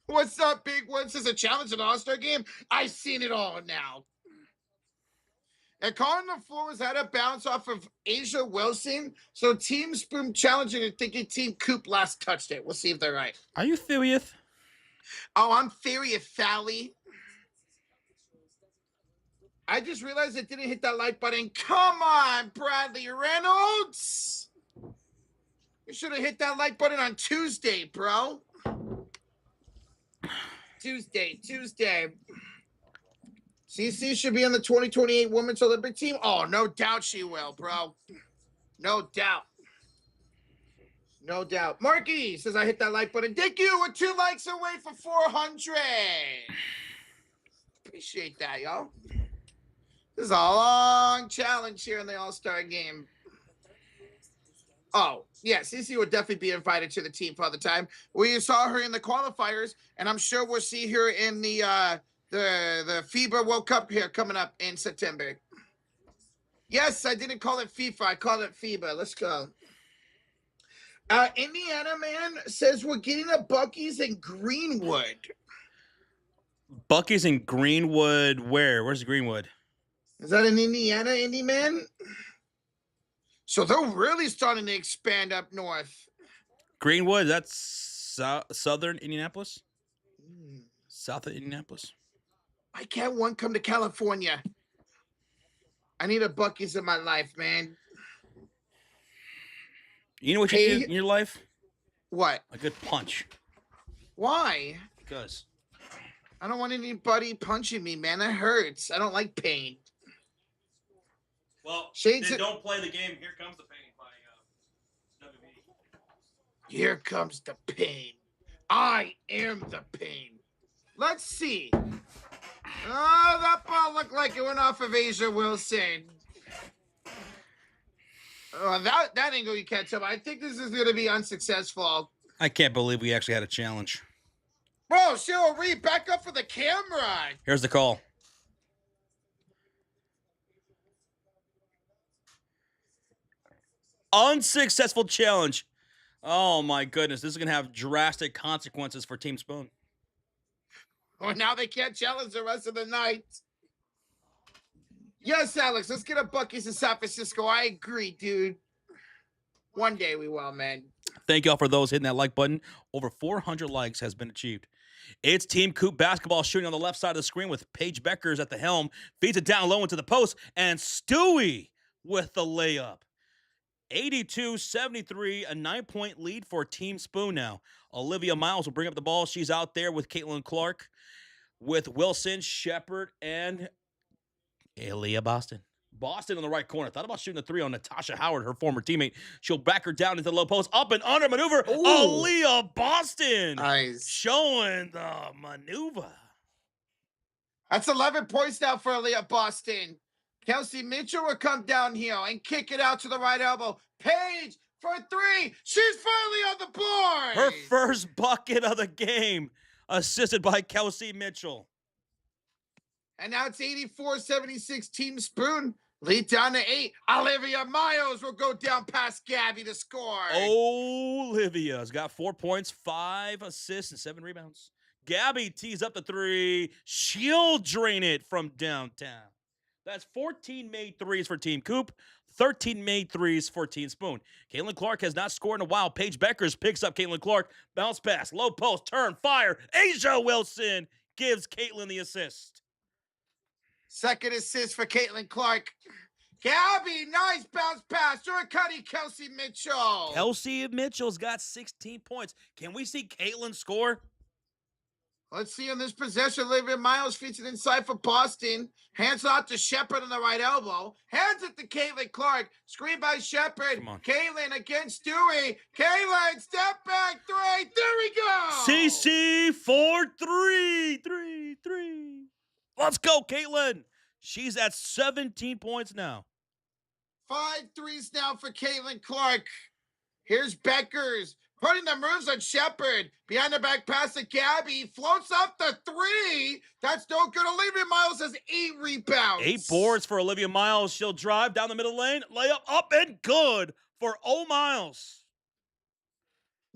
What's up, big one? Says a challenge in an All-Star game. I've seen it all now. And calling the floor was out of bounds off of Asia Wilson. So Team Spoon challenging and thinking Team Coop last touched it. We'll see if they're right. Are you furious? Oh, I'm furious, Fally. I just realized it didn't hit that like button. Come on, Bradley Reynolds. You should have hit that like button on Tuesday, bro. Tuesday. CC should be on the 2028 Women's Olympic team. Oh, no doubt she will, bro. No doubt. Marky says I hit that like button. Thank you. We're 2 likes away for 400. Appreciate that, y'all. This is a long challenge here in the All-Star game. Oh, yeah, CC would definitely be invited to the team for the time. We saw her in the qualifiers, and I'm sure we'll see her in the FIBA World Cup here coming up in September. Yes, I didn't call it FIFA. I called it FIBA. Let's go. Indiana man says we're getting a Buc-ee's in Greenwood. Buc-ee's in Greenwood. Where? Where's Greenwood? Is that in Indiana, Indy man? So they're really starting to expand up north. Greenwood, that's southern Indianapolis? South of Indianapolis? Why can't one come to California? I need a Buc-ee's in my life, man. You know what you need in your life? What? A good punch. Why? Because I don't want anybody punching me, man. That hurts. I don't like pain. Well, Shades then don't play the game. Here Comes the Pain by WNBA. Here comes the pain. I am the pain. Let's see. Oh, that ball looked like it went off of Asia Wilson. Oh, that angle you can't tell. I think this is going to be unsuccessful. I can't believe we actually had a challenge. Bro, Cheryl Reed, back up for the camera. Here's the call. Unsuccessful challenge. Oh my goodness, this is gonna have drastic consequences for Team Spoon. Well, now they can't challenge the rest of the night. Yes, Alex, let's get a Buc-ee's in San Francisco. I agree, dude. One day we will, man. Thank y'all for those hitting that like button. Over 400 likes has been achieved. It's Team Coop basketball shooting on the left side of the screen with Paige Bueckers at the helm. Feeds it down low into the post, and Stewie with the layup. 82-73, a 9-point lead for Team Spoon now. Olivia Miles will bring up the ball. She's out there with Caitlin Clark, with Wilson, Shepard, and Aliyah Boston. Boston on the right corner. Thought about shooting a 3 on Natasha Howard, her former teammate. She'll back her down into the low post. Up and under maneuver. Ooh. Aliyah Boston. Nice. Showing the maneuver. That's 11 points now for Aliyah Boston. Kelsey Mitchell will come downhill and kick it out to the right elbow. Paige for 3. She's finally on the board. Her first bucket of the game, assisted by Kelsey Mitchell. And now it's 84-76 Team Spoon. Lead down to 8. Olivia Miles will go down past Gabby to score. Olivia's got 4 points, 5 assists, and 7 rebounds. Gabby tees up the 3. She'll drain it from downtown. That's 14 made threes for Team Coop, 13 made threes for Team Spoon. Caitlin Clark has not scored in a while. Paige Bueckers picks up Caitlin Clark. Bounce pass, low post, turn, fire. Asia Wilson gives Caitlin the assist. Second assist for Caitlin Clark. Gabby, nice bounce pass. Cutty, Kelsey Mitchell. Kelsey Mitchell's got 16 points. Can we see Caitlin score? Let's see on this possession. Olivia Miles featured inside for Boston. Hands out to Shepard on the right elbow. Hands it to Caitlin Clark. Screen by Shepard. Caitlin against Stewie. Caitlin, step back 3. There we go. CC for 3. 3. Let's go, Caitlin. She's at 17 points now. 5 threes now for Caitlin Clark. Here's Bueckers. Putting the moves on Shepard. Behind the back pass to Gabby. Floats up the three. That's no good. Olivia Miles has 8 rebounds. 8 boards for Olivia Miles. She'll drive down the middle lane. Layup up and good for Miles.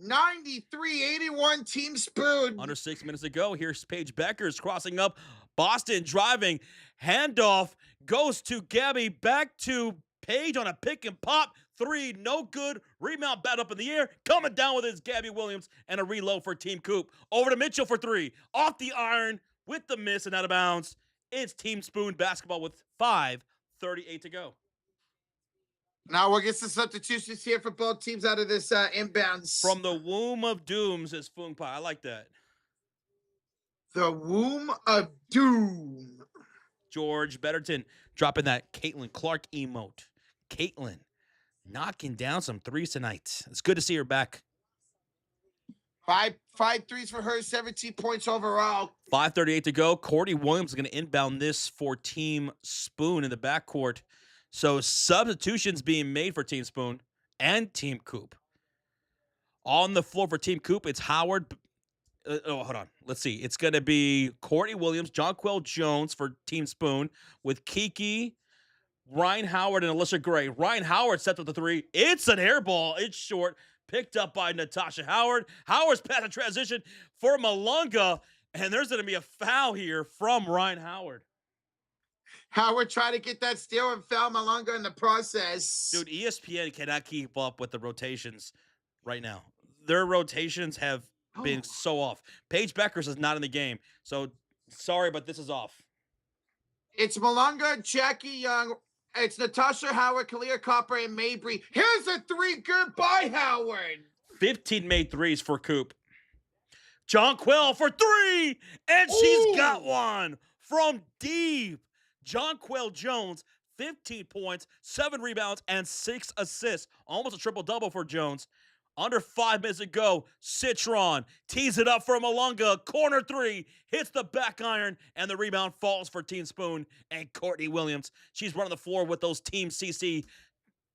93-81 Team Spoon. Under 6 minutes to go. Here's Paige Bueckers crossing up. Boston driving. Handoff goes to Gabby. Back to Paige on a pick and pop. 3, no good. Rebound bat up in the air. Coming down with his Gabby Williams and a reload for Team Coop. Over to Mitchell for 3. Off the iron with the miss and out of bounds. It's Team Spoon basketball with 5:38 to go. Now we'll get some substitutions here for both teams out of this inbounds. From the womb of dooms is Foong Pai. I like that. The womb of doom. George Betterton dropping that Caitlin Clark emote. Caitlin knocking down some threes tonight. It's good to see her back. Five threes for her, 17 points overall. 5:38 to go. Courtney Williams is going to inbound this for Team Spoon in the backcourt. So substitutions being made for Team Spoon and Team Coop. On the floor for Team Coop, it's Howard. Hold on. Let's see. It's going to be Courtney Williams, Jonquel Jones for Team Spoon with Kiki, Ryan Howard, and Alyssa Gray. Ryan Howard sets up the 3. It's an air ball. It's short. Picked up by Natasha Howard. Howard's pass a transition for Malunga. And there's going to be a foul here from Ryan Howard. Howard tried to get that steal and foul Malunga in the process. Dude, ESPN cannot keep up with the rotations right now. Their rotations have been so off. Paige Bueckers is not in the game. So, sorry, but this is off. It's Malunga, Jackie Young. It's Natasha Howard, Kalia Copper, and Mabry. Here's a 3. Goodbye, Howard. 15 made threes for Coop. Jonquel for 3, and she's got one from deep. Jonquel Jones, 15 points, 7 rebounds, and 6 assists. Almost a triple-double for Jones. Under 5 minutes to go, Citron tees it up for Malunga. Corner 3, hits the back iron, and the rebound falls for Team Spoon and Courtney Williams. She's running the floor with those Team CC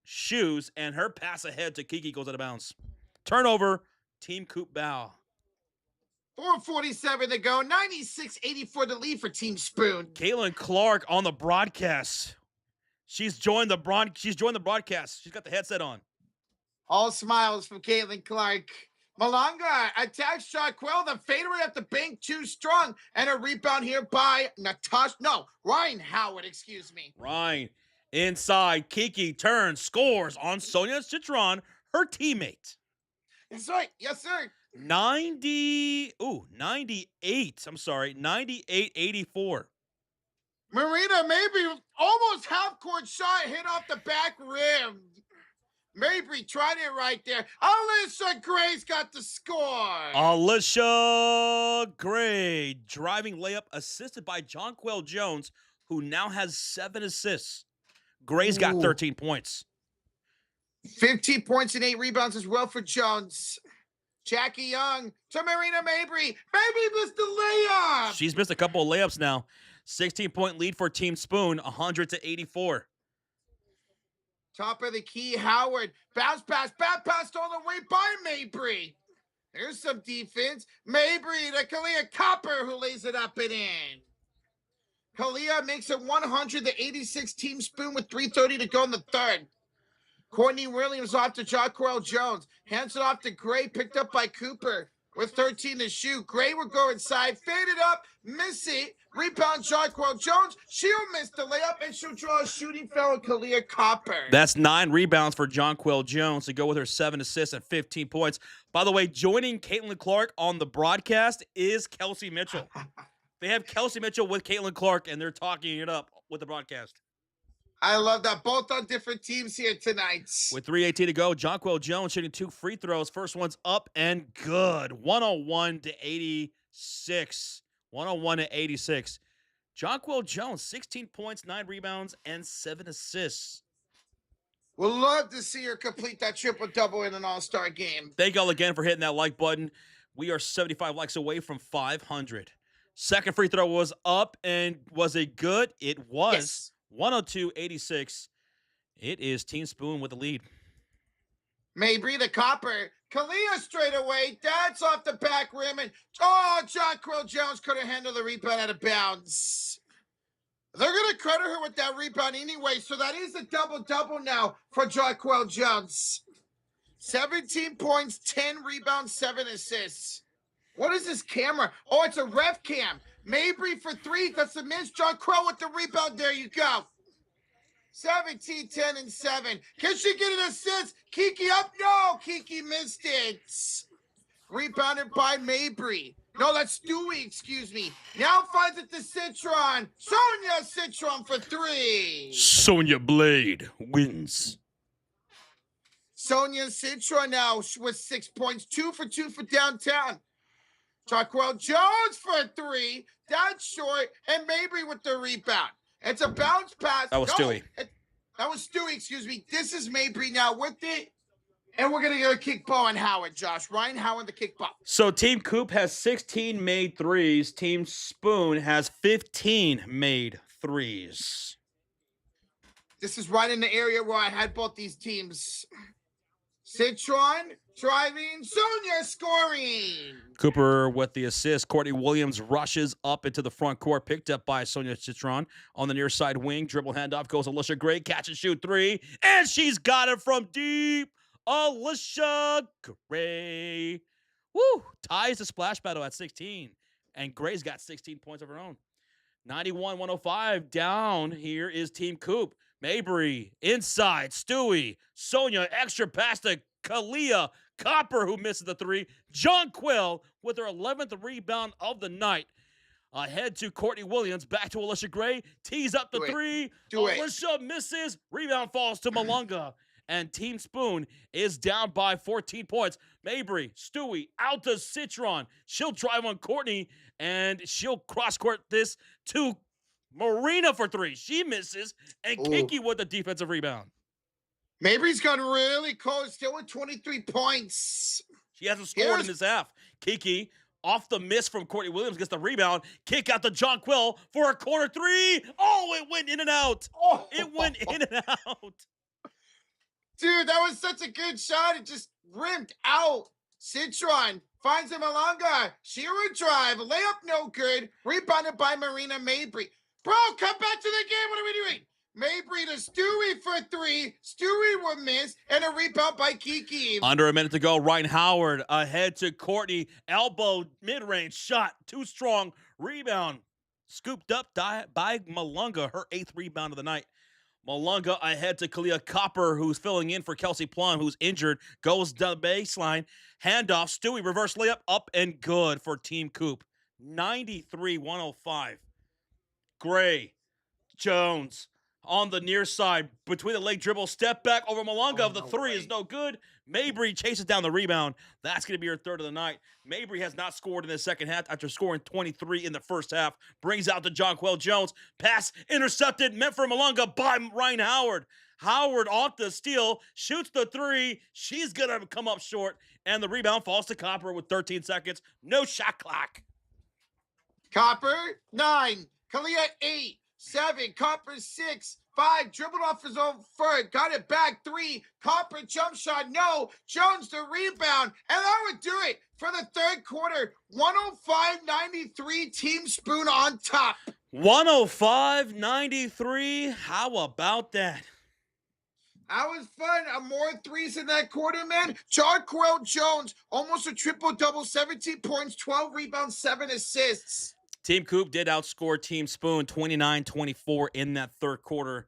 shoes, and her pass ahead to Kiki goes out of bounds. Turnover, Team Coop Bow. 4:47 to go. 96-84 the lead for Team Spoon. Caitlin Clark on the broadcast. She's joined the broadcast. She's got the headset on. All smiles from Caitlin Clark. Malunga attacks Jonquel. The fadeaway at the bank too strong. And a rebound here by Ryan Howard, excuse me. Ryan inside. Kiki turns, scores on Sonia Citron, her teammate. That's right. Yes, sir. 98. I'm sorry. 98-84. Marina maybe almost half-court shot hit off the back rim. Mabry tried it right there. Alyssa Gray's got the score. Alyssa Gray driving layup assisted by Jonquel Jones, who now has 7 assists. Gray's got 13 points. 15 points and 8 rebounds as well for Jones. Jackie Young to Marina Mabry. Mabry missed the layup. She's missed a couple of layups now. 16-point lead for Team Spoon, 100-84. Top of the key, Howard. Bounce pass, back pass stolen away by Mabry. There's some defense. Mabry to Kalia Copper, who lays it up and in. Kalia makes it 100-86 Team Spoon with 3:30 to go in the third. Courtney Williams off to Jonquel Jones. Hands it off to Gray, picked up by Cooper. With 13 to shoot. Gray will go inside, faded up, miss it. Rebound Jonquel Jones. She'll miss the layup, and she'll draw a shooting foul on Kalia Copper. That's 9 rebounds for Jonquel Jones to go with her 7 assists and 15 points. By the way, joining Caitlin Clark on the broadcast is Kelsey Mitchell. They have Kelsey Mitchell with Caitlin Clark, and they're talking it up with the broadcast. I love that. Both on different teams here tonight. With 3:18 to go, Jonquel Jones shooting 2 free throws. First one's up and good. 101-86. 101-86. Jonquel Jones, 16 points, 9 rebounds, and 7 assists. We'll love to see her complete that triple-double in an all-star game. Thank y'all again for hitting that like button. We are 75 likes away from 500. Second free throw was up, and was it good? It was. Yes. 102-86. It is Team Spoon with the lead. Mabry the copper. Kalia straight away. That's off the back rim. And Jonquel Jones couldn't handle the rebound out of bounds. They're going to credit her with that rebound anyway. So that is a double-double now for Jonquel Jones. 17 points, 10 rebounds, 7 assists. What is this camera? Oh, it's a ref cam. Mabry for 3. That's the miss. Jonquel with the rebound. There you go. 17, 10, and 7. Can she get an assist? Kiki up? No, Kiki missed it. Rebounded by Mabry. No, that's Stewie, excuse me. Now finds it to Citron. Sonia Citron for 3. Sonya Blade wins. Sonia Citron now with 6 points. 2 for 2 for downtown. Jonquel Jones for 3. That's short. And Mabry with the rebound. It's a bounce pass. That was Stewie. That was Stewie, excuse me. This is Mabry now with it. And we're going to get a kick ball on Howard, Josh. Ryan Howard, the kick ball. So Team Coop has 16 made threes. Team Spoon has 15 made threes. This is right in the area where I had both these teams. Citron driving, Sonia scoring. Cooper with the assist. Courtney Williams rushes up into the front court, picked up by Sonia Citron on the near side wing. Dribble handoff goes Alicia Gray, catch and shoot 3, and she's got it from deep. Alicia Gray. Woo! Ties the splash battle at 16, and Gray's got 16 points of her own. 91-105 down here is Team Coop. Mabry inside, Stewie, Sonia extra pass to Kalia Copper, who misses the 3. Jonquel with her 11th rebound of the night. Ahead to Courtney Williams, back to Alicia Gray, tees up the 3. Alicia misses, rebound falls to Malunga. And Team Spoon is down by 14 points. Mabry, Stewie, out to Citron. She'll drive on Courtney, and she'll cross-court this to Marina for 3. She misses, and Kiki with the defensive rebound. Mabry's gone really close, still with 23 points. She hasn't scored in this half. Kiki, off the miss from Courtney Williams, gets the rebound. Kick out to Jonquel for a corner 3. Oh, it went in and out. It went in and out. Dude, that was such a good shot. It just rimmed out. Citron finds a Malunga. Shearer drive. Layup no good. Rebounded by Marina Mabry. Bro, come back to the game. What are we doing? Mabry to Stewie for 3. Stewie will miss. And a rebound by Kiki. Under a minute to go. Ryan Howard ahead to Courtney. Elbow mid-range shot. Too strong. Rebound. Scooped up by Malunga. Her 8th rebound of the night. Malunga ahead to Kalia Copper, who's filling in for Kelsey Plum, who's injured. Goes down the baseline. Handoff. Stewie, reverse layup, up and good for Team Coop. 93-105. Gray. Jones on the near side. Between the leg dribble. Step back over Malunga of the 3 is no good. Mabry chases down the rebound. That's going to be her 3rd of the night. Mabry has not scored in the second half after scoring 23 in the first half. Brings out to Jonquel Jones. Pass intercepted, meant for Malunga by Ryan Howard. Howard off the steal, shoots the 3. She's going to come up short, and the rebound falls to Copper with 13 seconds. No shot clock. Copper, 9. Kalia, 8. 7. Copper, 6. 5, dribbled off his own foot, got it back. 3, Copper jump shot, no. Jones the rebound, and that would do it for the 3rd quarter. 105-93, Team Spoon on top. 105-93, how about that? That was fun. More 3s in that quarter, man. Jonquel Jones, almost a triple-double, 17 points, 12 rebounds, 7 assists. Team Coop did outscore Team Spoon 29-24 in that 3rd quarter.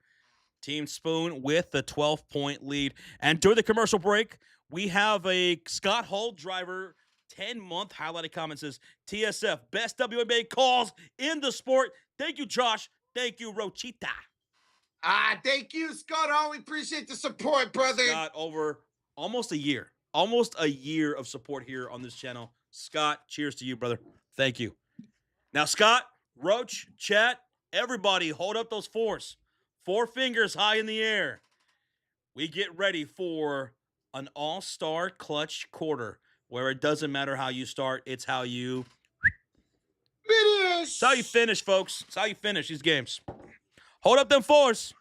Team Spoon with the 12-point lead. And during the commercial break, we have a Scott Hull driver 10-month highlighted comment says, TSF, best WNBA calls in the sport. Thank you, Josh. Thank you, Rochita. Thank you, Scott Hull. We appreciate the support, brother. Scott, over almost a year of support here on this channel. Scott, cheers to you, brother. Thank you. Now, Scott, Roach, chat, everybody hold up those 4s. 4 fingers high in the air. We get ready for an all-star clutch quarter where it doesn't matter how you start, it's how you finish. It's how you finish, folks. It's how you finish these games. Hold up them 4s.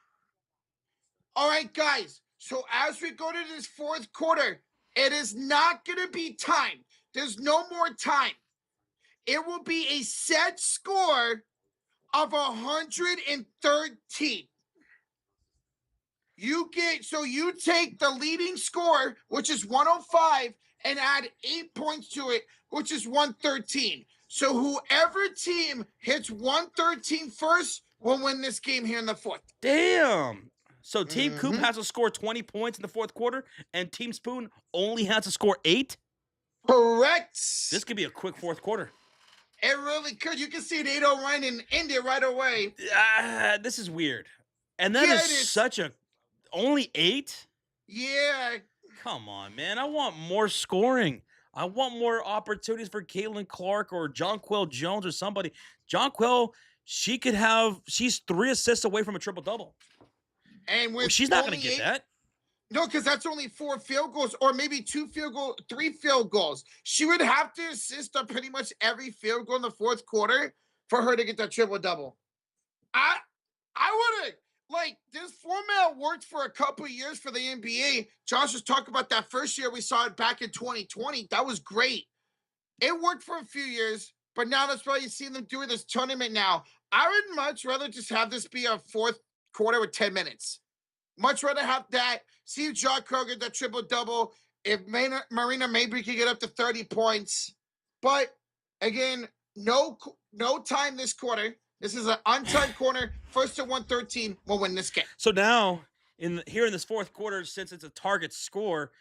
All right, guys. So as we go to this fourth quarter, it is not going to be timed. There's no more time. It will be a set score of 113. You take the leading score, which is 105, and add 8 points to it, which is 113. So whoever team hits 113 first will win this game here in the fourth. Damn. So Team Coop has to score 20 points in the fourth quarter, and Team Spoon only has to score 8? Correct. This could be a quick fourth quarter. It really could. You can see an 8-0 run and end it right away. This is weird. And that is such a... Only 8? Yeah. Come on, man. I want more scoring. I want more opportunities for Caitlin Clark or Jonquel Jones or somebody. Jonquel, she's 3 assists away from a triple-double. And she's not going to get that. No, because that's only 4 field goals, or maybe 3 field goals. She would have to assist on pretty much every field goal in the fourth quarter for her to get that triple-double. I would have, this format worked for a couple of years for the NBA. Josh was talking about that first year we saw it back in 2020. That was great. It worked for a few years, but now that's why you see them doing this tournament now. I would much rather just have this be a fourth quarter with 10 minutes. Much rather have that. See if John Kroger that triple-double. If Marina Mabry can get up to 30 points. But, again, no time this quarter. This is an untimed corner. First to 113 will win this game. So now, here in this fourth quarter, since it's a target score,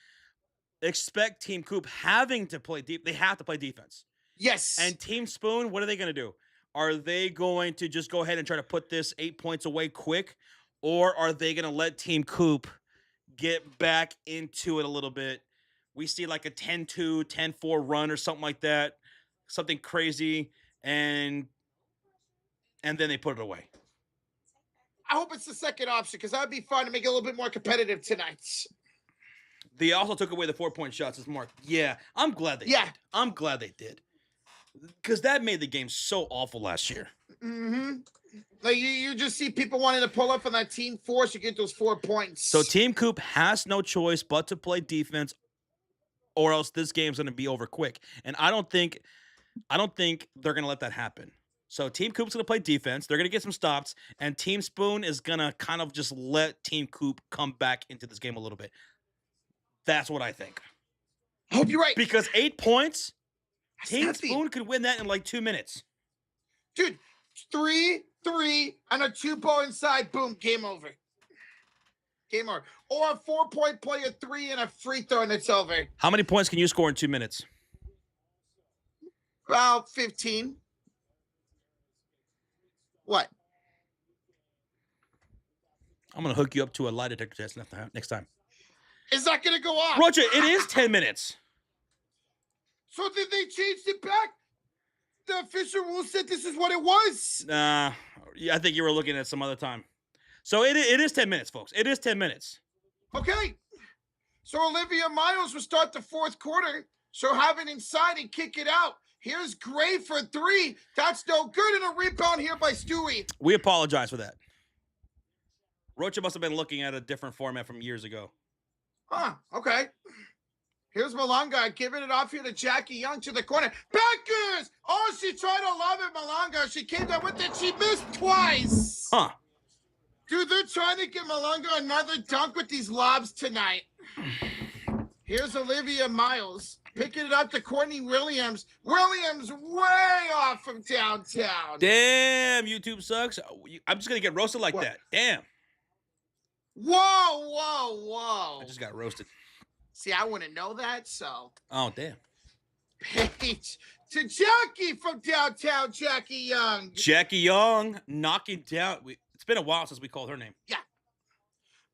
expect Team Coop having to play deep. They have to play defense. Yes. And Team Spoon, what are they going to do? Are they going to just go ahead and try to put this 8 points away quick? Or are they going to let Team Coop get back into it a little bit? We see like a 10-2, 10-4 run or something like that. Something crazy. And then they put it away. I hope it's the second option because that would be fun to make it a little bit more competitive tonight. They also took away the 4-point shots as Mark. Yeah, I'm glad they did. I'm glad they did. Because that made the game so awful last year. Mm-hmm. Like you just see people wanting to pull up on that team force to get those 4 points. So Team Coop has no choice but to play defense, or else this game's going to be over quick. And I don't think they're going to let that happen. So Team Coop's going to play defense. They're going to get some stops, and Team Spoon is going to kind of just let Team Coop come back into this game a little bit. That's what I think. I hope you're right. Because 8 points, Team Spoon could win that in like 2 minutes. Dude, 3, and a 2-ball inside, boom, game over. Game over. Or a 4-point play, a 3, and a free throw, and it's over. How many points can you score in 2 minutes? About 15. What? I'm going to hook you up to a lie detector test next time. Is that going to go off? Roger, it is 10 minutes. So did they change it back? The official rule said this is what it was. Yeah, I think you were looking at some other time. So it is 10 minutes, folks. It is 10 minutes. Okay. So Olivia Miles will start the fourth quarter. So have it inside and kick it out. Here's Gray for 3. That's no good. And a rebound here by Stewie. We apologize for that. Rocha must have been looking at a different format from years ago. Huh, okay. Here's Malanga giving it off here to Jackie Young to the corner. Bueckers! Oh, she tried to lob it, Malanga. She came down with it. She missed twice. Huh. Dude, they're trying to get Malanga another dunk with these lobs tonight. Here's Olivia Miles picking it up to Courtney Williams. Williams way off from downtown. Damn, YouTube sucks. I'm just going to get roasted like that. Damn. Whoa. I just got roasted. See, I wouldn't know that, so. Oh, damn. Paige to Jackie from downtown, Jackie Young. Jackie Young knocking down. It's been a while since we called her name. Yeah.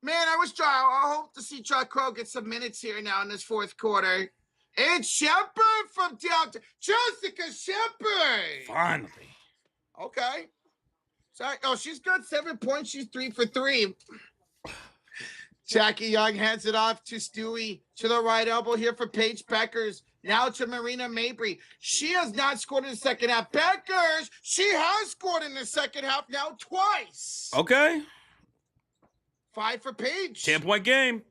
Man, I hope to see Chuck Crow get some minutes here now in this fourth quarter. It's Shepard from downtown. Jessica Shepard. Finally. Okay. Sorry. Oh, she's got 7 points. She's 3 for 3. Jackie Young hands it off to Stewie to the right elbow here for Paige Bueckers. Now to Marina Mabry. She has not scored in the second half. Bueckers, she has scored in the second half now twice. Okay. 5 for Paige. 10-point game.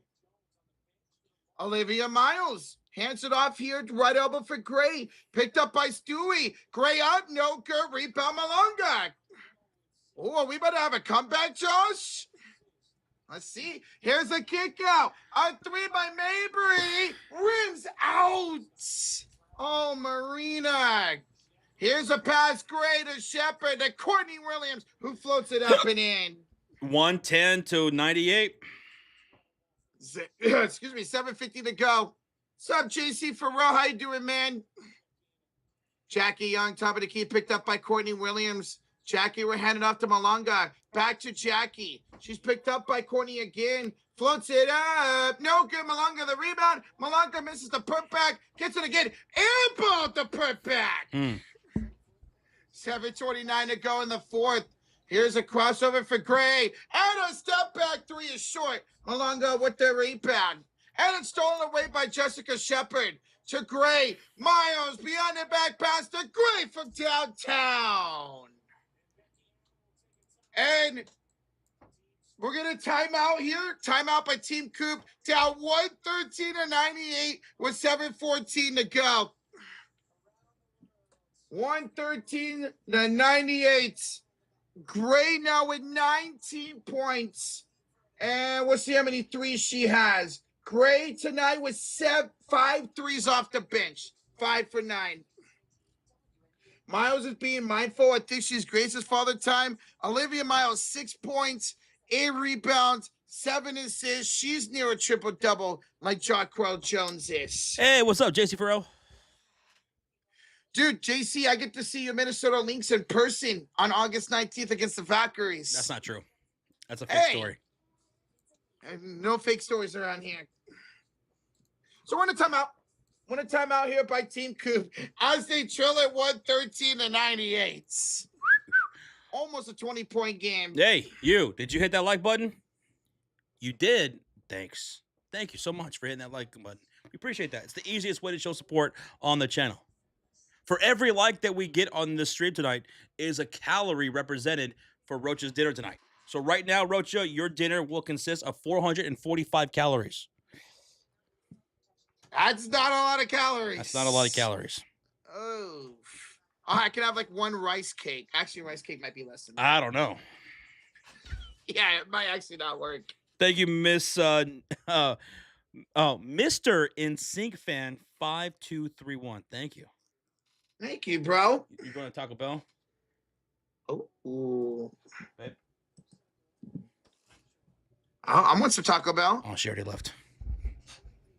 Olivia Miles hands it off here, right elbow for Gray. Picked up by Stewie. Gray up, no good. Rebound Malonga. Oh, we better have a comeback, Josh. Let's see. Here's a kick out. A three by Mabry. Rims out. Oh, Marina. Here's a pass, Gray to Shepard to Courtney Williams, who floats it up and in. 110 to 98. Excuse me, 7:50 to go. What's up, JC Farrell? How you doing, man? Jackie Young, top of the key, picked up by Courtney Williams. Jackie, we're handing off to Malonga. Back to Jackie. She's picked up by Courtney again. Floats it up. No good. Malonga the rebound. Malonga misses the putback. Gets it again. Airball the putback. 7:29 to go in the fourth. Here's a crossover for Gray. And a step back three is short. Malonga with the rebound. And it's stolen away by Jessica Shepard. To Gray. Miles beyond the back pass to Gray from downtown. And we're going to time out here. Time out by Team Coop. Down 113 to 98 with 7:14 to go. 113 to 98. Gray now with 19 points. And we'll see how many threes she has. Gray tonight with 5 threes off the bench. 5 for 9. Miles is being mindful. I think she's Grace's father time. Olivia Miles, 6 points, 8 rebounds, 7 assists. She's near a triple-double like Jacquel Jones is. Hey, what's up, JC Farrell? Dude, JC, I get to see your Minnesota Lynx in person on August 19th against the Valkyries. That's not true. That's a fake story. No fake stories around here. So we're in a timeout. We're in a timeout here by Team Coop as they trail at 113 to 98. Almost a 20-point game. Hey, you. Did you hit that like button? You did. Thanks. Thank you so much for hitting that like button. We appreciate that. It's the easiest way to show support on the channel. For every like that we get on this stream tonight is a calorie represented for Rocha's dinner tonight. So right now, Rocha, your dinner will consist of 445 calories. That's not a lot of calories. That's not a lot of calories. Oh, I can have like one rice cake. Actually, rice cake might be less than that. I don't know. Yeah, it might actually not work. Thank you, Miss Mr. In Sync fan 5231. Thank you. Thank you, bro. You going to Taco Bell? Oh, babe. I want some Taco Bell. Oh, she already left.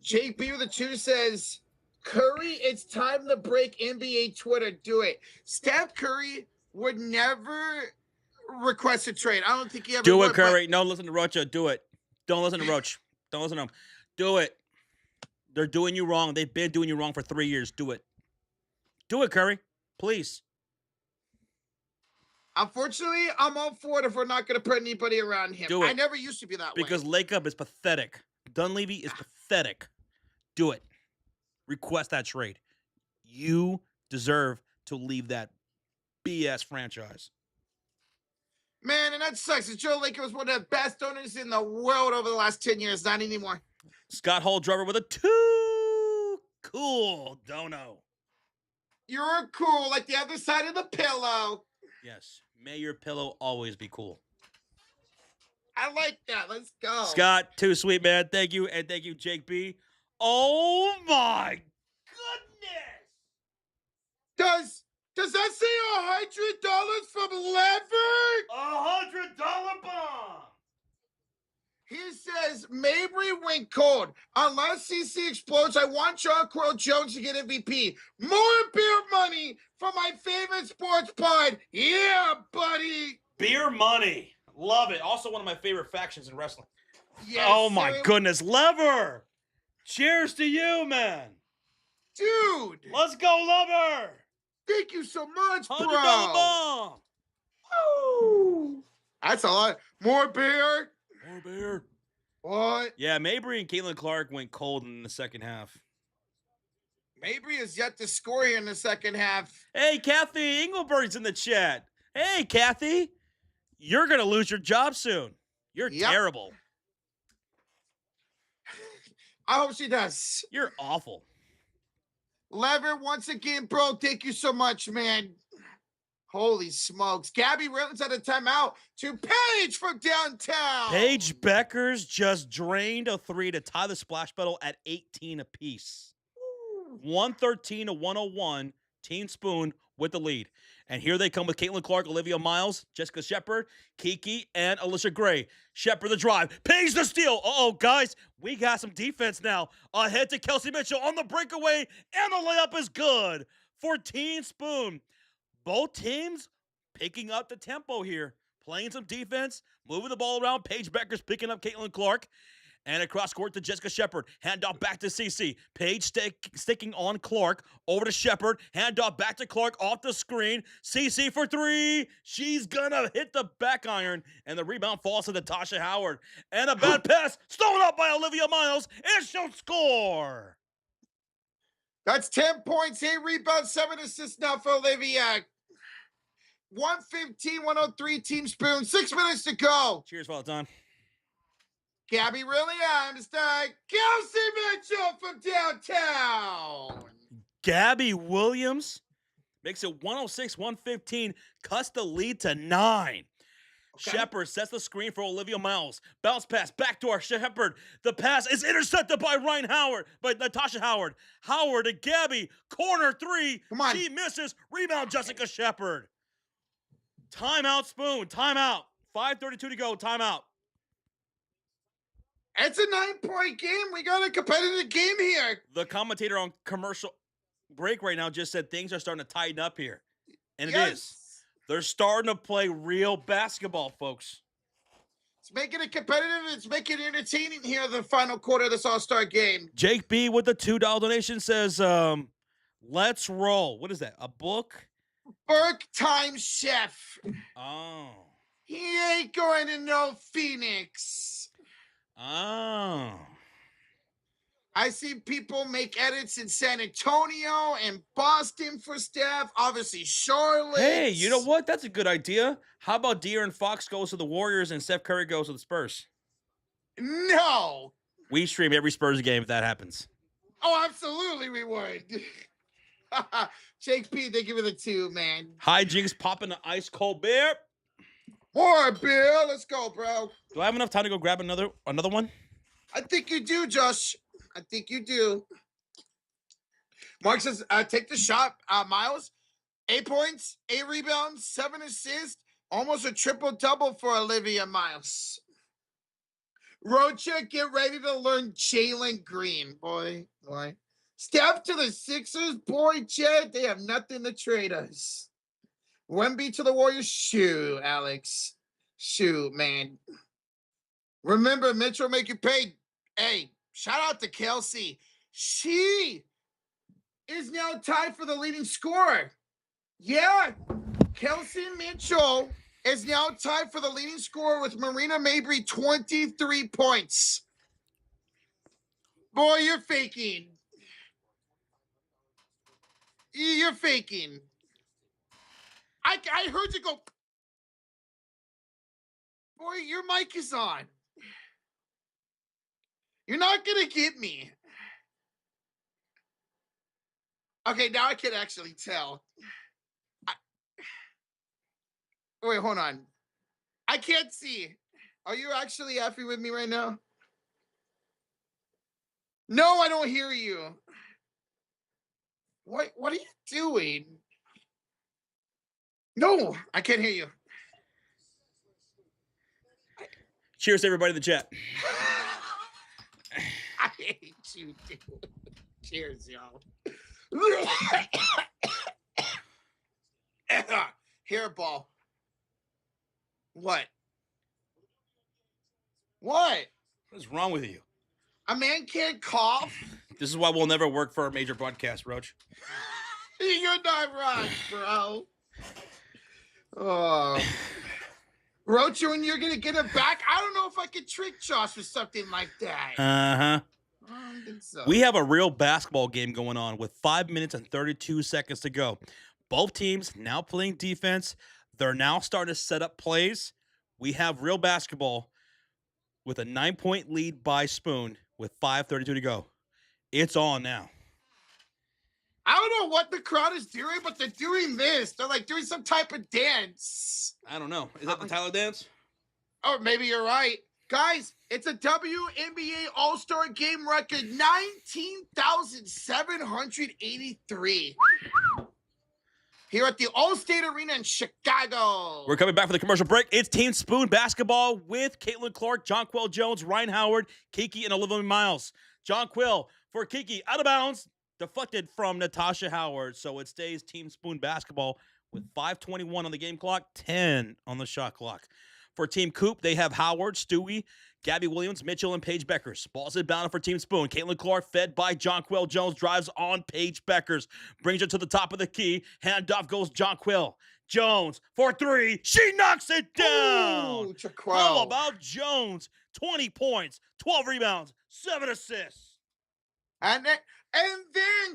Jake B with the 2 says, Curry, it's time to break NBA Twitter. Do it. Steph Curry would never request a trade. I don't think he ever Do would, it, Curry. No, listen to Rocha. Do it. Don't listen to Roach. Don't listen to him. Do it. They're doing you wrong. They've been doing you wrong for 3 years. Do it. Do it, Curry. Please. Unfortunately, I'm all for it if we're not going to put anybody around him. Do it. I never used to be that way. Because Lake Up is pathetic. Dunleavy is pathetic. Do it. Request that trade. You deserve to leave that BS franchise. Man, and that sucks. Joe Laker was one of the best owners in the world over the last 10 years. Not anymore. Scott Holdrover with a 2 cool dono. You're cool like the other side of the pillow. Yes. May your pillow always be cool. I like that. Let's go. Scott, too sweet, man. Thank you. And thank you, Jake B. Oh, my goodness. Does that say $100 from Lever? $100 bomb. He says, Mabry went cold. Unless CC explodes, I want Jacquel Jones to get MVP. More beer money for my favorite sports pod. Yeah, buddy. Beer money. Love it. Also one of my favorite factions in wrestling. Yes, oh, my sir. goodness. Lever. Cheers to you, man. Dude. Let's go, Lever. Thank you so much, bro. $100 bomb. Woo. That's a lot. More beer. More beer. What? Yeah, Mabry and Caitlin Clark went cold in the second half. Mabry is yet to score here in the second half. Hey, Kathy Engelberg's in the chat. Hey, Kathy. You're going to lose your job soon. You're terrible. I hope she does. You're awful. Lever, once again, bro, thank you so much, man. Holy smokes. Gabby Reynolds at a timeout to Paige from downtown. Paige Bueckers just drained a 3 to tie the splash battle at 18 apiece. 113 to 101. Team Spoon with the lead. And here they come with Caitlin Clark, Olivia Miles, Jessica Shepard, Kiki, and Alicia Gray. Shepard the drive. Paige the steal. Uh-oh, guys. We got some defense now. Ahead to Kelsey Mitchell on the breakaway. And the layup is good for Team Spoon. Both teams picking up the tempo here. Playing some defense. Moving the ball around. Paige Bueckers picking up Caitlin Clark. And across court to Jessica Shepard. Handoff back to CC. Paige sticking on Clark. Over to Shepard. Handoff back to Clark off the screen. CC for 3. She's gonna hit the back iron. And the rebound falls to Natasha Howard. And a bad pass stolen up by Olivia Miles. And she'll score. That's 10 points, 8 rebounds, 7 assists now for Olivia. 115-103 Team Spoon. 6 minutes to go. Cheers, Valentine. Gabby really understand. Kelsey Mitchell from downtown. Gabby Williams makes it 106-115, cuts the lead to 9. Okay. Shepard sets the screen for Olivia Miles. Bounce pass, backdoor, Shepard. The pass is intercepted by Natasha Howard. Howard to Gabby, corner 3. Come on. She misses, rebound Jessica Shepard. Timeout, Spoon, timeout. 5:32 to go, timeout. It's a 9-point game. We got a competitive game here. The commentator on commercial break right now just said things are starting to tighten up here. And yes. It is. They're starting to play real basketball, folks. It's making it competitive. It's making it entertaining here in the final quarter of this All-Star game. Jake B with the $2 donation says, let's roll. What is that? A book? Burke times chef. Oh. He ain't going to no Phoenix. Oh. I see people make edits in San Antonio and Boston for Steph. Obviously, Charlotte. Hey, you know what? That's a good idea. How about De'Aaron Fox goes to the Warriors and Steph Curry goes to the Spurs? No. We stream every Spurs game if that happens. Oh, absolutely we would. Jake P, thank you for the 2, man. Hijinks popping the ice cold beer. More beer. Let's go, bro. Do I have enough time to go grab another one? I think you do, Josh. I think you do. Mark says, take the shot, Miles. 8 points, 8 rebounds, 7 assists. Almost a triple-double for Olivia Miles. Rocha, get ready to learn Jalen Green. Boy. Steph to the Sixers. Boy, Jed, they have nothing to trade us. Wemby to the Warriors. Shoot, Alex. Shoot, man. Remember, Mitchell make you pay. Hey, shout out to Kelsey. She is now tied for the leading scorer. Yeah, Kelsey Mitchell is now tied for the leading scorer with Marina Mabry, 23 points. Boy, you're faking. You're faking. I heard you go. Boy, your mic is on. You're not going to get me. Okay, now I can actually tell. Wait, hold on. I can't see. Are you actually happy with me right now? No, I don't hear you. What are you doing? No, I can't hear you. Cheers to everybody in the chat. I hate you, dude. Cheers, y'all. Hairball. What? What? What is wrong with you? A man can't cough. This is why we'll never work for a major broadcast, Roach. You're not right, bro. Oh. Roach, when you're going to get it back, I don't know if I could trick Josh with something like that. Uh-huh. I don't think so. We have a real basketball game going on with 5 minutes and 32 seconds to go. Both teams now playing defense. They're now starting to set up plays. We have real basketball with a 9-point lead by Spoon with 5:32 to go. It's on now. I don't know what the crowd is doing, but they're doing this. They're like doing some type of dance. I don't know. Is that the Tyler dance? Oh, maybe you're right. Guys, it's a WNBA All-Star Game record, 19,783. Here at the Allstate Arena in Chicago. We're coming back for the commercial break. It's Team Spoon basketball with Caitlin Clark, Jonquel Jones, Ryan Howard, Kiki, and Olivia Miles. Jonquel for Kiki, out of bounds, deflected from Natasha Howard. So it stays Team Spoon basketball with 5:21 on the game clock, 10 on the shot clock. For Team Coop, they have Howard, Stewie, Gabby Williams, Mitchell, and Paige Bueckers. Ball's inbound for Team Spoon. Caitlin Clark, fed by Jonquel Jones, drives on Paige Bueckers. Brings her to the top of the key. Handoff goes Jonquel Jones for three. She knocks it down. Ooh, How about Jones? 20 points, 12 rebounds, 7 assists. And then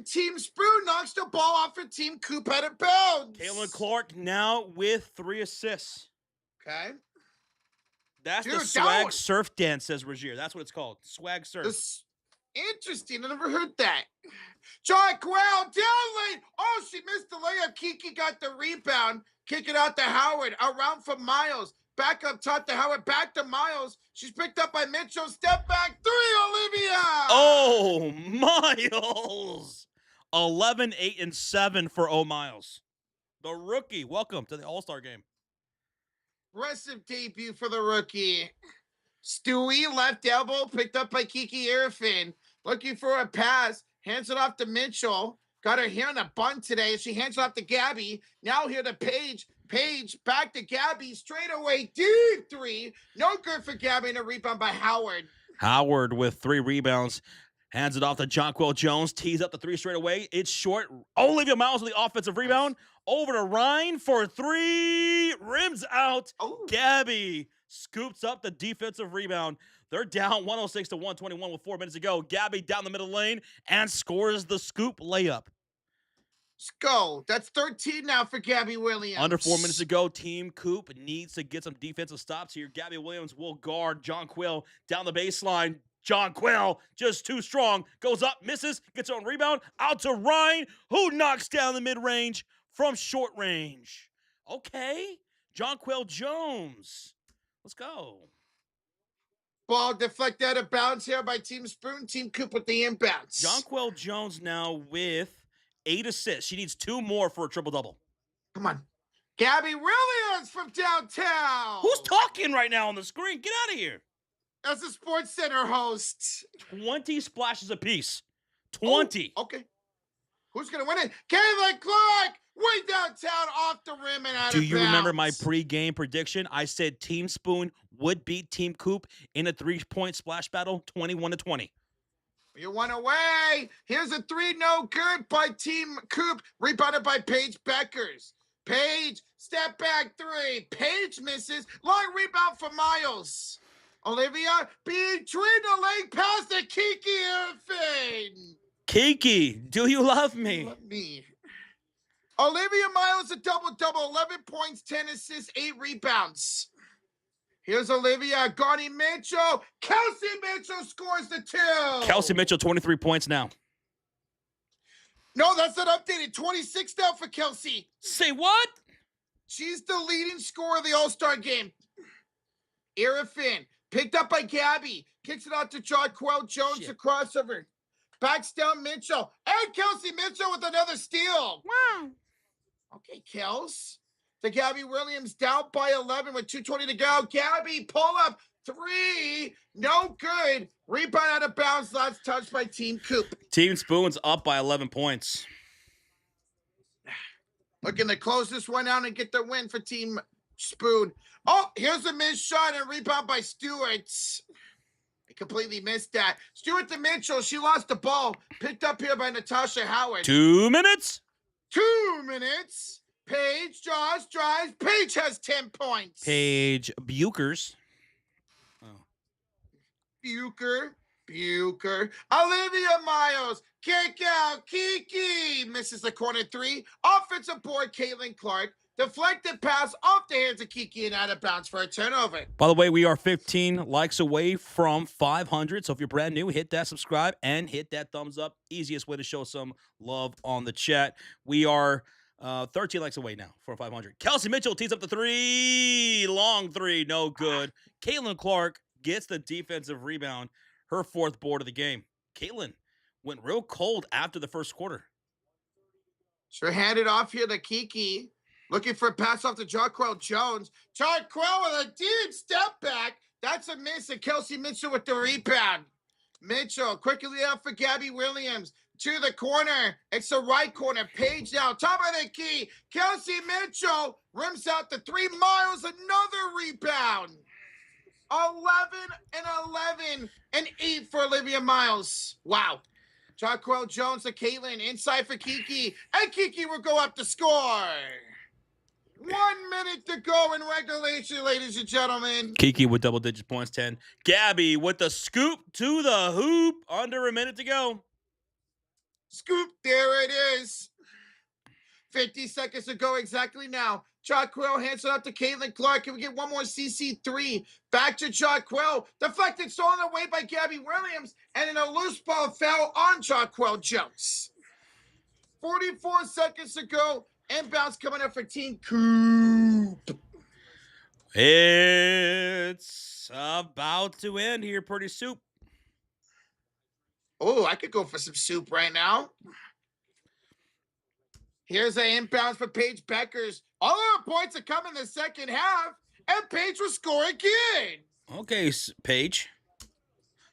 Team Spoon knocks the ball off for Team Coop out of bounds. Caitlin Clark now with 3 assists. Okay. That's the swag surf dance, says Regier. That's what it's called. Swag surf. Interesting. I never heard that. Jonquel down lane. Oh, she missed the layup. Kiki got the rebound. Kick it out to Howard. Around for Miles. Back up top to Howard. Back to Miles. She's picked up by Mitchell. Step back. 3, Olivia. Oh, Miles. 11, 8, and 7 for O. Miles. The rookie. Welcome to the All-Star game. Impressive debut for the rookie. Stewie, left elbow, picked up by Kiki Arifin. Looking for a pass. Hands it off to Mitchell. Got her here in a bun today. She hands it off to Gabby. Now here to Paige. Paige back to Gabby. Straight away. Deep 3. No good for Gabby, and a rebound by Howard. Howard with 3 rebounds. Hands it off to Jonquel Jones. Tees up the 3 straight away. It's short. Olivia Miles with the offensive rebound. Over to Ryan for 3. Rims out. Oh. Gabby scoops up the defensive rebound. They're down 106 to 121 with 4 minutes to go. Gabby down the middle lane and scores the scoop layup. Let's go. That's 13 now for Gabby Williams. Under 4 minutes to go. Team Coop needs to get some defensive stops here. Gabby Williams will guard Jonquel down the baseline. Jonquel, just too strong. Goes up, misses, gets her own rebound. Out to Ryan, who knocks down the mid-range from short range. Okay. Jonquel Jones. Let's go. Ball deflected out of bounds here by Team Spoon. Team Coop with the inbounds. Jonquel Jones now with 8 assists. She needs 2 more for a triple-double. Come on. Gabby Williams from downtown. Who's talking right now on the screen? Get out of here. As a Sports Center host. 20 splashes apiece. 20. Oh, okay. Who's going to win it? Caitlin Clark, way downtown, off the rim and out of bounds. Do you remember my pre-game prediction? I said Team Spoon would beat Team Coop in a 3-point splash battle, 21-20. You went away. Here's a 3, no good by Team Coop, rebounded by Paige Bueckers. Paige, step back 3. Paige misses. Long rebound for Miles. Olivia, between the leg pass to Kiki Irving. Kiki, do you love me? Love me. Olivia Miles, a double-double, 11 points, 10 assists, 8 rebounds. Here's Olivia, guarding Mitchell. Kelsey Mitchell scores the 2. Kelsey Mitchell, 23 points now. No, that's not updated. 26 now for Kelsey. Say what? She's the leading scorer of the All-Star game. Irifin, picked up by Gabby. Kicks it out to Jonquel Jones, the crossover. Backs down Mitchell. And Kelsey Mitchell with another steal. Wow. Okay, Kels. To Gabby Williams, down by 11 with 2:20 to go. Gabby, pull up 3. No good. Rebound out of bounds. Last touch by Team Coop. Team Spoon's up by 11 points. Looking to close this one out and get the win for Team Spoon. Oh, here's a missed shot and rebound by Stewart. I completely missed that. Stewart to Mitchell. She lost the ball. Picked up here by Natasha Howard. 2 minutes. 2 minutes. Paige, Josh, drives. Paige has 10 points. Paige Bueckers. Oh. Buecker. Olivia Miles. Kick out. Kiki misses the corner 3. Offensive board, Caitlin Clark. Deflected pass off the hands of Kiki and out of bounds for a turnover. By the way, we are 15 likes away from 500. So if you're brand new, hit that subscribe and hit that thumbs up. Easiest way to show some love on the chat. We are 13 likes away now from 500. Kelsey Mitchell tees up the three. Long three, no good. Caitlin Clark gets the defensive rebound. Her fourth board of the game. Caitlin went real cold after the first quarter. Sure handed off here to Kiki. Looking for a pass off to Jarquell Jones. Jarquell with a deep step back. That's a miss, and Kelsey Mitchell with the rebound. Mitchell quickly out for Gabby Williams. To the corner. It's the right corner. Paige now. Top of the key. Kelsey Mitchell rims out the 3. Miles. Another rebound. 11 and 11 and 8 for Olivia Miles. Wow. Jarquell Jones to Caitlin. Inside for Kiki. And Kiki will go up to score. 1 minute to go in regulation, ladies and gentlemen. Kiki with double-digit points, 10. Gabby with the scoop to the hoop. Under a minute to go. Scoop, there it is. 50 seconds to go exactly now. Jarquell hands it up to Caitlin Clark. Can we get one more CC3? Back to Jarquell. Deflected, stolen away by Gabby Williams. And then a loose ball fell on Jarquell Jones. 44 seconds to go. Inbounds coming up for Team Coop. It's about to end here pretty soon. Oh, I could go for some soup right now. Here's an inbounds for Paige Bueckers. All of her points are coming in the second half, and Paige will score again. Okay, Paige.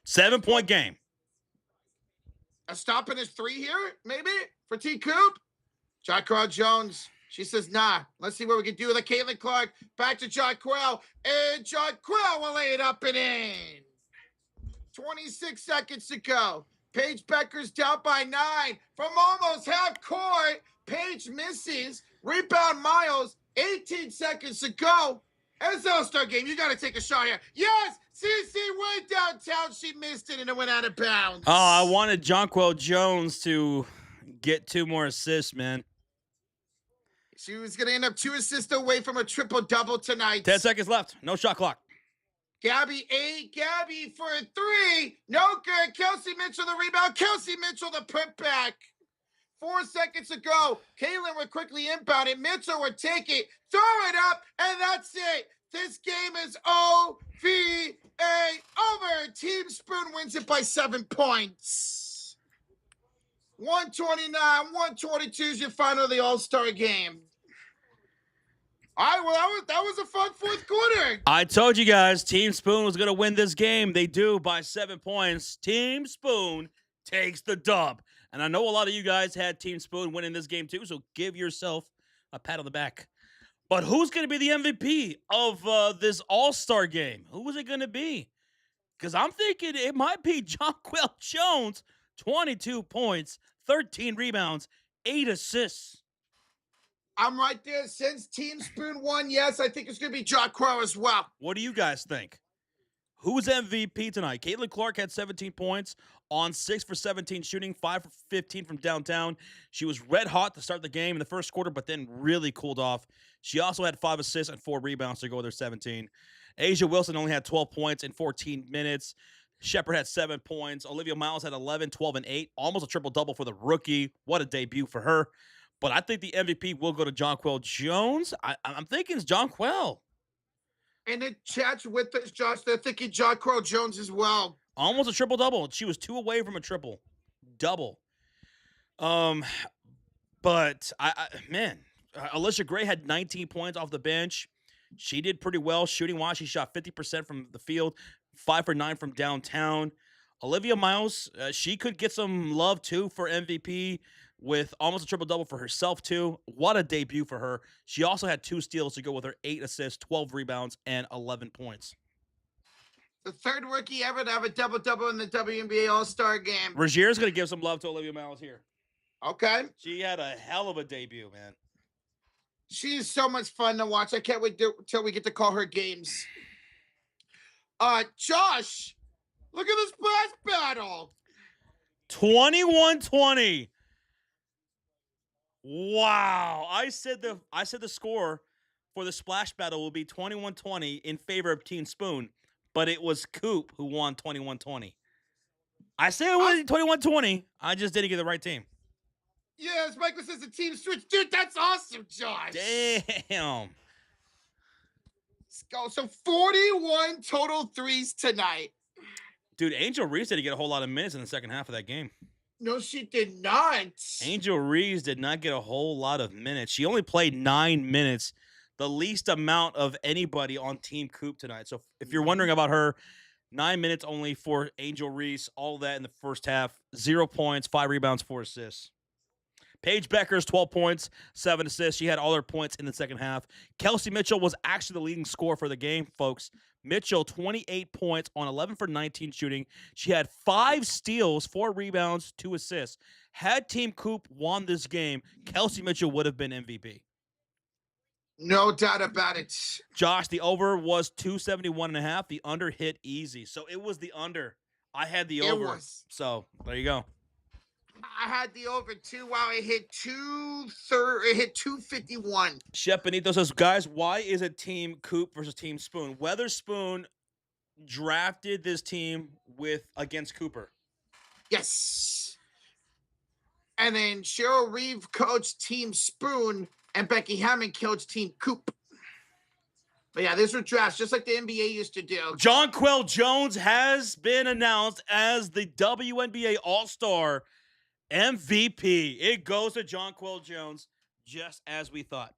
7-point game. A stop in his 3 here, maybe, for T. Coop. Jarquell Jones. She says, nah. Let's see what we can do with it. Caitlin Clark. Back to Jarquell. And Jarquell will lay it up and in. 26 seconds to go. Paige Bueckers down by 9 from almost half court. Paige misses. Rebound Miles. 18 seconds to go. It's All-Star game. You got to take a shot here. Yes! CC went downtown. She missed it and it went out of bounds. Oh, I wanted Jarquell Jones to get 2 more assists, man. She was going to end up 2 assists away from a triple-double tonight. 10 seconds left. No shot clock. Gabby 8. Gabby for a 3. No good. Kelsey Mitchell the rebound. Kelsey Mitchell the putback. 4 seconds to go. Caitlin would quickly inbound it. Mitchell would take it, throw it up, and that's it. This game is OVA over. Team Spoon wins it by 7 points. 129-122 is your final of the All-Star game. All right, well, that was a fun fourth quarter. I told you guys Team Spoon was going to win this game. They do by 7 points. Team Spoon takes the dub. And I know a lot of you guys had Team Spoon winning this game too, so give yourself a pat on the back. But who's going to be the MVP of this All-Star game? Who is it going to be? Because I'm thinking it might be Jarquell Jones. 22 points, 13 rebounds, 8 assists. I'm right there. Since Team Spoon won, yes, I think it's going to be Jarquell as well. What do you guys think? Who's MVP tonight? Caitlin Clark had 17 points on 6 for 17 shooting, 5 for 15 from downtown. She was red hot to start the game in the first quarter, but then really cooled off. She also had 5 assists and 4 rebounds to go with her 17. A'ja Wilson only had 12 points in 14 minutes. Shepard had 7 points. Olivia Miles had 11, 12, and 8. Almost a triple-double for the rookie. What a debut for her. But I think the MVP will go to Jarquell Jones. I'm thinking it's Jarquell. And the chat's with us, Josh. They're thinking Jarquell Jones as well. Almost a triple-double. She was 2 away from a triple-double. But, Alicia Gray had 19 points off the bench. She did pretty well shooting-wise. She shot 50% from the field, 5 for 9 from downtown. Olivia Miles, she could get some love, too, for MVP with almost a triple-double for herself, too. What a debut for her. She also had 2 steals to go with her 8 assists, 12 rebounds, and 11 points. The third rookie ever to have a double-double in the WNBA All-Star game. Rogier's going to give some love to Olivia Miles here. Okay. She had a hell of a debut, man. She's so much fun to watch. I can't wait till we get to call her games. Josh, look at this blast battle. 21-20. Wow. I said the score for the splash battle will be 21-20 in favor of Team Spoon, but it was Coop who won 21-20. I said it was 21-20. I just didn't get the right team. Yes, Michael says the team switch. Dude, that's awesome, Josh. Damn. Let's go. So 41 total threes tonight. Dude, Angel Reese didn't get a whole lot of minutes in the second half of that game. No, she did not. Angel Reese did not get a whole lot of minutes. She only played 9 minutes, the least amount of anybody on Team Coop tonight. So if you're wondering about her, 9 minutes only for Angel Reese, all that in the first half. 0 points, 5 rebounds, 4 assists. Paige Bueckers, 12 points, 7 assists. She had all her points in the second half. Kelsey Mitchell was actually the leading scorer for the game, folks. Mitchell, 28 points on 11 for 19 shooting. She had 5 steals, 4 rebounds, 2 assists. Had Team Coop won this game, Kelsey Mitchell would have been MVP. No doubt about it. Josh, the over was 271.5. The under hit easy. So it was the under. I had the over. It was. So there you go. I had the over too. Wow, it hit 251. Chef Benito says, guys, why is it Team Coop versus Team Spoon? Weatherspoon drafted this team against Cooper. Yes. And then Cheryl Reeve coached Team Spoon, and Becky Hammond coached Team Coop. But yeah, these were drafts just like the NBA used to do. Jonquel Jones has been announced as the WNBA All-Star MVP. It goes to Jonquel Jones, just as we thought.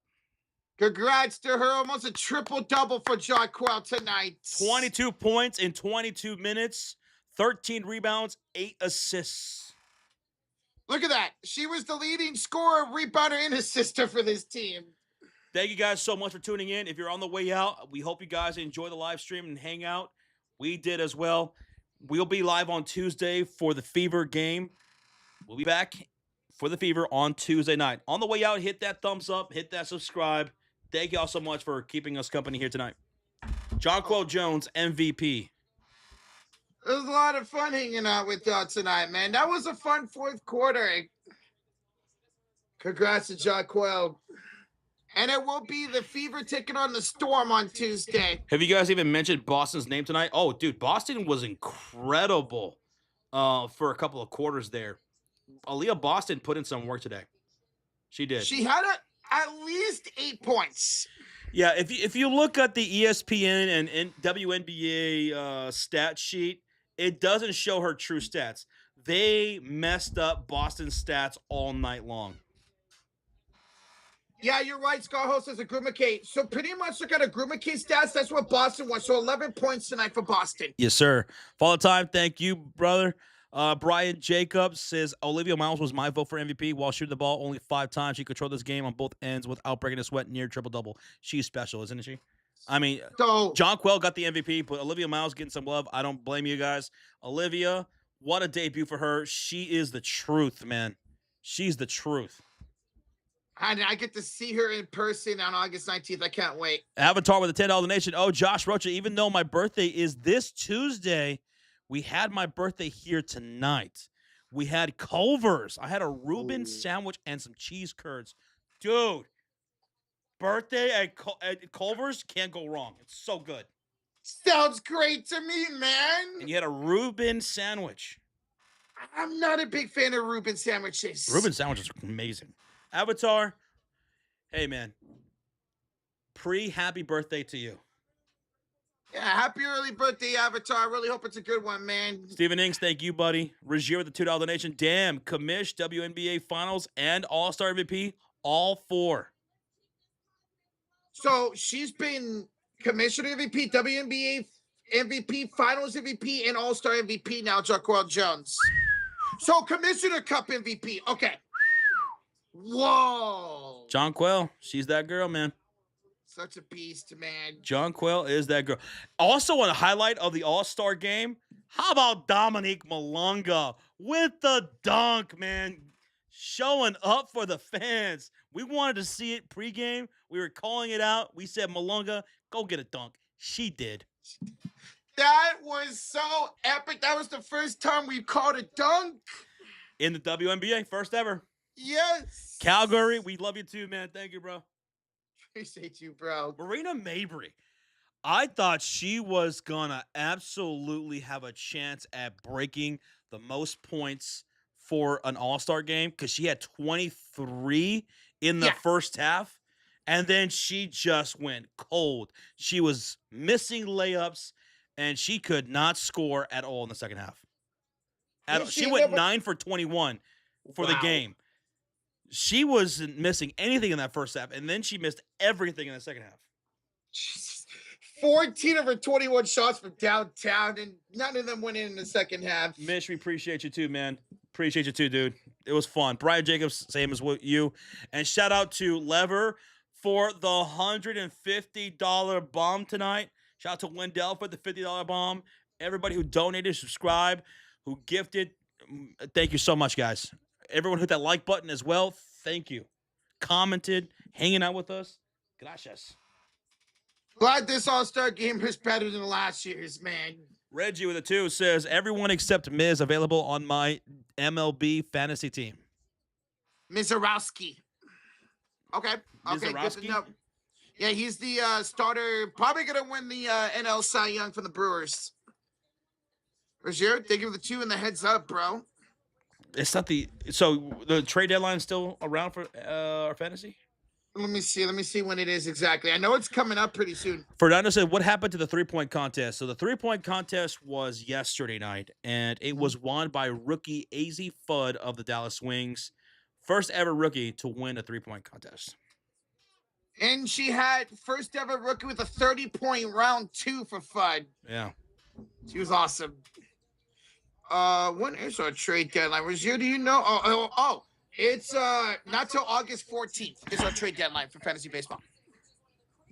Congrats to her. Almost a triple-double for Jonquel tonight. 22 points in 22 minutes, 13 rebounds, 8 assists. Look at that. She was the leading scorer, rebounder, and assister for this team. Thank you guys so much for tuning in. If you're on the way out, we hope you guys enjoy the live stream and hang out. We did as well. We'll be live on Tuesday for the Fever game. We'll be back for the Fever on Tuesday night. On the way out, hit that thumbs up, hit that subscribe. Thank y'all so much for keeping us company here tonight. Jonquel Jones, MVP. It was a lot of fun hanging out with y'all tonight, man. That was a fun fourth quarter. Congrats to Jonquel. And it will be the Fever taking on the Storm on Tuesday. Have you guys even mentioned Boston's name tonight? Oh, dude, Boston was incredible for a couple of quarters there. Aliyah Boston put in some work today. She did. She had at least 8 points. Yeah, if you look at the ESPN and WNBA stat sheet, it doesn't show her true stats. They messed up Boston's stats all night long. Yeah, you're right. Scott Host says a Group McKay. So pretty much look at a Group McKay stats. That's what Boston was. So 11 points tonight for Boston. Yes, sir. Follow time. Thank you, brother. Brian Jacobs says Olivia Miles was my vote for MVP. While shooting the ball only 5 times, she controlled this game on both ends without breaking a sweat, near triple-double. She's special, isn't she? I mean, So Jonquel got the MVP, but Olivia Miles getting some love. I don't blame you guys. Olivia, what a debut for her. She is the truth, man. She's the truth. and I get to see her in person on August 19th. I can't wait. Avatar with a $10 donation. Oh, Josh Rocha, even though my birthday is this Tuesday, we had my birthday here tonight. We had Culver's. I had a Reuben sandwich and some cheese curds. Dude, birthday at Culver's can't go wrong. It's so good. Sounds great to me, man. And you had a Reuben sandwich. I'm not a big fan of Reuben sandwiches. Reuben sandwiches are amazing. Avatar, hey, man. Happy birthday to you. Yeah, happy early birthday, Avatar. I really hope it's a good one, man. Stephen Inks, thank you, buddy. Regier with the $2 donation. Damn, Kamish, WNBA Finals, and All-Star MVP, all 4. So she's been Commissioner MVP, WNBA MVP, Finals MVP, and All-Star MVP now, Jonquel Jones. So Commissioner Cup MVP. Okay. Whoa. Jonquel, she's that girl, man. Such a beast, man. Jonquel is that girl. Also, on a highlight of the All-Star game, how about Dominique Malonga with the dunk, man? Showing up for the fans. We wanted to see it pregame. We were calling it out. We said, Malonga, go get a dunk. She did. That was so epic. That was the first time we called a dunk. In the WNBA, first ever. Yes. Calgary, we love you too, man. Thank you, bro. Appreciate you, bro. Marina Mabry. I thought she was gonna absolutely have a chance at breaking the most points for an All-Star game because she had 23 in the Yeah. first half, and then she just went cold. She was missing layups, and she could not score at all in the second half. She went 9 for 21 for the Wow. game. She wasn't missing anything in that first half, and then she missed everything in the second half. Jesus. 14 of her 21 shots from downtown, and none of them went in the second half. Mish, we appreciate you too, man. Appreciate you too, dude. It was fun. Brian Jacobs, same as you. And shout out to Lever for the $150 bomb tonight. Shout out to Wendell for the $50 bomb. Everybody who donated, subscribed, who gifted. Thank you so much, guys. Everyone hit that like button as well. Thank you. Commented, hanging out with us. Gracias. Glad this All-Star game is better than last year's, man. Reggie with a 2 says, everyone except Miz available on my MLB fantasy team. Mizarowski. Okay. Okay, good to know. Yeah, he's the starter. Probably going to win the NL Cy Young from the Brewers. Rozier, thank you for the 2 and the heads up, bro. It's not so the trade deadline is still around for our fantasy? Let me see when it is exactly. I know it's coming up pretty soon. Fernando said, what happened to the 3-point contest? So the 3-point contest was yesterday night, and it was won by rookie AZ Fudd of the Dallas Wings. First ever rookie to win a 3-point contest. And she had first ever rookie with a 30-point round 2 for Fudd. Yeah. She was awesome. When is our trade deadline? Rozier, do you know? It's not till August 14th is our trade deadline for fantasy baseball.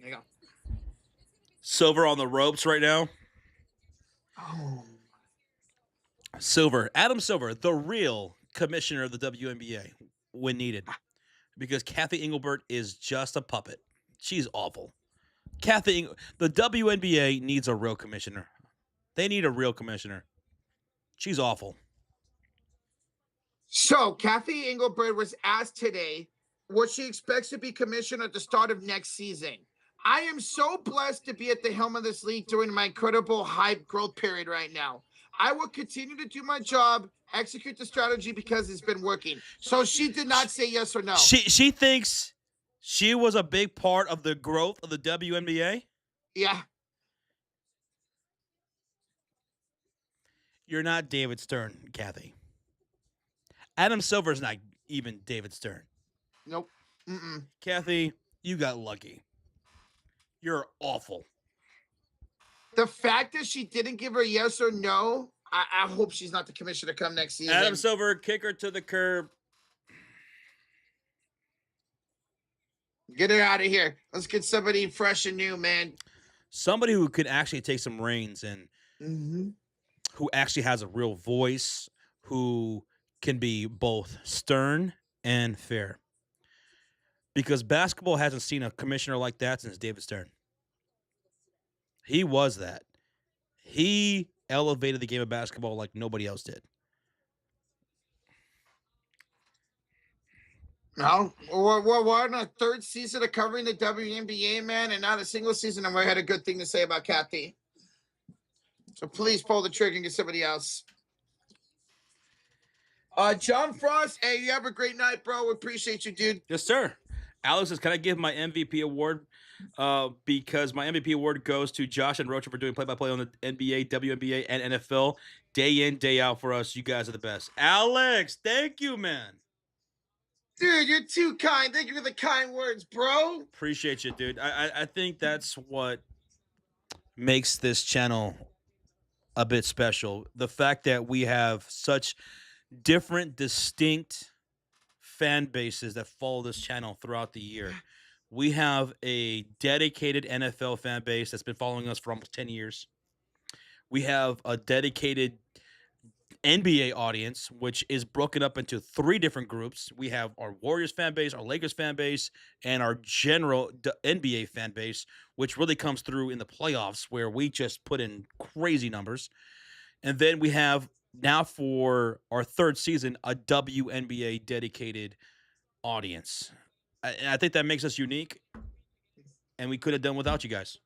There you go. Silver on the ropes right now. Oh. Silver. Adam Silver, the real commissioner of the WNBA when needed. Because Kathy Engelbert is just a puppet. She's awful. The WNBA needs a real commissioner. They need a real commissioner. She's awful. So, Kathy Engelbert was asked today what she expects to be commissioner at the start of next season. I am so blessed to be at the helm of this league during my incredible hype growth period right now. I will continue to do my job, execute the strategy because it's been working. So she did not say yes or no. She thinks she was a big part of the growth of the WNBA? Yeah. You're not David Stern, Kathy. Adam Silver's not even David Stern. Nope. Mm-mm. Kathy, you got lucky. You're awful. The fact that she didn't give her yes or no, I hope she's not the commissioner come next season. Adam Silver, kick her to the curb. Get her out of here. Let's get somebody fresh and new, man. Somebody who could actually take some reins and who actually has a real voice, who can be both stern and fair. Because basketball hasn't seen a commissioner like that since David Stern. He was that. He elevated the game of basketball like nobody else did. No, we're on our 3rd season of covering the WNBA, man, and not a single season have I had a good thing to say about Kathy. So please pull the trigger and get somebody else. John Frost, hey, you have a great night, bro. We appreciate you, dude. Yes, sir. Alex says, can I give my MVP award? Because my MVP award goes to Josh and Rocha for doing play-by-play on the NBA, WNBA, and NFL day in, day out for us. You guys are the best. Alex, thank you, man. Dude, you're too kind. Thank you for the kind words, bro. Appreciate you, dude. I think that's what makes this channel a bit special. The fact that we have such different, distinct fan bases that follow this channel throughout the year. We have a dedicated NFL fan base that's been following us for almost 10 years. We have a dedicated NBA audience, which is broken up into 3 different groups. We have our Warriors fan base, our Lakers fan base, and our general NBA fan base, which really comes through in the playoffs where we just put in crazy numbers. And then we have now for our 3rd season, a WNBA dedicated audience. I think that makes us unique, and we could have done without you guys.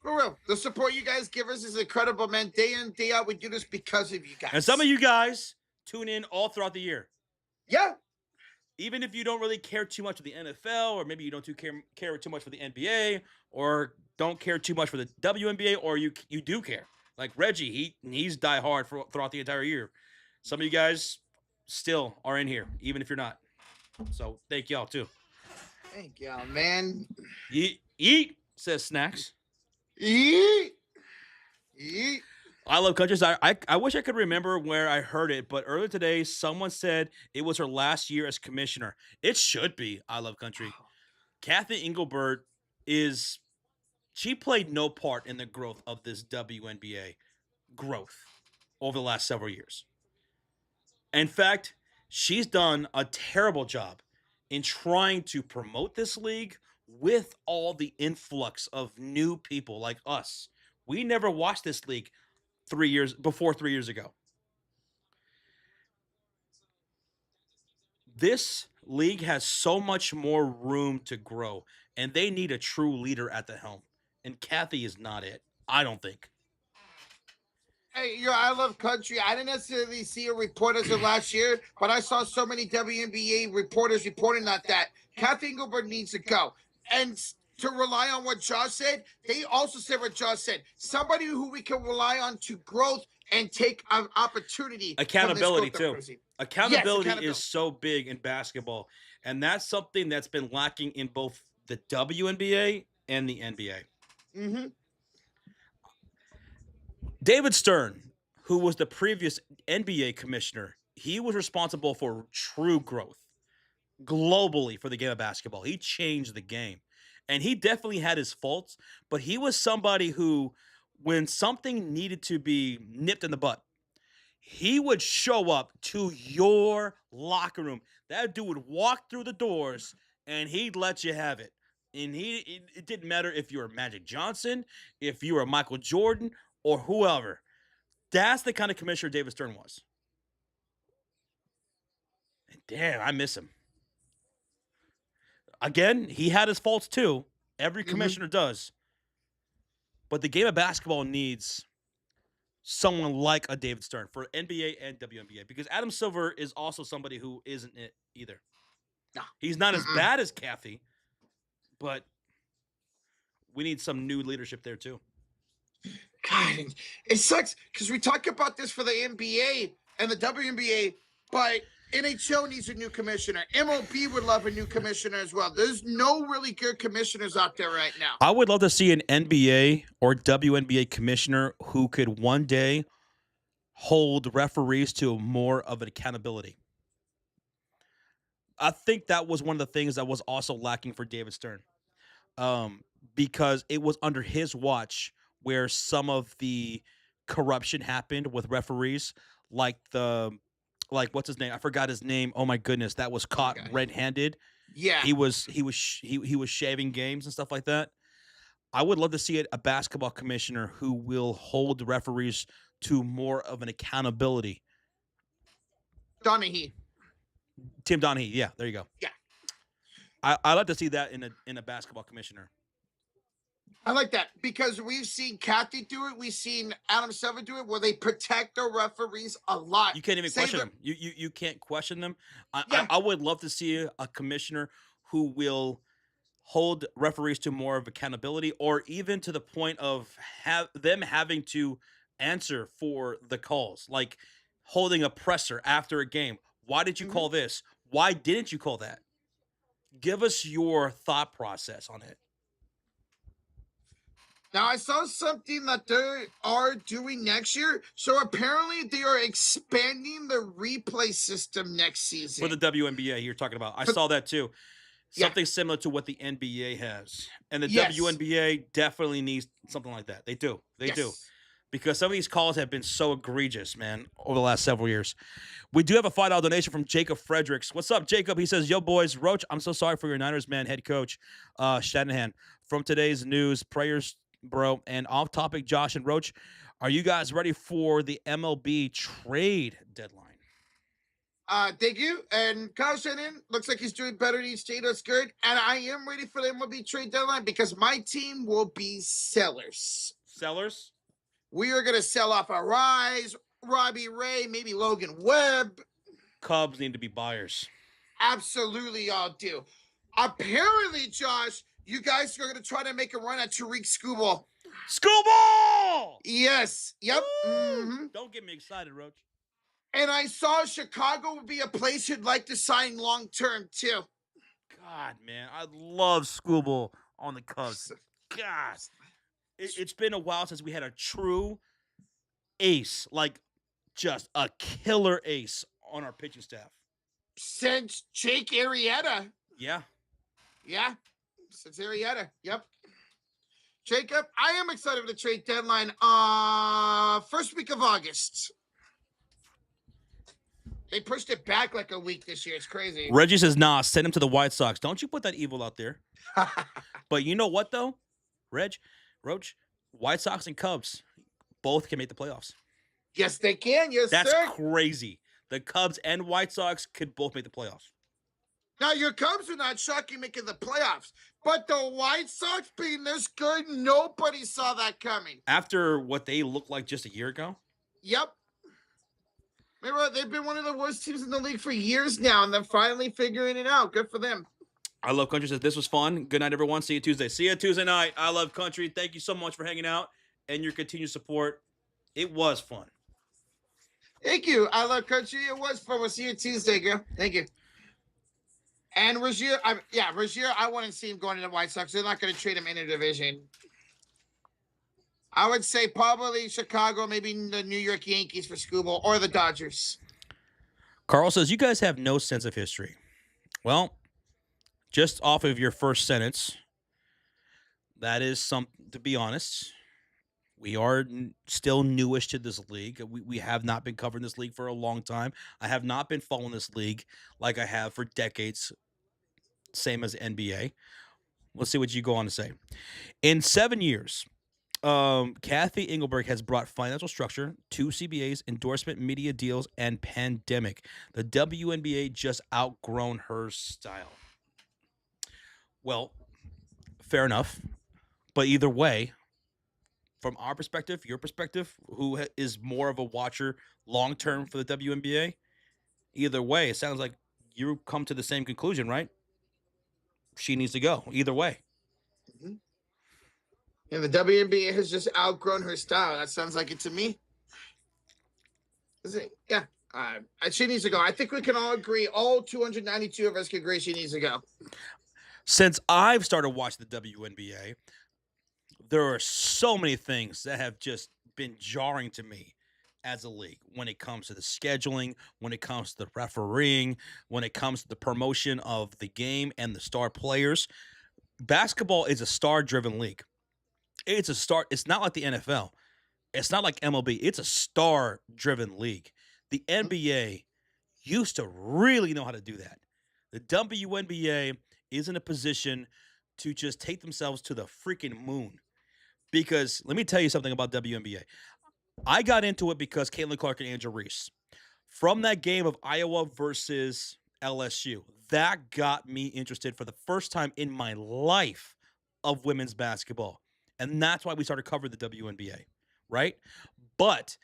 For real, the support you guys give us is incredible, man. Day in, day out, we do this because of you And some of guys. you guys tune in all throughout the year. Yeah. Even if you don't really care too much for the NFL, or maybe you don't care too much for the NBA, or don't care too much for the WNBA, or you do care. Like Reggie, he's die hard throughout the entire year. Some of you guys still are in here, even if you're not. So thank y'all too. Thank y'all, man. Eat, says Snacks. Eat. Eat. I love countries. I wish I could remember where I heard it, but earlier today, someone said it was her last year as commissioner. It should be. I love country. Kathy Engelbert she played no part in the growth of this WNBA growth over the last several years. In fact, she's done a terrible job in trying to promote this league with all the influx of new people like us. We never watched this league 3 years ago. This league has so much more room to grow, and they need a true leader at the helm. And Kathy is not it. I don't think. Hey, I love country. I didn't necessarily see a report as of last year, but I saw so many WNBA reporters reporting that Kathy Engelbert needs to go. And to rely on what Josh said, they also said what Josh said. Somebody who we can rely on to growth and take an opportunity. Accountability, too. Accountability Yes, is so big in basketball, and that's something that's been lacking in both the WNBA and the NBA. Mm-hmm. David Stern, who was the previous NBA commissioner, he was responsible for true growth globally for the game of basketball. He changed the game. And he definitely had his faults, but he was somebody who, when something needed to be nipped in the butt, he would show up to your locker room. That dude would walk through the doors and he'd let you have it. And it didn't matter if you were Magic Johnson, if you were Michael Jordan, or whoever. That's the kind of commissioner David Stern was. And damn, I miss him. Again, he had his faults too. Every commissioner does. But the game of basketball needs someone like a David Stern for NBA and WNBA, because Adam Silver is also somebody who isn't it either. No. He's not as bad as Kathy, but we need some new leadership there too. God, it sucks because we talk about this for the NBA and the WNBA, but NHL needs a new commissioner. MLB would love a new commissioner as well. There's no really good commissioners out there right now. I would love to see an NBA or WNBA commissioner who could one day hold referees to more of an accountability. I think that was one of the things that was also lacking for David Stern, because it was under his watch where some of the corruption happened with referees, like what's his name? I forgot his name. Oh my goodness, that was caught red-handed. Yeah, he was shaving games and stuff like that. I would love to see a basketball commissioner who will hold the referees to more of an accountability. Tim Donaghy, yeah, there you go. Yeah, I like to see that in a basketball commissioner. I like that because we've seen Kathy do it. We've seen Adam Silver do it, where they protect the referees a lot. You can't even question them. You can't question them. I would love to see a commissioner who will hold referees to more of accountability, or even to the point of them having to answer for the calls, like holding a presser after a game. Why did you call this? Why didn't you call that? Give us your thought process on it. Now, I saw something that they are doing next year. So apparently they are expanding the replay system next season. For the WNBA you're talking about. I saw that too. Something similar to what the NBA has. And the WNBA definitely needs something like that. They do. They do. Because some of these calls have been so egregious, man, over the last several years. We do have a $5 donation from Jacob Fredericks. What's up, Jacob? He says, yo, boys, Roach, I'm so sorry for your Niners, man, head coach, Shanahan. From today's news, prayers, bro. And off topic, Josh and Roach, are you guys ready for the MLB trade deadline? Thank you. And Kyle Shannon looks like he's doing better each day. That's good. And I am ready for the MLB trade deadline because my team will be sellers. Sellers? We are going to sell off a Rise, Robbie Ray, maybe Logan Webb. Cubs need to be buyers. Absolutely, y'all do. Apparently, Josh, you guys are going to try to make a run at Tariq Skubal. Skubal! Yes. Yep. Mm-hmm. Don't get me excited, Roach. And I saw Chicago would be a place you'd like to sign long term too. God, man, I love Skubal on the Cubs. God, it's been a while since we had a true ace, like just a killer ace on our pitching staff. Since Jake Arrieta. Yeah. Yeah. Since Arrieta. Yep. Jacob, I am excited for the trade deadline. First week of August. They pushed it back like a week this year. It's crazy. Reggie says, nah, send him to the White Sox. Don't you put that evil out there. But you know what, though? Roach, White Sox and Cubs both can make the playoffs. Yes, they can. Yes, That's sir. crazy. The Cubs and White Sox could both make the playoffs. Now, your Cubs are not shocking making the playoffs, but the White Sox being this good, nobody saw that coming. After what they looked like just a year ago? Yep. Remember, they've been one of the worst teams in the league for years now, and they're finally figuring it out. Good for them. I Love Country says, this was fun. Good night, everyone. See you Tuesday. See you Tuesday night. I Love Country. Thank you so much for hanging out and your continued support. It was fun. Thank you. I Love Country. It was fun. We'll see you Tuesday, girl. Thank you. And Rozier, I want to see him going to the White Sox. They're not going to trade him in a division. I would say probably Chicago, maybe the New York Yankees for Skubal, or the Dodgers. Carl says, you guys have no sense of history. Well, just off of your first sentence, that is something, to be honest. We are still newish to this league. We have not been covering this league for a long time. I have not been following this league like I have for decades, same as NBA. Let's see what you go on to say. In 7 years, Kathy Engelberg has brought financial structure, 2 CBAs, endorsement, media deals, and pandemic. The WNBA just outgrown her style. Well, fair enough. But either way, from our perspective, your perspective, who is more of a watcher long-term for the WNBA, either way, it sounds like you come to the same conclusion, right? She needs to go. Either way. Mm-hmm. And the WNBA has just outgrown her style. That sounds like it to me. Is it? Yeah. She needs to go. I think we can all agree. All 292 of us can agree she needs to go. Since I've started watching the WNBA, there are so many things that have just been jarring to me as a league when it comes to the scheduling, when it comes to the refereeing, when it comes to the promotion of the game and the star players. Basketball is a star-driven league. It's not like the NFL. It's not like MLB. It's a star-driven league. The NBA used to really know how to do that. The WNBA is in a position to just take themselves to the freaking moon. Because let me tell you something about WNBA. I got into it because Caitlin Clark and Angel Reese. From that game of Iowa versus LSU, that got me interested for the first time in my life of women's basketball. And that's why we started covering the WNBA, right? But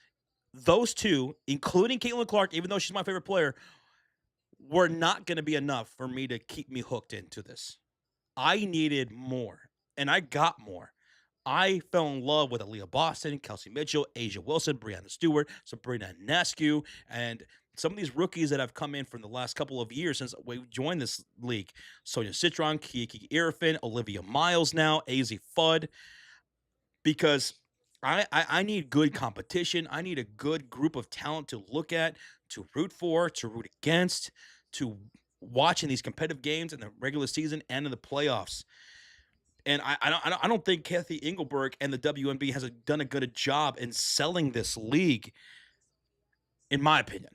those two, including Caitlin Clark, even though she's my favorite player, were not going to be enough for me to keep me hooked into this. I needed more, and I got more. I fell in love with Aliyah Boston, Kelsey Mitchell, Asia Wilson, Breanna Stewart, Sabrina Ionescu, and some of these rookies that have come in from the last couple of years since we joined this league. Sonia Citron, Kiki Irfin, Olivia Miles now, AZ Fudd. Because I need good competition. I need a good group of talent to look at, to root for, to root against, to watch in these competitive games in the regular season and in the playoffs. And I don't think Kathy Engelberg and the WNBA has done a good job in selling this league, in my opinion.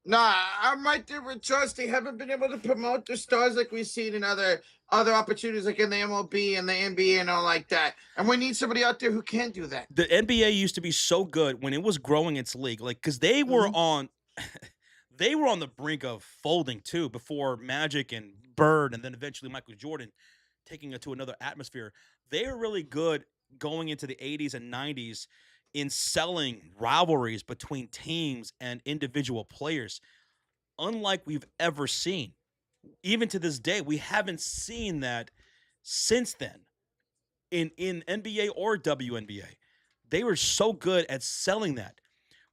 Nah, I'm right there with Josh. They haven't been able to promote the stars like we've seen in other opportunities, like in the MLB and the NBA and all like that. And we need somebody out there who can do that. The NBA used to be so good when it was growing its league, like because they were on they were on the brink of folding too before Magic and Bird and then eventually Michael Jordan taking it to another atmosphere. They are really good going into the 80s and 90s in selling rivalries between teams and individual players, unlike we've ever seen. Even to this day, we haven't seen that since then in NBA or WNBA. They were so good at selling that.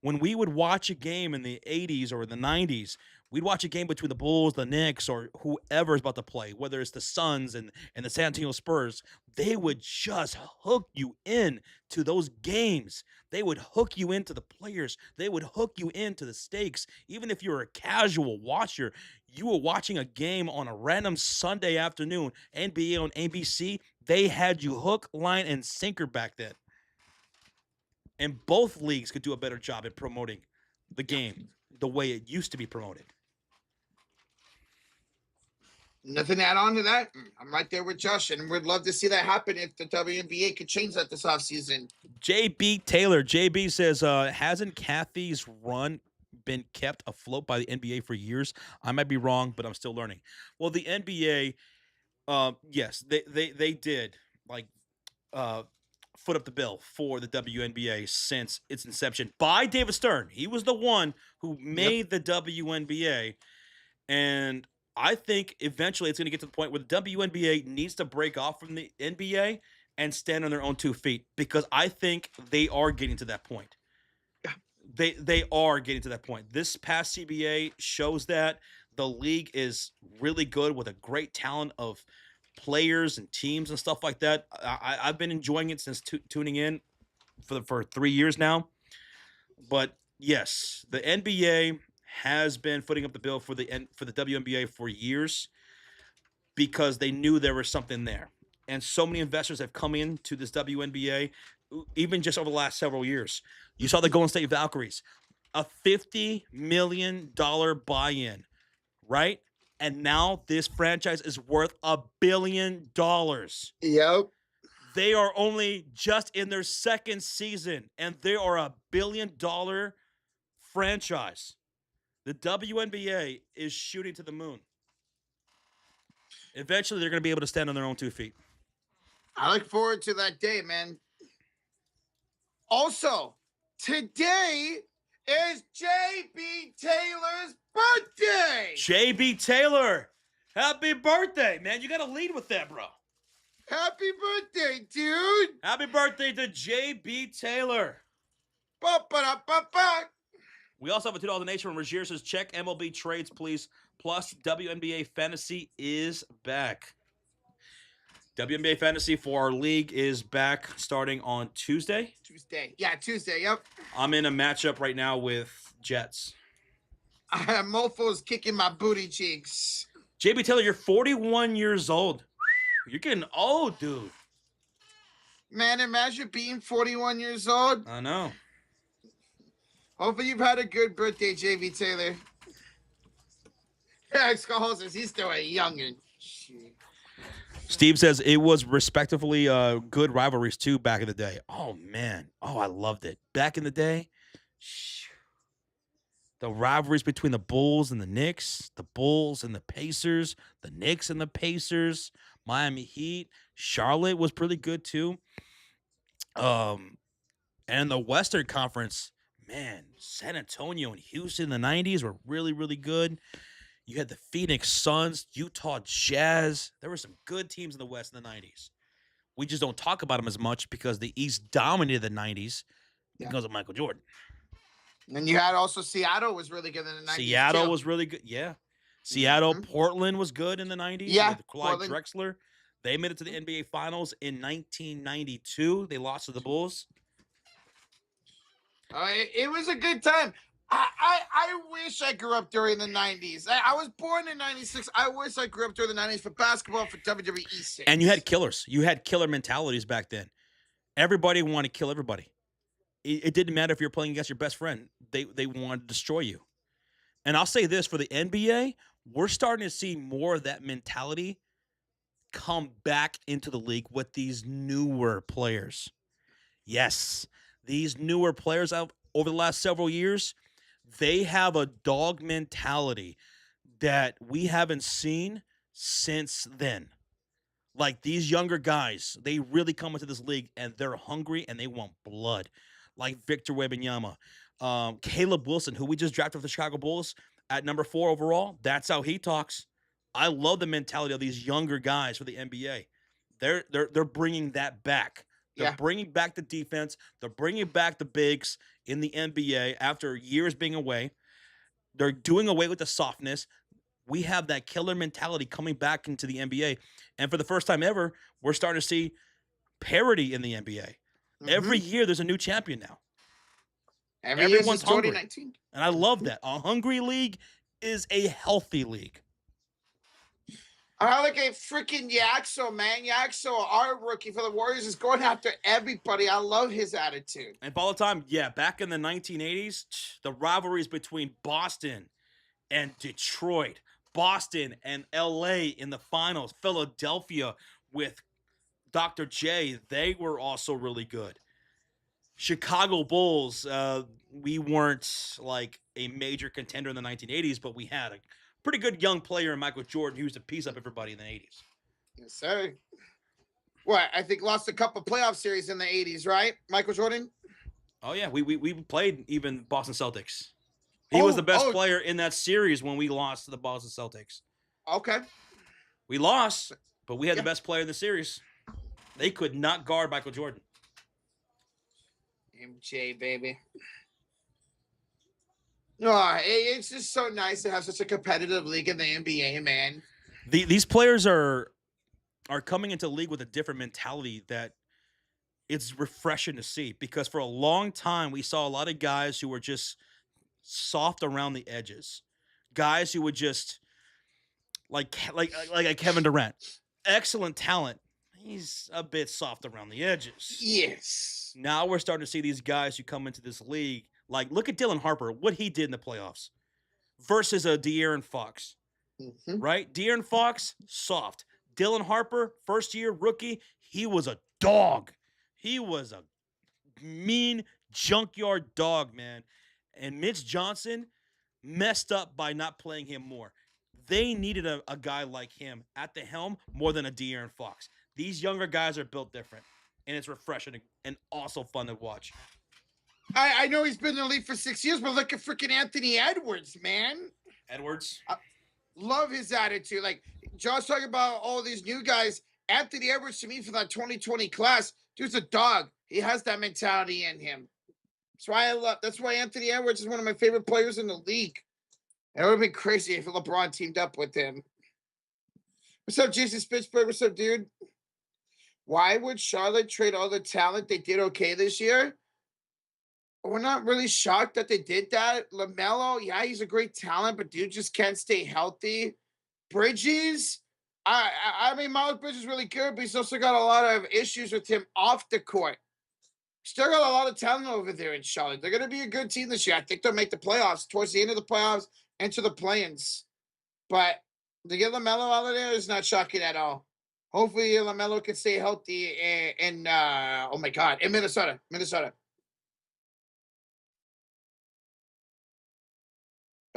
When we would watch a game in the 80s or the 90s, we'd watch a game between the Bulls, the Knicks, or whoever is about to play, whether it's the Suns and the San Antonio Spurs. They would just hook you in to those games. They would hook you into the players. They would hook you into the stakes. Even if you're a casual watcher, you were watching a game on a random Sunday afternoon, NBA on ABC. They had you hook, line, and sinker back then. And both leagues could do a better job at promoting the game the way it used to be promoted. Nothing to add on to that. I'm right there with Josh, and we'd love to see that happen if the WNBA could change that this offseason. JB Taylor. JB says, hasn't Kathy's run been kept afloat by the NBA for years? I might be wrong, but I'm still learning. Well, the NBA, yes, they did foot up the bill for the WNBA since its inception by David Stern. He was the one who made the WNBA, and I think eventually it's going to get to the point where the WNBA needs to break off from the NBA and stand on their own 2 feet, because I think they are getting to that point. They are getting to that point. This past CBA shows that the league is really good with a great talent of players and teams and stuff like that. I've been enjoying it since tuning in for 3 years now. But yes, the NBA has been footing up the bill for the WNBA for years because they knew there was something there. And so many investors have come into this WNBA, even just over the last several years. You saw the Golden State Valkyries, a $50 million buy-in, right? And now this franchise is worth $1 billion. Yep. They are only just in their second season, and they are $1 billion franchise. The WNBA is shooting to the moon. Eventually, they're going to be able to stand on their own 2 feet. I look forward to that day, man. Also, today is JB Taylor's birthday. JB Taylor, happy birthday, man. You got to lead with that, bro. Happy birthday, dude. Happy birthday to JB Taylor. Ba-ba-da-ba-ba. We also have a $2 donation from Regier says, check MLB trades, please. Plus, WNBA Fantasy is back. WNBA Fantasy for our league is back starting on Tuesday. Yeah, Tuesday, yep. I'm in a matchup right now with Jets. Mofo's kicking my booty cheeks. JB Taylor, you're 41 years old. You're getting old, dude. Man, imagine being 41 years old. I know. Hopefully you've had a good birthday, JB Taylor. Yeah, Scott says he's still a youngin'. Steve says it was respectively good rivalries too back in the day. Oh man, I loved it back in the day. The rivalries between the Bulls and the Knicks, the Bulls and the Pacers, the Knicks and the Pacers, Miami Heat, Charlotte was pretty good too. And the Western Conference, man, San Antonio and Houston in the 90s were really, really good. You had the Phoenix Suns, Utah Jazz. There were some good teams in the West in the 90s. We just don't talk about them as much because the East dominated the 90s because of Michael Jordan. And you had also Seattle was really good in the 90s. Seattle was really good. Yeah. Seattle, Portland was good in the 90s. Yeah. With Clyde Drexler. They made it to the NBA Finals in 1992. They lost to the Bulls. It was a good time. I wish I grew up during the 90s. I was born in 96. I wish I grew up during the 90s for basketball, for WWE sake. And you had killers. You had killer mentalities back then. Everybody wanted to kill everybody. It didn't matter if you were playing against your best friend. They wanted to destroy you. And I'll say this, for the NBA, we're starting to see more of that mentality come back into the league with these newer players. Yes, these newer players out over the last several years, They have a dog mentality that we haven't seen since then. Like these younger guys, they really come into this league and they're hungry and they want blood. Like Victor Wembanyama, Caleb Wilson, who we just drafted for the Chicago Bulls at number 4 overall. That's how he talks. I love the mentality of these younger guys for the NBA. They're bringing that back. They're Yeah. bringing back the defense. They're bringing back the bigs in the NBA after years being away. They're doing away with the softness. We have that killer mentality coming back into the NBA. And for the first time ever, we're starting to see parity in the NBA. Every year, there's a new champion now. Every year Everyone's since hungry. 2019. And I love that. A hungry league is a healthy league. I like a freaking Yaxo, man. Yaxo, our rookie for the Warriors, is going after everybody. I love his attitude. And by the time, back in the 1980s, the rivalries between Boston and Detroit, Boston and LA in the finals, Philadelphia with Dr. J, they were also really good. Chicago Bulls, we weren't like a major contender in the 1980s, but we had a pretty good young player in Michael Jordan who used to piece up everybody in the 80s. Yes, sir. What? I think lost a couple playoff series in the 80s, right? Michael Jordan? Oh, yeah. We played even Boston Celtics. He was the best player in that series when we lost to the Boston Celtics. Okay. We lost, but we had the best player in the series. They could not guard Michael Jordan. MJ, baby. Oh, it's just so nice to have such a competitive league in the NBA, man. These players are coming into the league with a different mentality that it's refreshing to see, because for a long time we saw a lot of guys who were just soft around the edges. Guys who would just like Kevin Durant. Excellent talent. He's a bit soft around the edges. Yes. Now we're starting to see these guys who come into this league. Like, look at Dylan Harper, what he did in the playoffs versus a De'Aaron Fox. Right? De'Aaron Fox, soft. Dylan Harper, first year rookie, he was a dog. He was a mean junkyard dog, man. And Mitch Johnson messed up by not playing him more. They needed a guy like him at the helm more than a De'Aaron Fox. These younger guys are built different, and it's refreshing and also fun to watch. I know he's been in the league for 6 years, but look at freaking Anthony Edwards, man. Edwards? Love his attitude. Like, Josh talking about all these new guys. Anthony Edwards, to me, for that 2020 class, dude's a dog. He has that mentality in him. That's why Anthony Edwards is one of my favorite players in the league. It would have been crazy if LeBron teamed up with him. What's up, Jason Spitzberg? What's up, dude? Why would Charlotte trade all the talent? They did okay this year. We're not really shocked that they did that. LaMelo, yeah, he's a great talent, but dude just can't stay healthy. Bridges, I mean, Miles Bridges is really good, but he's also got a lot of issues with him off the court. Still got a lot of talent over there in Charlotte. They're going to be a good team this year. I think they'll make the playoffs towards the end of the playoffs, into the play-ins. But to get LaMelo out of there is not shocking at all. Hopefully, LaMelo can stay healthy in Minnesota.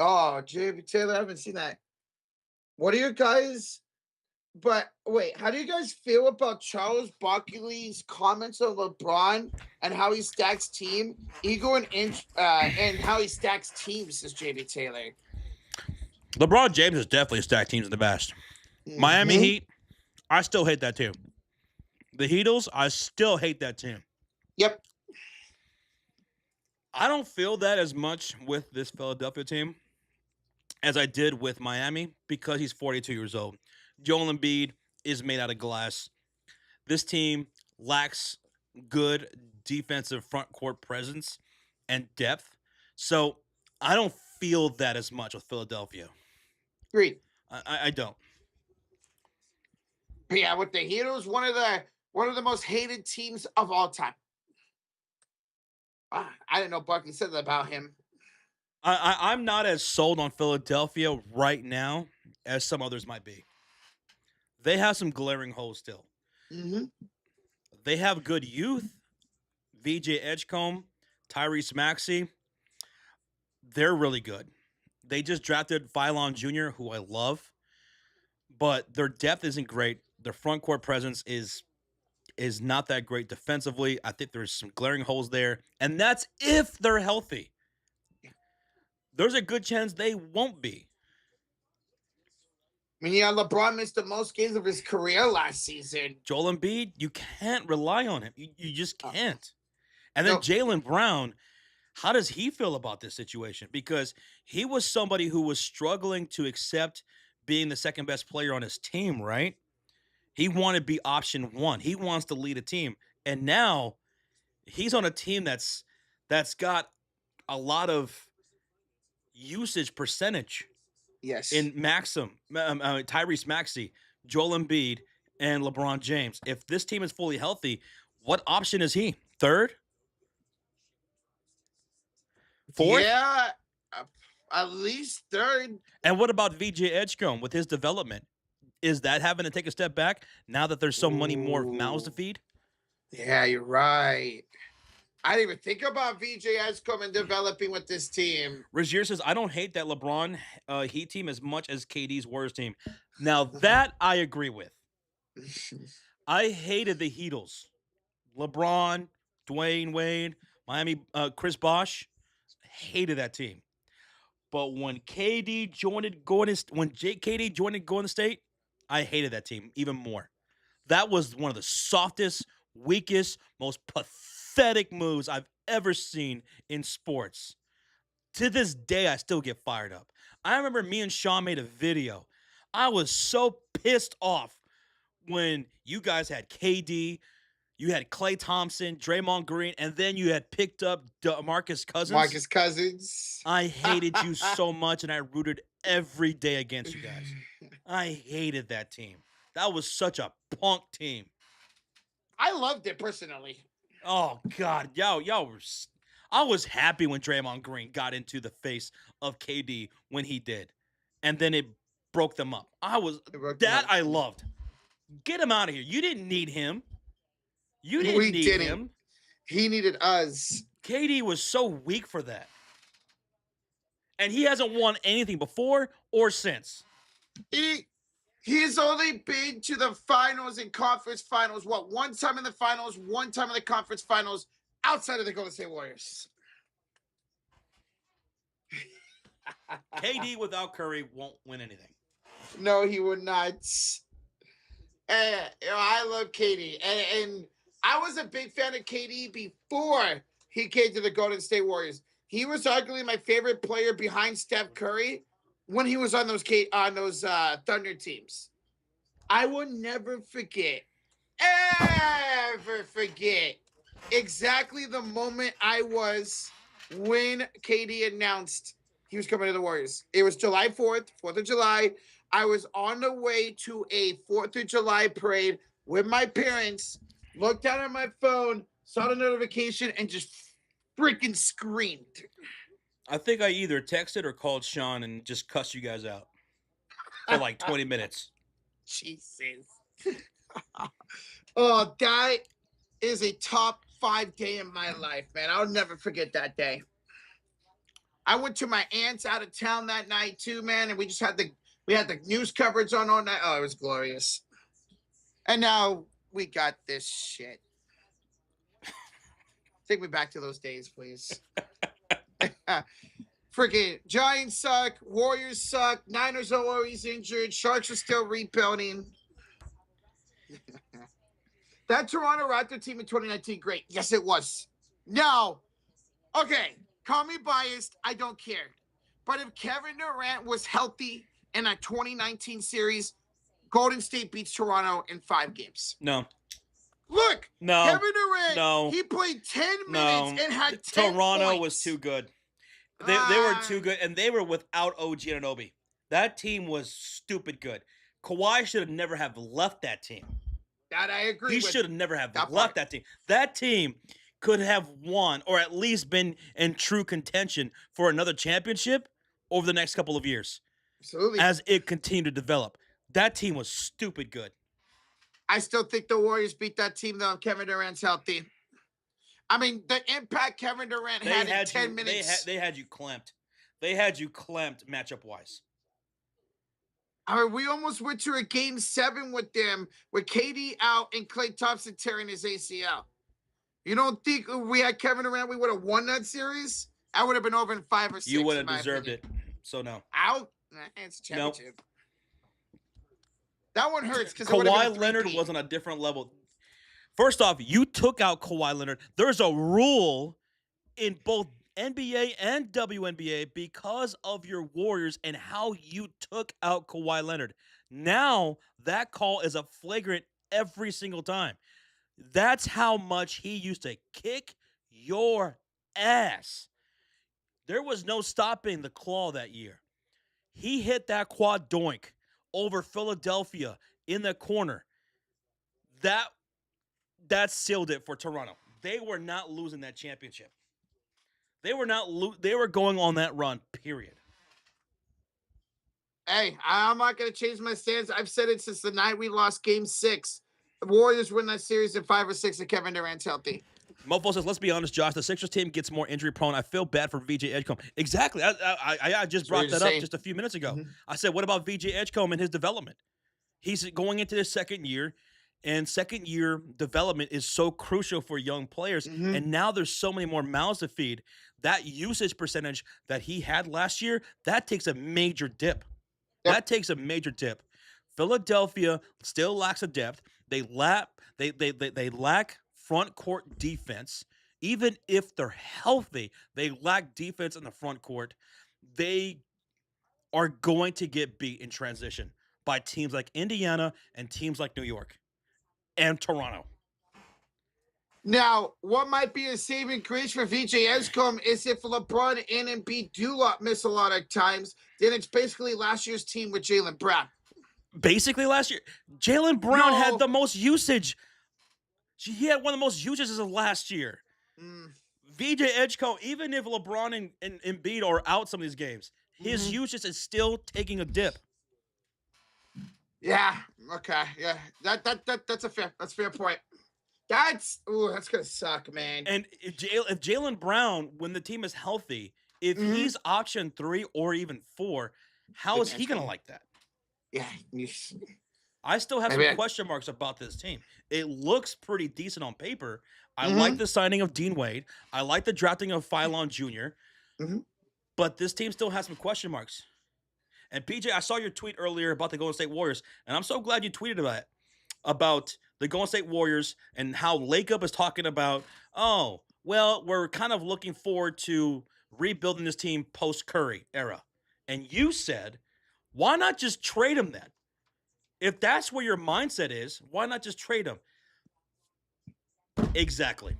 Oh, JB Taylor, I haven't seen that. What are your guys? But wait, how do you guys feel about Charles Barkley's comments on LeBron and how he stacks team ego and how he stacks teams? Says JB Taylor. LeBron James has definitely stacked teams in the best. Miami Heat, I still hate that team. The Heatles, I still hate that team. Yep. I don't feel that as much with this Philadelphia team as I did with Miami, because he's 42 years old. Joel Embiid is made out of glass. This team lacks good defensive front court presence and depth. So I don't feel that as much with Philadelphia. Agreed. I don't. But yeah, with the Heatles, one of the most hated teams of all time. I didn't know Barkley said that about him. I'm not as sold on Philadelphia right now as some others might be. They have some glaring holes still. They have good youth. VJ Edgecombe, Tyrese Maxey. They're really good. They just drafted Phylon Jr., who I love, but their depth isn't great. Their front court presence is not that great defensively. I think there's some glaring holes there, and that's if they're healthy. There's a good chance they won't be. I mean, yeah, LeBron missed the most games of his career last season. Joel Embiid, you can't rely on him. You just can't. And then No, Jaylen Brown, how does he feel about this situation? Because he was somebody who was struggling to accept being the second best player on his team, right? He wanted to be option one. He wants to lead a team. And now he's on a team that's got a lot of usage percentage yes. in Tyrese Maxey, Joel Embiid, and LeBron James. If this team is fully healthy, what option is he? Third? Fourth? Yeah, at least third. And what about VJ Edgecombe with his development? Is that having to take a step back now that there's so many more mouths to feed? Yeah, you're right. I didn't even think about VJ Escom and developing with this team. Rozier says, I don't hate that LeBron Heat team as much as KD's Warriors team. Now, that I agree with. I hated the Heatles. LeBron, Dwayne Wade, Miami, Chris Bosh. Hated that team. But when KD joined Golden State, I hated that team even more. That was one of the softest, weakest, most pathetic moves I've ever seen in sports. To this day, I still get fired up. I remember me and Sean made a video. I was so pissed off when you guys had KD, you had Klay Thompson, Draymond Green, and then you had picked up Marcus Cousins. Marcus Cousins. I hated you so much, and I rooted every day against you guys. I hated that team. That was such a punk team. I loved it personally. Oh God, y'all were. I was happy when Draymond Green got into the face of KD when he did, and then it broke them up. I loved. Get him out of here. You didn't need him. You didn't need him. He needed us. KD was so weak for that, and he hasn't won anything before or since. He's only been to the finals and conference finals. What? One time in the finals, one time in the conference finals, outside of the Golden State Warriors. KD without Curry won't win anything. No, he would not. I love KD, and I was a big fan of KD before he came to the Golden State Warriors. He was arguably my favorite player behind Steph Curry when he was on those Thunder teams. I will never forget, exactly the moment I was when KD announced he was coming to the Warriors. It was July 4th, 4th of July. I was on the way to a 4th of July parade with my parents, looked down at my phone, saw the notification, and just freaking screamed. I think I either texted or called Sean and just cussed you guys out for like 20 minutes. Jesus. Oh, that is a top 5 day in my life, man. I'll never forget that day. I went to my aunt's out of town that night too, man, and we had the news coverage on all night. Oh, it was glorious. And now we got this shit. Take me back to those days, please. Freaking Giants suck. Warriors suck. Niners are always injured. Sharks are still rebuilding. That Toronto Raptor team in 2019, great. Yes, it was. Now, okay, call me biased. I don't care. But if Kevin Durant was healthy in a 2019 series, Golden State beats Toronto in 5 games. No. Look, no, Kevin Durant, no, he played 10 minutes and had 10 Toronto points. was too good. They were too good, and they were without OG Anunoby. That team was stupid good. Kawhi should have never have left that team. That I agree He with. should have never have left that team. That team could have won or at least been in true contention for another championship over the next couple of years. Absolutely. As it continued to develop. That team was stupid good. I still think the Warriors beat that team, though, if Kevin Durant's healthy. I mean, the impact Kevin Durant had in 10 minutes. They had you clamped. They had you clamped matchup wise. We almost went to a game 7 with them, with KD out and Klay Thompson tearing his ACL. You don't think we had Kevin Durant, we would have won that series? I would have been over in 5 or 6. You would in have my deserved opinion. it. So no. Out. It's a Nope. championship. That one hurts because it would have been a Kawhi Leonard three-peat. was on a different level. First off, you took out Kawhi Leonard. There's a rule in both NBA and WNBA because of your Warriors and how you took out Kawhi Leonard. Now that call is a flagrant every single time. That's how much he used to kick your ass. There was no stopping the claw that year. He hit that quad doink over Philadelphia in the corner. That sealed it for Toronto. They were not losing that championship. They were not. They were going on that run. Period. Hey, I'm not going to change my stance. I've said it since the night we lost Game 6. The Warriors win that series in 5 or 6, and Kevin Durant's healthy. Mofo says, let's be honest, Josh. The Sixers team gets more injury prone. I feel bad for VJ Edgecombe. Exactly. I just brought that up just a few minutes ago. I said, what about VJ Edgecombe and his development? He's going into his second year, and second year development is so crucial for young players. And now there's so many more mouths to feed. That usage percentage that he had last year, that takes a major dip. That takes a major dip. Philadelphia still lacks a depth. They lack front court defense. Even if they're healthy, they lack defense in the front court. They are going to get beat in transition by teams like Indiana and teams like New York and Toronto. Now, what might be a saving grace for VJ Edgecombe is if LeBron and Embiid do miss a lot of times, then it's basically last year's team with Jaylen Brown. Basically last year, Jaylen Brown had the most usage. He had one of the most usages of last year. VJ Edgecombe, even if LeBron and Embiid are out some of these games, his usage is still taking a dip. Yeah. Okay. Yeah. That's a fair point. That's gonna suck, man. And if Jaylen Brown, when the team is healthy, if he's option 3 or even 4, how is he gonna like that? Yeah. I still have some question marks about this team. It looks pretty decent on paper. I like the signing of Dean Wade. I like the drafting of Phylon Jr. But this team still has some question marks. And PJ, I saw your tweet earlier about the Golden State Warriors, and I'm so glad you tweeted about the Golden State Warriors and how Lakeup is talking about, oh, well, we're kind of looking forward to rebuilding this team post-Curry era. And you said, why not just trade him then? If that's where your mindset is, why not just trade him? Exactly.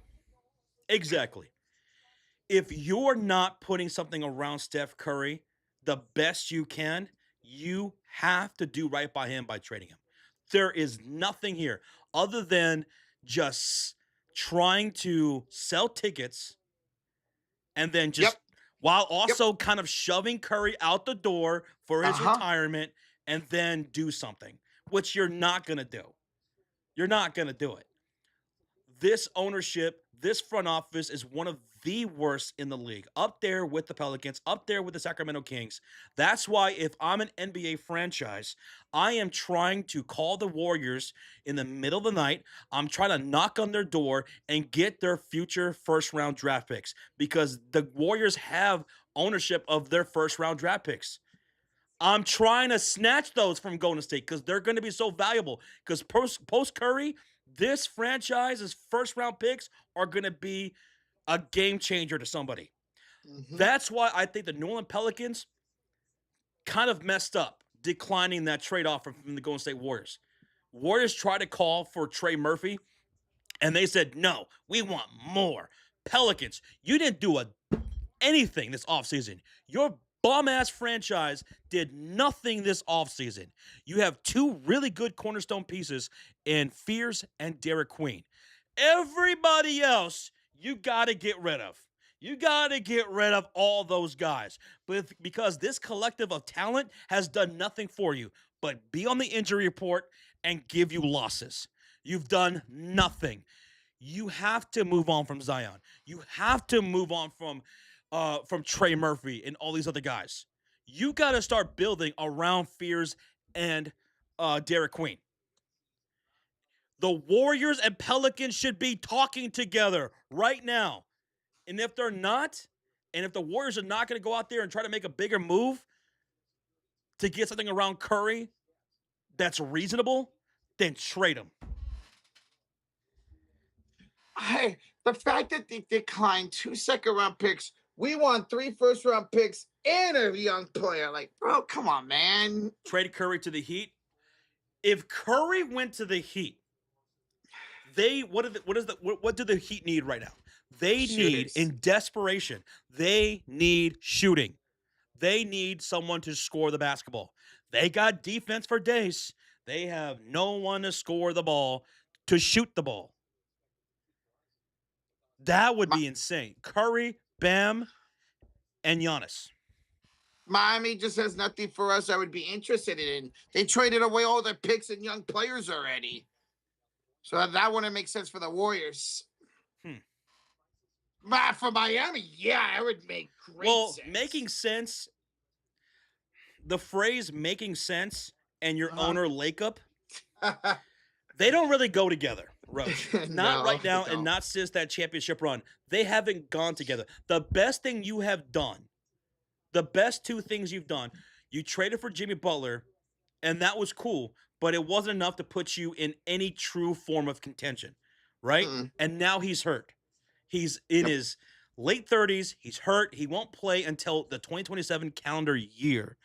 If you're not putting something around Steph Curry the best you can, you have to do right by him by trading him. There is nothing here other than just trying to sell tickets and then just while also kind of shoving Curry out the door for his retirement and then do something, which you're not going to do. You're not going to do it. This ownership, this front office is one of the worst in the league. Up there with the Pelicans, up there with the Sacramento Kings. That's why if I'm an NBA franchise, I am trying to call the Warriors in the middle of the night. I'm trying to knock on their door and get their future first-round draft picks because the Warriors have ownership of their first-round draft picks. I'm trying to snatch those from Golden State because they're going to be so valuable. Because post-Curry, this franchise's first-round picks are going to be a game changer to somebody. That's why I think the New Orleans Pelicans kind of messed up, declining that trade offer from the Golden State Warriors. Warriors tried to call for Trey Murphy, and they said, no, we want more. Pelicans, you didn't do anything this offseason. Your bum-ass franchise did nothing this offseason. You have 2 really good cornerstone pieces in Fears and Derek Queen. Everybody else, you got to get rid of. You got to get rid of all those guys. But because this collective of talent has done nothing for you but be on the injury report and give you losses. You've done nothing. You have to move on from Zion. You have to move on from from Trey Murphy and all these other guys. You got to start building around Fears and Derek Queen. The Warriors and Pelicans should be talking together right now. And if they're not, and if the Warriors are not going to go out there and try to make a bigger move to get something around Curry that's reasonable, then trade him. The fact that they declined 2 second-round picks, we want 3 first-round picks and a young player. Like, bro, come on, man. Trade Curry to the Heat. If Curry went to the Heat, what do the Heat need right now? They need, in desperation, they need shooting. They need someone to score the basketball. They got defense for days. They have no one to score the ball, to shoot the ball. That would be insane. Curry, Bam, and Giannis. Miami just has nothing for us I would be interested in. They traded away all their picks and young players already. So that wouldn't make sense for the Warriors. But for Miami, yeah, it would make great sense. Well, making sense, the phrase making sense and your owner Lakeup, they don't really go together, Roach. Not right now and not since that championship run. They haven't gone together. The best thing you have done, the best 2 things you've done, you traded for Jimmy Butler, and that was cool, but it wasn't enough to put you in any true form of contention, right? And now he's hurt. He's in his late 30s. He's hurt. He won't play until the 2027 calendar year.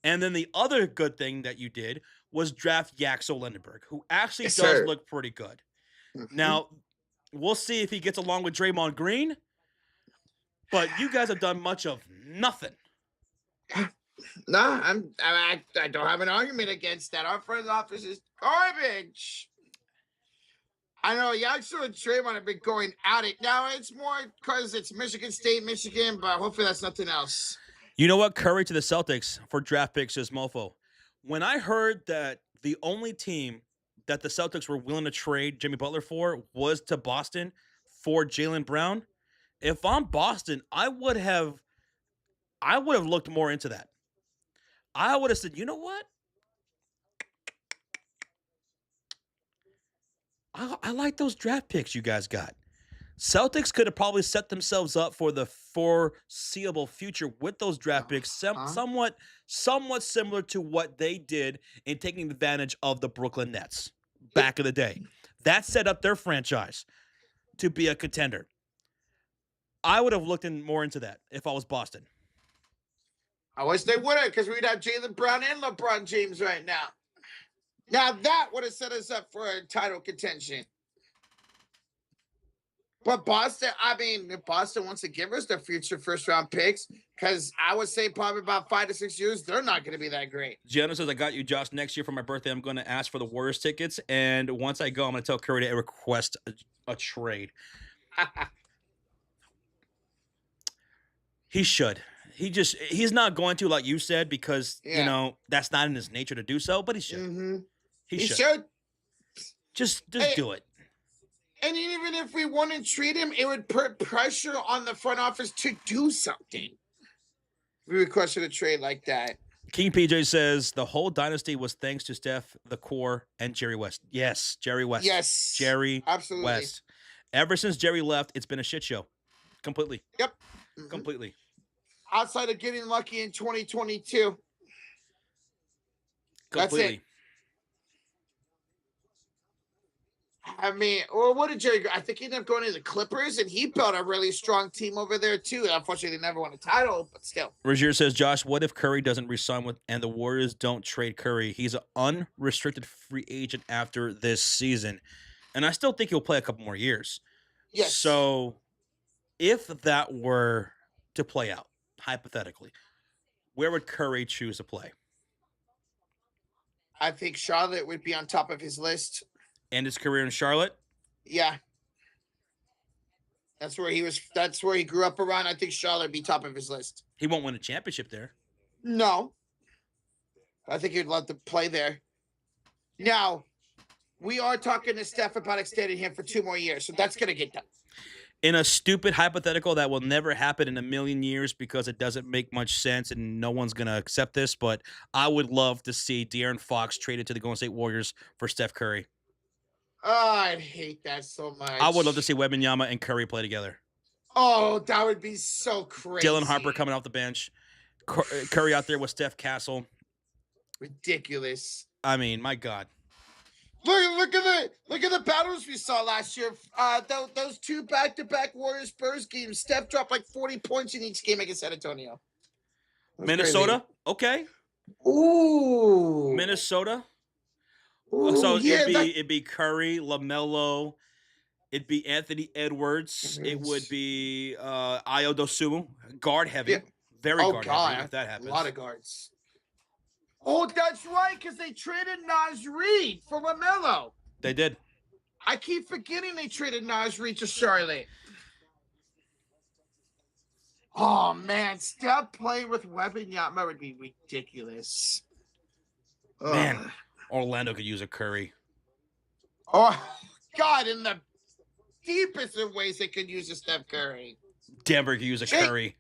And then the other good thing that you did was draft Yaxel Lindenberg, who actually does look pretty good. Now, we'll see if he gets along with Draymond Green, but you guys have done much of nothing. No, I don't have an argument against that. Our front office is garbage. I know Yaxel and Draymond have been going at it. Now, it's more because it's Michigan State, Michigan, but hopefully that's nothing else. You know what? Curry to the Celtics for draft picks is mofo. When I heard that the only team that the Celtics were willing to trade Jimmy Butler for was to Boston for Jaylen Brown, if I'm Boston, I would have looked more into that. I would have said, you know what? I like those draft picks you guys got. Celtics could have probably set themselves up for the foreseeable future with those draft picks, somewhat similar to what they did in taking advantage of the Brooklyn Nets back in the day. That set up their franchise to be a contender. I would have looked more into that if I was Boston. I wish they would have, because we'd have Jaylen Brown and LeBron James right now. Now that would have set us up for a title contention. But Boston, if Boston wants to give us their future first-round picks, because I would say probably about 5 to 6 years, they're not going to be that great. Gianna says, I got you, Josh. Next year for my birthday, I'm going to ask for the Warriors tickets. And once I go, I'm going to tell Curry to request a trade. He should. He's not going to, like you said, because, that's not in his nature to do so, but he should. He should. Just do it. And even if we wouldn't treat him, it would put pressure on the front office to do something. We requested a trade like that. King PJ says the whole dynasty was thanks to Steph, the core, and Jerry West. Yes, Jerry West. Yes. Jerry absolutely. West. Ever since Jerry left, it's been a shit show. Completely. Yep. Completely. Outside of getting lucky in 2022. Completely. That's it. I mean, or what did Jerry go? I think he ended up going to the Clippers, and he built a really strong team over there, too. Unfortunately, they never won a title, but still. Rozier says, Josh, what if Curry doesn't resign with, and the Warriors don't trade Curry? He's an unrestricted free agent after this season, and I still think he'll play a couple more years. Yes. So, if that were to play out, hypothetically, where would Curry choose to play? I think Charlotte would be on top of his list. End his career in Charlotte? Yeah. That's where he grew up around. I think Charlotte would be top of his list. He won't win a championship there. No. I think he'd love to play there. Now, we are talking to Steph about extending him for 2 more years, so that's going to get done. In a stupid hypothetical that will never happen in a million years because it doesn't make much sense and no one's going to accept this, but I would love to see De'Aaron Fox traded to the Golden State Warriors for Steph Curry. Oh, I'd hate that so I would love to much. see Wembanyama and Curry play together. Oh, that would be so crazy. Dylan Harper coming off the bench. Curry out there with Steph Castle. Ridiculous. I mean, my God. Look at the battles we saw last year. Those two back-to-back Warriors Spurs games. Steph dropped like 40 points in each game against San Antonio. Minnesota, okay. Ooh, Minnesota. Ooh, So yeah, it'd be Curry, LaMelo. It'd be Anthony Edwards. It would be Ayo Dosunmu. Guard heavy. Yeah. Very Oh, guard God, heavy if that happens. a lot of guards. Oh, that's right, because they traded Naz Reid for LaMelo. They did. I keep forgetting they traded Naz Reid to Charlotte. Oh, man, Steph playing with Wembanyama would be ridiculous. Man, Ugh. Orlando could use a Curry. Oh, God, in the deepest of ways they could use a Steph Curry. Denver could use a Curry.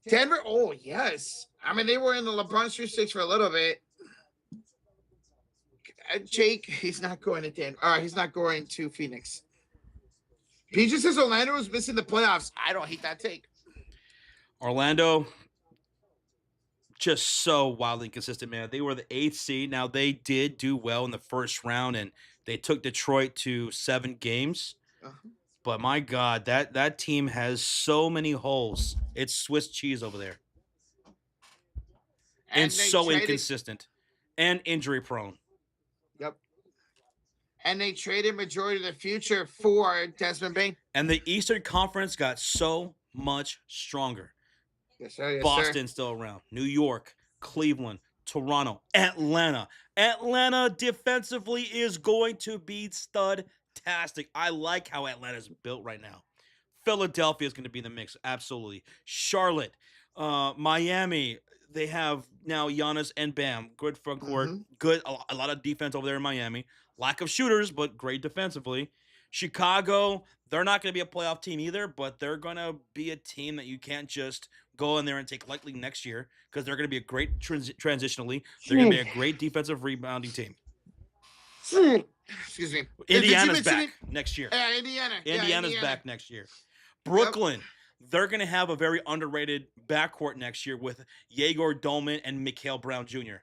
Denver, oh, yes. I mean, they were in the LeBron sweepstakes for a little bit. Jake, he's not going to Denver. He's not going to Phoenix. PJ says Orlando is missing the playoffs. I don't hate that take. Orlando, just so wildly inconsistent, man. They were the 8th seed. Now, they did do well in the first round, and they took Detroit to 7 games. Uh-huh. But my God, that team has so many holes. It's Swiss cheese over there. And so inconsistent and injury prone. Yep. And they traded majority of the future for Desmond Bane. And the Eastern Conference got so much stronger. Yes, sir. Yes, Boston still around. New York, Cleveland, Toronto, Atlanta. Atlanta defensively is going to be stud-tastic. I like how Atlanta's built right now. Philadelphia is going to be in the mix. Absolutely. Charlotte, Miami. They have now Giannis and Bam. Good front court. Mm-hmm. Good. A lot of defense over there in Miami. Lack of shooters, but great defensively. Chicago, they're not going to be a playoff team either, but they're going to be a team that you can't just go in there and take lightly next year because they're going to be a great transitionally. They're going to be a great defensive rebounding team. Excuse me. Indiana's back next year. Yeah, Indiana. Indiana's back next year. Brooklyn, they're going to have a very underrated backcourt next year with Yegor Dolman and Mikhail Brown Jr.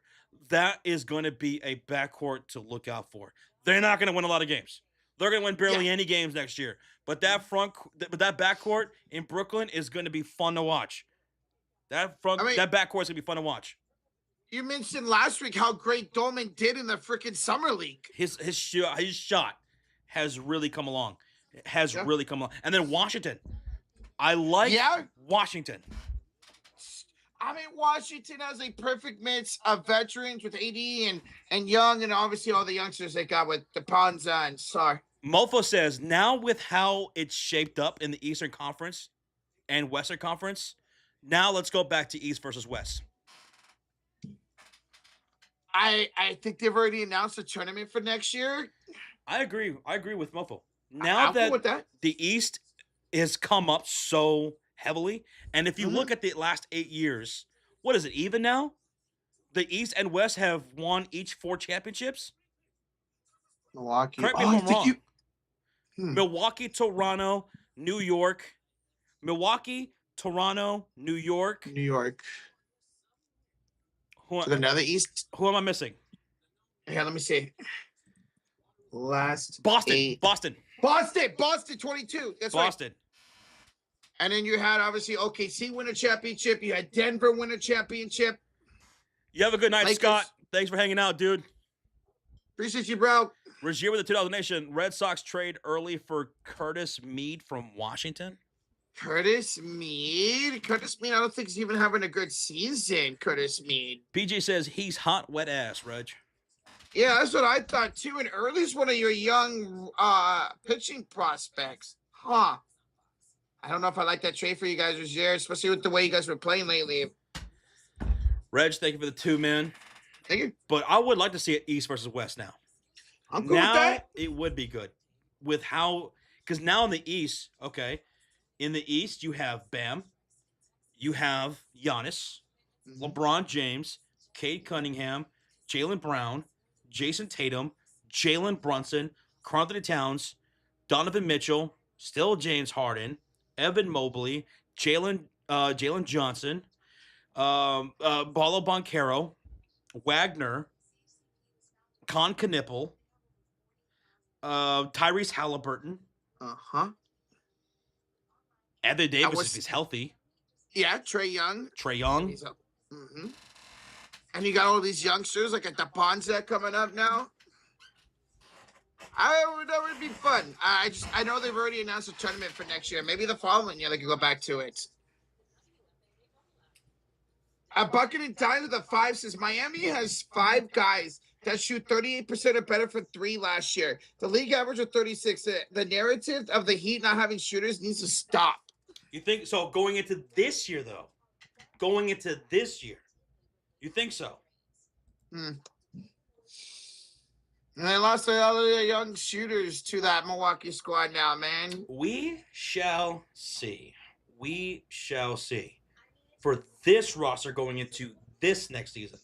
That is going to be a backcourt to look out for. They're not going to win a lot of games. They're going to win barely any games next year. But that backcourt in Brooklyn is going to be fun to watch. That backcourt is going to be fun to watch. You mentioned last week how great Dolman did in the freaking summer league. His shot has really come along. Really come along. And then Washington. I like Washington. I mean, Washington has a perfect mix of veterans with AD and Young, and obviously all the youngsters they got with DePonza and Sarr. Mofo says, now with how it's shaped up in the Eastern Conference and Western Conference, now let's go back to East versus West. I think they've already announced a tournament for next year. I agree with Mofo. Now that the East has come up so heavily, and if you look at the last 8 years, what is it, even now? The East and West have won each 4 championships? Milwaukee. Correct me if I'm wrong. Milwaukee, Toronto, New York. Milwaukee, Toronto, New York. New York. Another East. Who am I missing? Yeah, let me see. Boston. 22. That's Boston. Right. And then you had obviously OKC win a championship. You had Denver win a championship. You have a good night, Lakers. Scott. Thanks for hanging out, dude. Appreciate you, bro. Regier with the $2 donation. Red Sox trade early for Curtis Mead from Washington. Curtis Mead, I don't think he's even having a good season. Curtis Mead. PJ says he's hot, wet ass, Reg. Yeah, that's what I thought too. And Early's one of your young pitching prospects. Huh. I don't know if I like that trade for you guys, Rozier, especially with the way you guys were playing lately. Reg, thank you for the 2, man. Thank you. But I would like to see it East versus West now. I'm cool with that. It would be good with how Because now in the East, okay, in the East you have Bam, you have Giannis, LeBron James, Cade Cunningham, Jaylen Brown, Jason Tatum, Jalen Brunson, Karl Anthony Towns, Donovan Mitchell, still James Harden, Evan Mobley, Jalen Johnson, Paulo Banchero, Wagner, Con Knipple, Tyrese Halliburton, Uh-huh. Anthony I Davis if was he's healthy, Yeah, Trey Young. Trae Young. He's up. And you got all these youngsters like at the Ponza coming up now. That would be fun. I know they've already announced a tournament for next year. Maybe the following year they could go back to it. Bucket and Dime of the Five says Miami has 5 guys that shoot 38% or better from 3 last year. The league average of 36. The narrative of the Heat not having shooters needs to stop. You think so? Going into this year, though, you think so? And they lost all of their young shooters to that Milwaukee squad now, man. We shall see. For this roster going into this next season.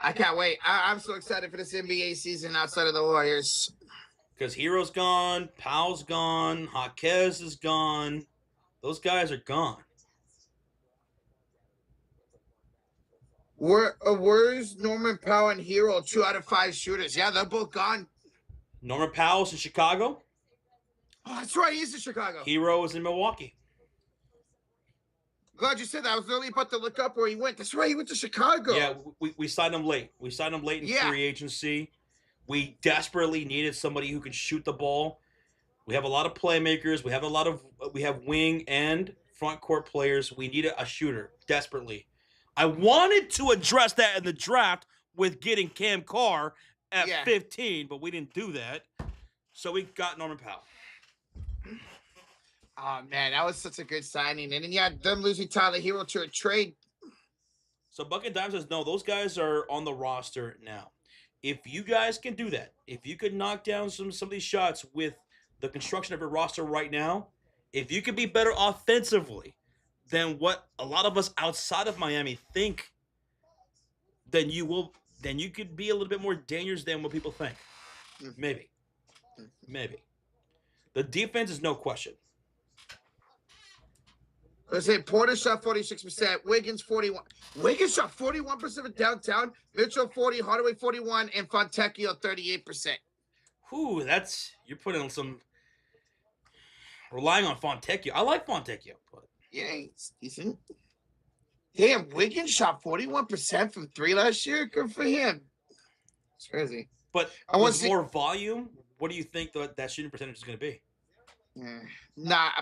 I can't wait. I'm so excited for this NBA season outside of the Warriors. Because Hero's gone, Powell's gone, Jaquez is gone. Those guys are gone. Where's Norman Powell and Hero, 2 out of 5 shooters? Yeah, they're both gone. Norman Powell's in Chicago. Oh, that's right. He's in Chicago. Hero is in Milwaukee. Glad you said that. I was literally about to look up where he went. That's right. He went to Chicago. Yeah, we signed him late. We signed him late in free agency. We desperately needed somebody who can shoot the ball. We have a lot of playmakers. We have wing and front court players. We needed a shooter desperately. I wanted to address that in the draft with getting Cam Carr at 15, but we didn't do that. So we got Norman Powell. Oh, man, that was such a good signing. And then, them losing Tyler Hero to a trade. So Bucket Dime says, no, those guys are on the roster now. If you guys can do that, if you could knock down some of these shots with the construction of your roster right now, if you could be better offensively than what a lot of us outside of Miami think, then you could be a little bit more dangerous than what people think. Maybe. The defense is no question. Let's say Porter shot 46%, Wiggins 41. Wiggins shot 41% of downtown, Mitchell 40, Hardaway 41, and Fontecchio 38%. Whew, you're putting some relying on Fontecchio. I like Fontecchio, but yeah, it's decent. Damn, Wiggins shot 41% from 3 last year. Good for him. It's crazy. But with more volume, what do you think that shooting percentage is going to be?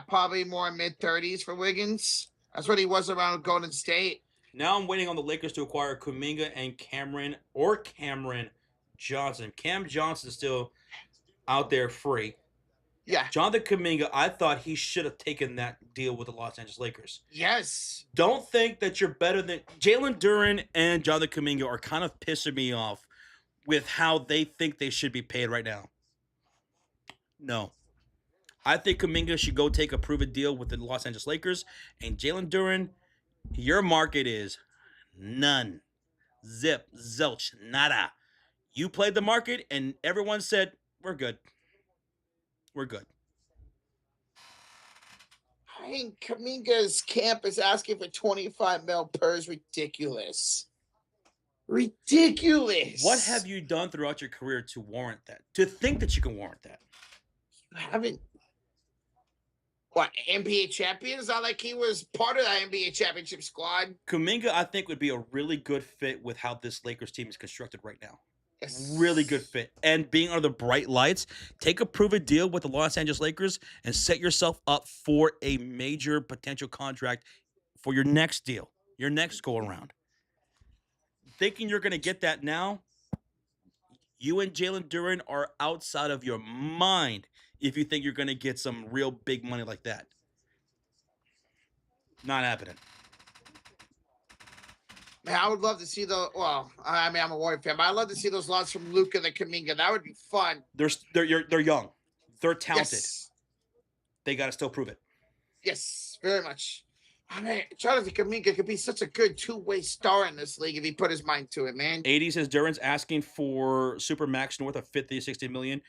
Probably more mid-30s for Wiggins. That's what he was around Golden State. Now I'm waiting on the Lakers to acquire Kuminga and Cameron Johnson. Cam Johnson is still out there free. Yeah. Jonathan Kuminga, I thought he should have taken that deal with the Los Angeles Lakers. Yes. Don't think that you're better than Jalen Duren and Jonathan Kuminga are kind of pissing me off with how they think they should be paid right now. No. I think Kuminga should go take a proven deal with the Los Angeles Lakers. And Jalen Duren, your market is none. Zip, zilch, nada. You played the market, and everyone said, we're good. We're good. I think Kuminga's camp is asking for $25 million per is ridiculous. Ridiculous. What have you done throughout your career to warrant that? To think that you can warrant that? You haven't. What, NBA champion? Is that like he was part of that NBA championship squad? Kuminga, I think, would be a really good fit with how this Lakers team is constructed right now. Yes. Really good fit. And being under the bright lights, take a proven deal with the Los Angeles Lakers and set yourself up for a major potential contract for your next deal, your next go-around. Thinking you're going to get that now, you and Jalen Duren are outside of your mind if you think you're going to get some real big money like that. Not happening. I would love to see the. Well, I mean, I'm a Warrior fan, but I'd love to see those lots from Luka the Kaminga. That would be fun. They're young, they're talented. Yes, They got to still prove it. yes, very much. I mean, Jonathan Kaminga could be such a good two-way star in this league if he put his mind to it, man. 80 says Duran's asking for super max north of 50 to 60 million.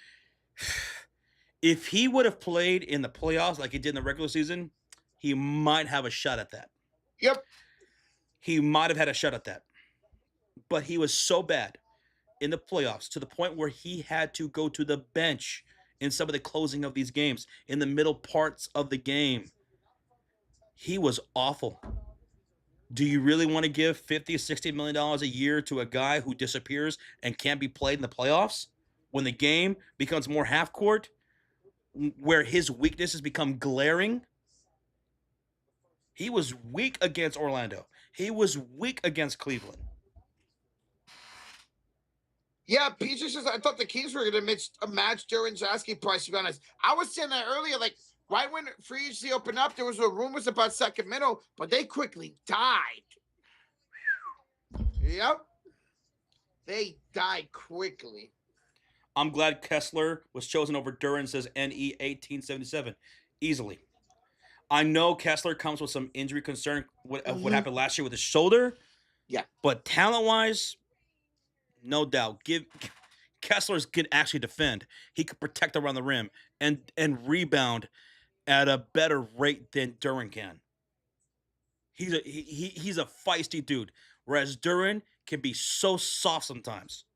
If he would have played in the playoffs like he did in the regular season, he might have a shot at that. Yep. He might have had a shot at that. But he was so bad in the playoffs to the point where he had to go to the bench in some of the closing of these games, in the middle parts of the game. He was awful. Do you really want to give 50, $60 million a year to a guy who disappears and can't be played in the playoffs when the game becomes more half court, where his weaknesses become glaring? He was weak against Orlando. He was weak against Cleveland. Yeah, Peaches says I thought the Kings were going to match Duran's asking price. To be honest, I was saying that earlier. Like right when free agency opened up, there was rumors about Sacramento, but they quickly died. Yep, they died quickly. I'm glad Kessler was chosen over Duran, says NE 1877. Easily. I know Kessler comes with some injury concern what happened last year with his shoulder. Yeah. But talent-wise, no doubt. Kessler's can actually defend. He could protect around the rim and rebound at a better rate than Duran can. He's a feisty dude, whereas Duran can be so soft sometimes.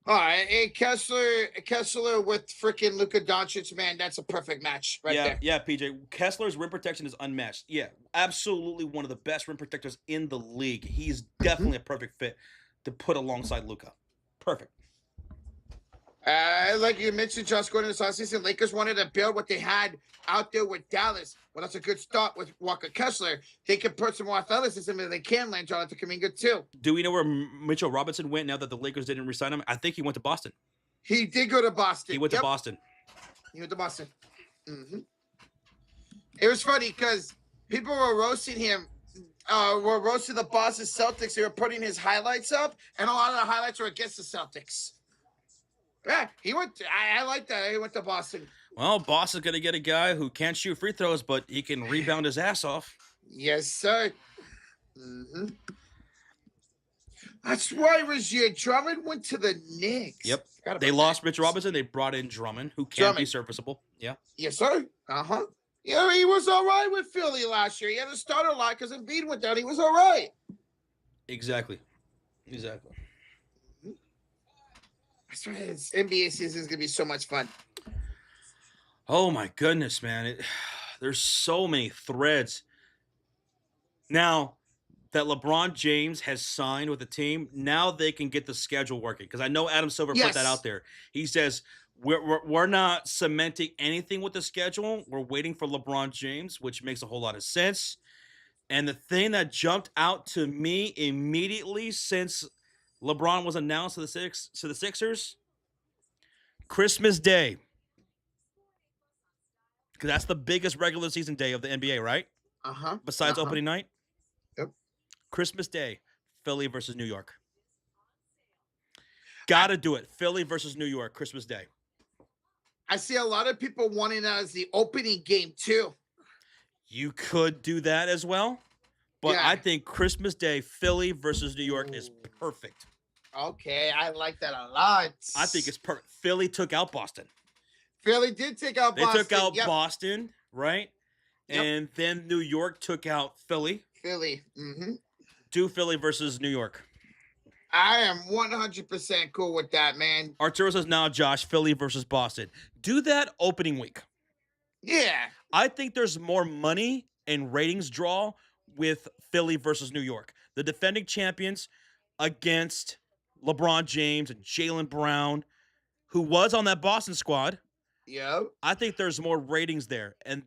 All right, hey, Kessler with freaking Luka Doncic, man, that's a perfect match right there. Yeah, PJ. Kessler's rim protection is unmatched. Yeah, absolutely one of the best rim protectors in the league. He's definitely a perfect fit to put alongside Luka. Perfect. Like you mentioned, Josh Gordon this last season, Lakers wanted to build what they had out there with Dallas. Well, that's a good start with Walker Kessler. They can put some more athleticism and they can land Jonathan Kuminga too. Do we know where Mitchell Robinson went now that the Lakers didn't re-sign him? I think he went to Boston. He did go to Boston. He went to Boston. He went to Boston. It was funny because people were roasting him. Were roasting the Boston Celtics. They were putting his highlights up, and a lot of the highlights were against the Celtics. Yeah, he went. I like that. He went to Boston. Well, Boston's going to get a guy who can't shoot free throws, but he can rebound his ass off. Yes, sir. That's right, Rozier. Drummond went to the Knicks. Yep. They lost Mitch Robinson. They brought in Drummond, who can be serviceable. Yeah. Yes, sir. Yeah, he was all right with Philly last year. He had to start a lot because Embiid went down. He was all right. Exactly. That's right. NBA season is going to be so much fun. Oh, my goodness, man. There's so many threads. Now that LeBron James has signed with the team, now they can get the schedule working. Because I know Adam Silver put that out there. He says, we're not cementing anything with the schedule. We're waiting for LeBron James, which makes a whole lot of sense. And the thing that jumped out to me immediately since LeBron was announced to the Sixers, Christmas Day. Because that's the biggest regular season day of the NBA, right? Besides opening night? Yep. Christmas Day, Philly versus New York. Gotta do it. Philly versus New York, Christmas Day. I see a lot of people wanting that as the opening game, too. You could do that as well. But I think Christmas Day, Philly versus New York is perfect. Okay, I like that a lot. I think it's perfect. Philly took out Boston. Philly did take out Boston. They took out Boston, right? Yep. And then New York took out Philly. Do Philly versus New York. I am 100% cool with that, man. Arturo says now, Josh, Philly versus Boston. Do that opening week. Yeah. I think there's more money and ratings draw with Philly versus New York. The defending champions against LeBron James and Jaylen Brown, who was on that Boston squad. Yeah. I think there's more ratings there. And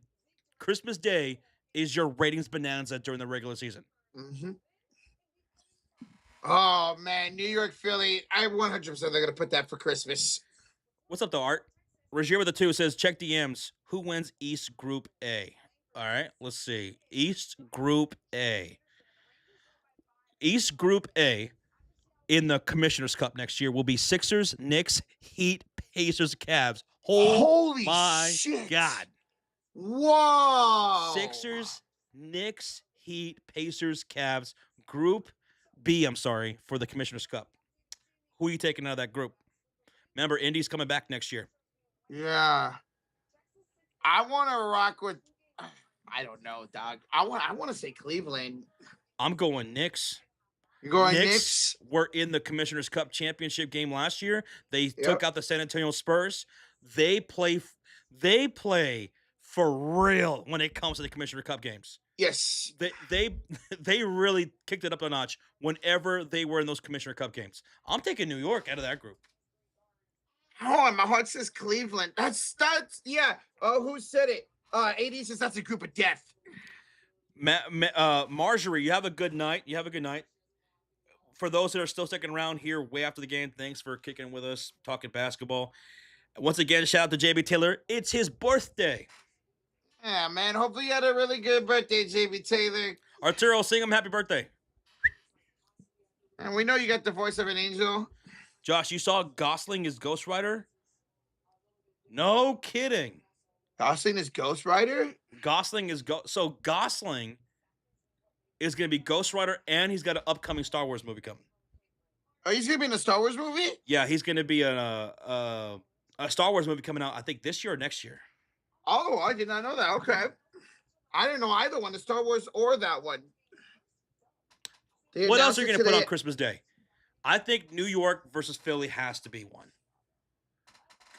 Christmas Day is your ratings bonanza during the regular season. Oh, man. New York, Philly. I 100% they're going to put that for Christmas. What's up, though, Art? Rozier with the 2 says, check DMs. Who wins East Group A? All right, let's see. East Group A. East Group A in the Commissioner's Cup next year will be Sixers, Knicks, Heat, Pacers, Cavs. Holy My shit. God. Whoa. Sixers, Knicks, Heat, Pacers, Cavs. Group B, for the Commissioner's Cup. Who are you taking out of that group? Remember, Indy's coming back next year. Yeah. I want to rock with, I don't know, dog. I want to say Cleveland. I'm going Knicks. You're going Knicks Knicks? were in the Commissioner's Cup championship game last year. They Yep. took out the San Antonio Spurs. They play for real when it comes to the Commissioner Cup games. Yes. They really kicked it up a notch whenever they were in those Commissioner Cup games. I'm taking New York out of that group. Oh, and my heart says Cleveland. That's yeah. Oh, who said it? 80 says that's a group of death. Marjorie, you have a good night. For those that are still sticking around here way after the game, thanks for kicking with us, talking basketball. Once again, shout out to JB Taylor. It's his birthday. Yeah, man. Hopefully you had a really good birthday, JB Taylor. Arturo, sing him happy birthday. And we know you got the voice of an angel. Josh, you saw Gosling as Ghost Rider? No kidding. Gosling is Ghost Rider? Gosling is Gosling is going to be Ghost Rider, and he's got an upcoming Star Wars movie coming. Are you going to be in a Star Wars movie? Yeah, he's going to be a Star Wars movie coming out, I think, this year or next year. Oh, I did not know that. Okay. I didn't know either one, the Star Wars or that one. What else are you going to put on Christmas Day? I think New York versus Philly has to be one.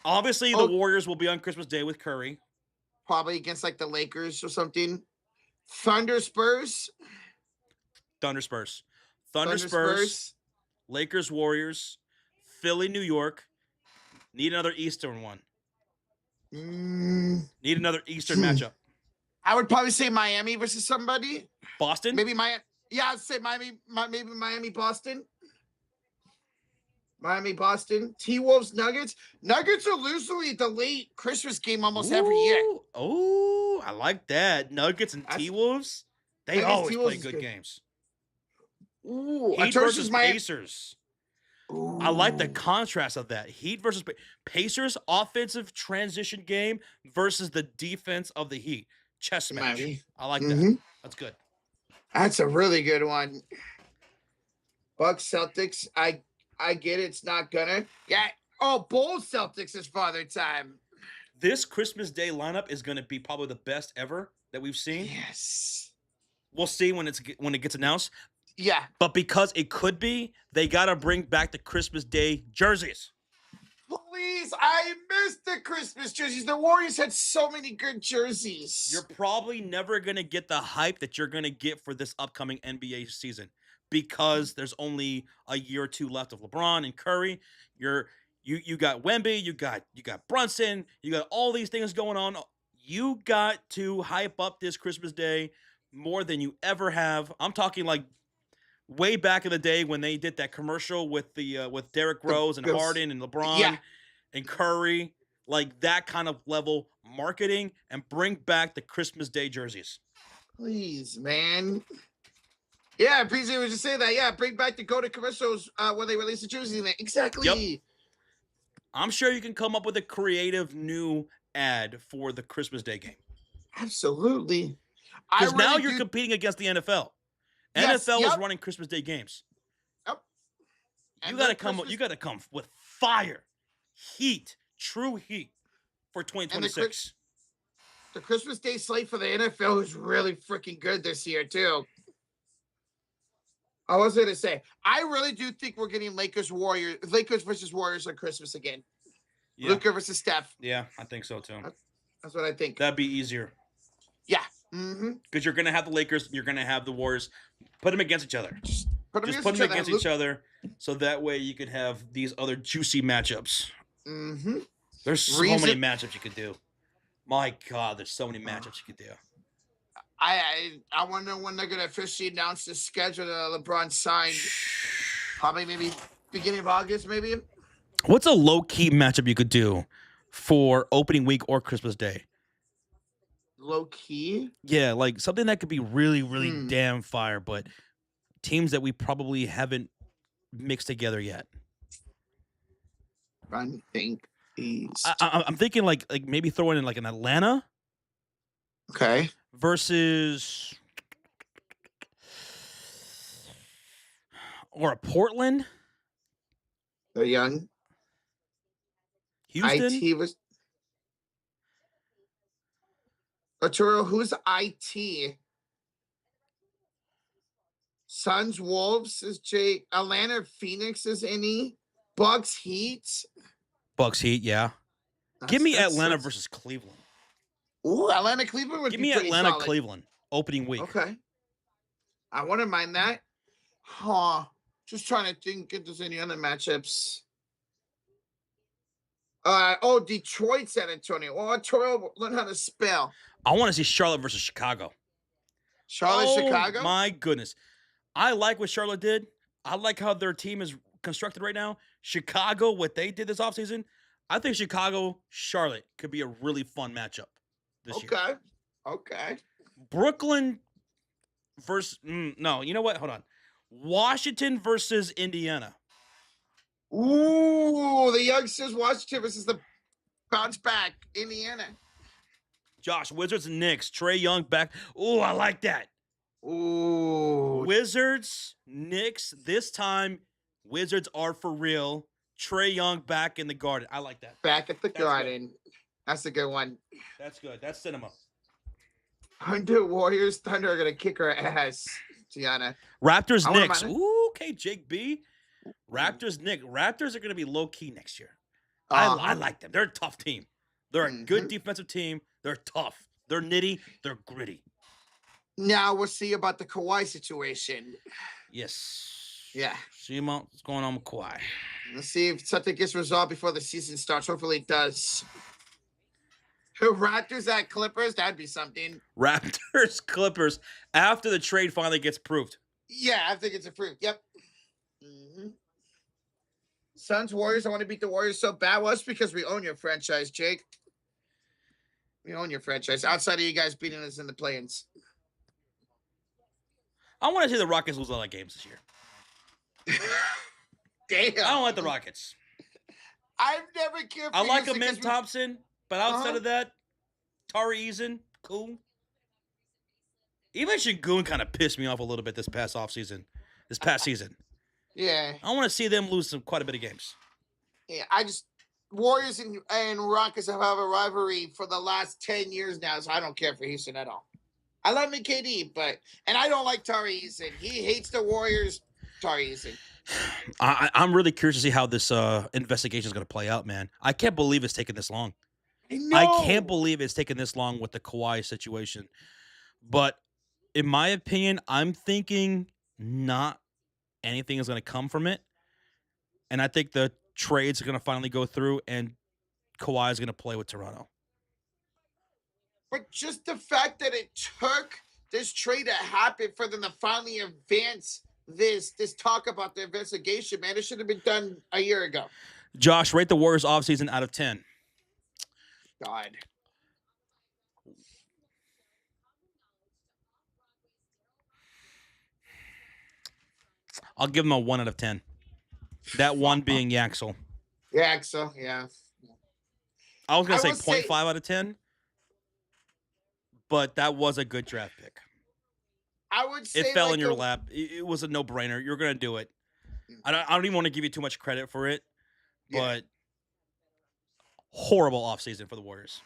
Obviously, the Warriors will be on Christmas Day with Curry. Probably against like the Lakers or something. Thunder Spurs. Lakers Warriors. Philly New York. Need another Eastern one. Need another Eastern matchup. I would probably say Miami versus somebody. Boston? Maybe Miami. Yeah, I'd say Miami. Maybe Miami, Boston. Miami, Boston. T-Wolves, Nuggets. Nuggets are usually the late Christmas game almost every year. Oh, I like that. Nuggets and T-Wolves. They always play good games. Ooh, Heat versus Pacers. Ooh. I like the contrast of that. Heat versus Pacers offensive transition game versus the defense of the Heat. Chess match. I like that. That's good. That's a really good one. Bucks, Celtics. I get it. It's not gonna. Yeah. Oh, Bulls, Celtics is father time. This Christmas Day lineup is going to be probably the best ever that we've seen. Yes. We'll see when it gets announced. Yeah. But because it could be, they got to bring back the Christmas Day jerseys. Please, I missed the Christmas jerseys. The Warriors had so many good jerseys. You're probably never going to get the hype that you're going to get for this upcoming NBA season because there's only a year or two left of LeBron and Curry. You got Wemby, you got Brunson, you got all these things going on. You got to hype up this Christmas Day more than you ever have. I'm talking like way back in the day when they did that commercial with with Derrick Rose and Harden and LeBron and Curry, like that kind of level marketing, and bring back the Christmas Day jerseys. Please, man. Yeah, PJ was just saying that. Yeah, bring back the go-to commercials when they release the jersey. Exactly. Yep. I'm sure you can come up with a creative new ad for the Christmas Day game. Absolutely. Because now you're competing against the NFL. Yes, NFL is running Christmas Day games. Yep. You gotta come with fire, heat, true heat for 2026. The Christmas Day slate for the NFL is really freaking good this year too. I was going to say, I really do think we're getting Lakers versus Warriors on Christmas again. Yeah. Luka versus Steph. Yeah, I think so too. That's what I think. That'd be easier. Yeah. Because you're going to have the Lakers, you're going to have the Warriors. Put them against each other. Just put them against each other so that way you could have these other juicy matchups. There's so many matchups you could do. My God, there's so many matchups you could do. I wonder when they're going to officially announce the schedule that LeBron signed. Probably maybe beginning of August, maybe. What's a low-key matchup you could do for opening week or Christmas Day? Low-key? Yeah, like something that could be really, really damn fire, but teams that we probably haven't mixed together yet. I think East. I'm thinking like maybe throwing in like an Atlanta Okay. versus or a Portland, They're young. Houston. IT was. Arturo, who's IT? Suns, Wolves is Jake. Atlanta, Phoenix is any. Bucks, Heat. Bucks Heat, yeah. Give me Atlanta versus Cleveland. Ooh, Atlanta, Cleveland would Give be me pretty Atlanta, solid. Cleveland opening week. Okay. I wouldn't mind that. Huh. Just trying to think if there's any other matchups. Detroit, San Antonio. Oh, Arturo, learn how to spell. I want to see Charlotte versus Chicago. Charlotte, Chicago? My goodness. I like what Charlotte did. I like how their team is constructed right now. Chicago, what they did this offseason, I think Chicago, Charlotte could be a really fun matchup this year. Okay. Brooklyn versus, no, you know what? Hold on. Washington versus Indiana. Ooh, the youngsters, Washington versus the bounce back, Indiana. Josh, Wizards and Knicks. Trae Young back. Ooh, I like that. Ooh. Wizards, Knicks. This time, Wizards are for real. Trae Young back in the Garden. I like that. Back at the Garden. Good. That's a good one. That's good. That's cinema. Warriors, Thunder are going to kick our ass, Gianna. Raptors, Knicks. Ooh, okay, Jake B. Raptors, Knicks. Raptors are going to be low-key next year. I like them. They're a tough team. They're a good defensive team. They're tough. They're nitty. They're gritty. Now we'll see about the Kawhi situation. Yes. Yeah. See what's going on with Kawhi. Let's see if something gets resolved before the season starts. Hopefully it does. Raptors at Clippers, that'd be something. Raptors, Clippers, after the trade finally gets approved. Yeah, I think it's approved. Yep. Suns, Warriors, I want to beat the Warriors so bad. Well, that's because we own your franchise, Jake. We own your franchise. Outside of you guys beating us in the play-ins. I want to see the Rockets lose a lot of games this year. Damn. I don't like the Rockets. I've never cared for I like Amen Thompson, but outside of that, Tari Eason, cool. Even Şengün kind of pissed me off a little bit this past season. Yeah. I want to see them lose quite a bit of games. Yeah, Warriors and Rockets have a rivalry for the last 10 years now, so I don't care for Houston at all. I love KD, and I don't like Tari Eason. He hates the Warriors, Tari Eason. I'm really curious to see how this investigation is going to play out, man. I can't believe it's taken this long. I can't believe it's taken this long with the Kawhi situation. But in my opinion, I'm thinking not anything is going to come from it. And I think the trades are going to finally go through and Kawhi is going to play with Toronto. But just the fact that it took this trade to happen for them to finally advance this talk about the investigation, man, it should have been done a year ago. Josh, rate the Warriors offseason out of 10. God. I'll give them a 1 out of 10. That one being Yaxel. Yaxel, yeah. I was going to say 0.5 out of 10, but that was a good draft pick. I would say it fell in your lap. It was a no-brainer. You're going to do it. I don't even want to give you too much credit for it, but horrible offseason for the Warriors.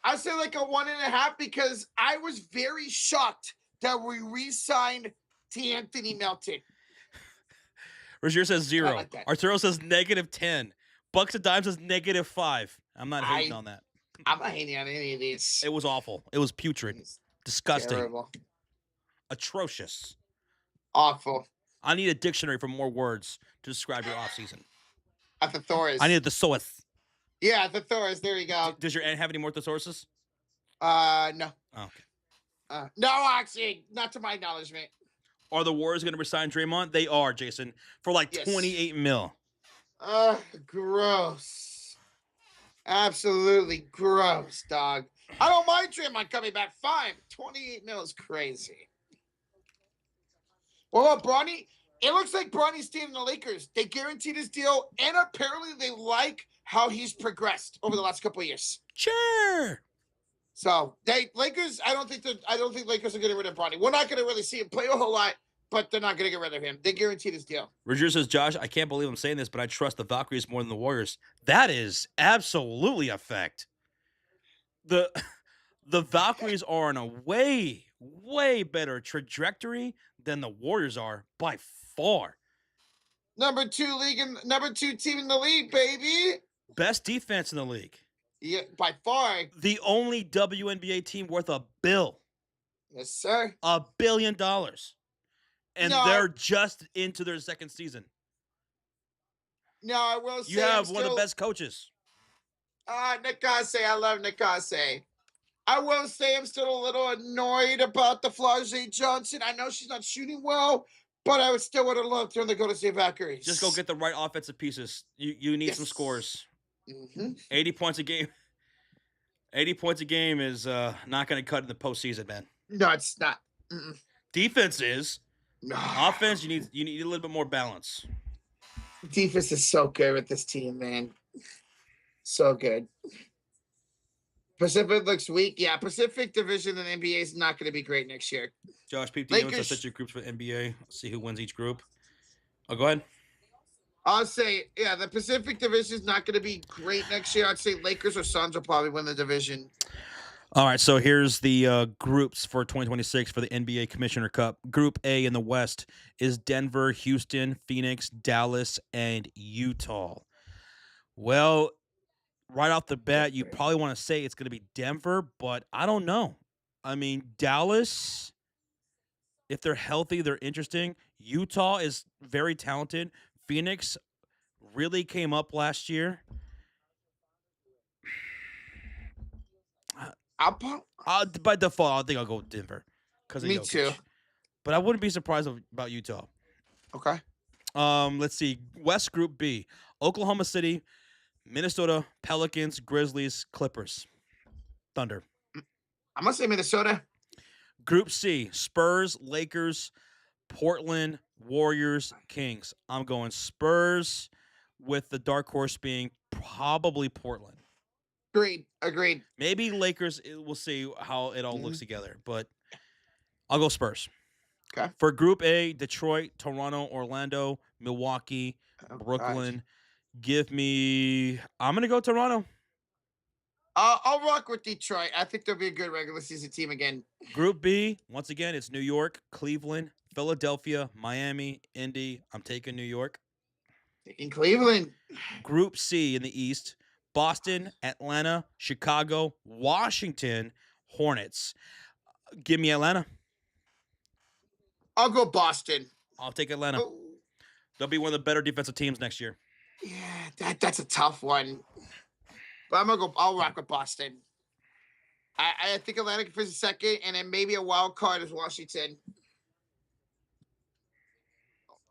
I'd say like a 1.5 because I was very shocked that we re-signed Anthony Melton. Rozier says 0. Like Arturo says -10. Bucks and Dimes says -5. I'm not hating on that. I'm not hating on any of these. It was awful. It was putrid. Disgusting. Terrible. Atrocious. Awful. I need a dictionary for more words to describe your offseason. A thesaurus. I need a thesaurus. Yeah, thesaurus. There you go. Does your aunt have any more thesauruses? No. Oh, okay. No, actually, not to my knowledge, mate. Are the Warriors going to resign Draymond? They are, Jason, for like $28 million. Gross. Absolutely gross, dog. I don't mind Draymond coming back. Fine. $28 million is crazy. What about Bronny? It looks like Bronny's staying in the Lakers. They guaranteed his deal, and apparently they like how he's progressed over the last couple of years. Sure. So Lakers. I don't think Lakers are getting rid of Bronny. We're not going to really see him play a whole lot, but they're not going to get rid of him. They guaranteed his deal. Roger says, Josh, I can't believe I'm saying this, but I trust the Valkyries more than the Warriors. That is absolutely a fact. The Valkyries are on a way, way better trajectory than the Warriors are by far. Number 2 team in the league, baby. Best defense in the league. Yeah, by far. The only WNBA team worth $1 billion. Yes, sir. $1 billion. And they're just into their second season. No, I will say you have one of the best coaches. Nick Gasse. I love Nick Gasse. I will say I'm still a little annoyed about the Flau'jae Johnson. I know she's not shooting well, but I would have loved her to go to St. Valkyries. Just go get the right offensive pieces. You need some scores. Mm-hmm. 80 points a game. 80 points a game is not going to cut in the postseason, man. No, it's not. Mm-mm. Defense is. No. Offense, you need a little bit more balance. Defense is so good with this team, man. So good. Pacific looks weak. Yeah, Pacific Division in the NBA is not going to be great next year. Josh, peep the I set your groups for NBA. Let's see who wins each group. Oh, go ahead. I'll say, yeah, the Pacific Division is not going to be great next year. I'd say Lakers or Suns will probably win the division. All right, so here's the groups for 2026 for the NBA Commissioner Cup. Group A in the West is Denver, Houston, Phoenix, Dallas, and Utah. Well, right off the bat, you probably want to say it's going to be Denver, but I don't know. I mean, Dallas, if they're healthy, they're interesting. Utah is very talented. Phoenix really came up last year. By default, I think I'll go with Denver. Me too. But I wouldn't be surprised about Utah. Okay. Let's see. West Group B. Oklahoma City, Minnesota, Pelicans, Grizzlies, Clippers, Thunder. I'm going to say Minnesota. Group C. Spurs, Lakers, Portland, Warriors, Kings. I'm going Spurs with the dark horse being probably Portland. Agreed. Maybe Lakers, we'll see how it all looks together, but I'll go Spurs. Okay. For Group A, Detroit, Toronto, Orlando, Milwaukee, Brooklyn. God. I'm going to go Toronto. I'll rock with Detroit. I think they'll be a good regular season team again. Group B, once again, it's New York, Cleveland, Philadelphia, Miami, Indy. I'm taking New York. Taking Cleveland. Group C in the East, Boston, Atlanta, Chicago, Washington, Hornets. Give me Atlanta. I'll go Boston. I'll take Atlanta. Oh. They'll be one of the better defensive teams next year. Yeah, that's a tough one. But I'll rock with Boston. I think Atlanta can finish second, and then maybe a wild card is Washington.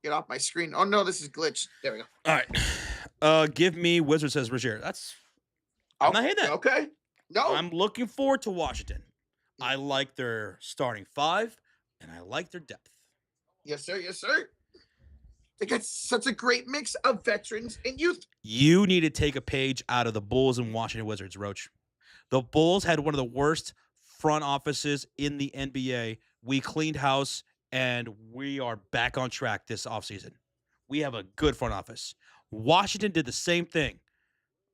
Get off my screen. Oh, no, this is glitched. There we go. All right. Give me Wizards, says Roger. I'm not hating that. Okay. No. I'm looking forward to Washington. I like their starting five, and I like their depth. Yes, sir. Yes, sir. They got such a great mix of veterans and youth. You need to take a page out of the Bulls and Washington Wizards, Roach. The Bulls had one of the worst front offices in the NBA. We cleaned house, and we are back on track this offseason. We have a good front office. Washington did the same thing.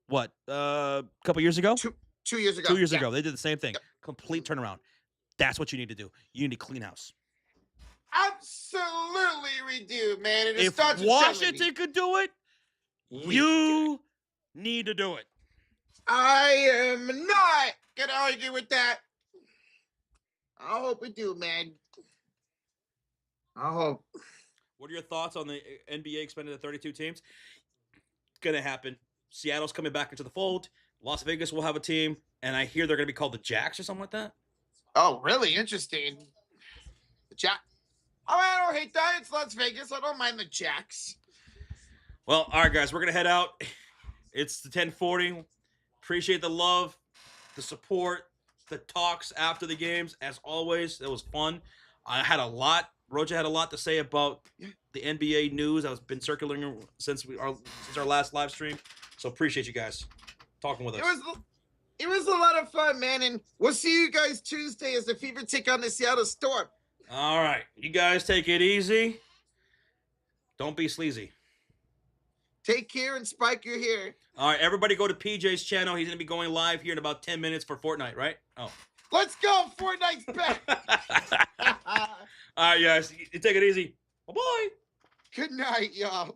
What, a couple years ago? 2 years ago. 2 years ago. They did the same thing. Yep. Complete turnaround. That's what you need to do. You need to clean house. Absolutely we do, man. And if Washington could do it, you need to do it. I am not going to argue with that. I hope we do, man. I hope. What are your thoughts on the NBA expanding to 32 teams? It's going to happen. Seattle's coming back into the fold. Las Vegas will have a team. And I hear they're going to be called the Jacks or something like that. Oh, really? Interesting. The Jacks. Oh, I don't hate that. It's Las Vegas. I don't mind the Jacks. Well, all right, guys. We're going to head out. It's the 10:40. Appreciate the love, the support, the talks after the games. As always, it was fun. I had a lot. Roja had a lot to say about the NBA news. I've been circling since our last live stream. So appreciate you guys talking with us. It was a lot of fun, man, and we'll see you guys Tuesday as the Fever take on the Seattle Storm. All right, you guys take it easy. Don't be sleazy. Take care and spike your hair. All right, everybody go to PJ's channel. He's going to be going live here in about 10 minutes for Fortnite, right? Oh. Let's go. Fortnite's back. All right, guys. You take it easy. Bye-bye. Good night, y'all.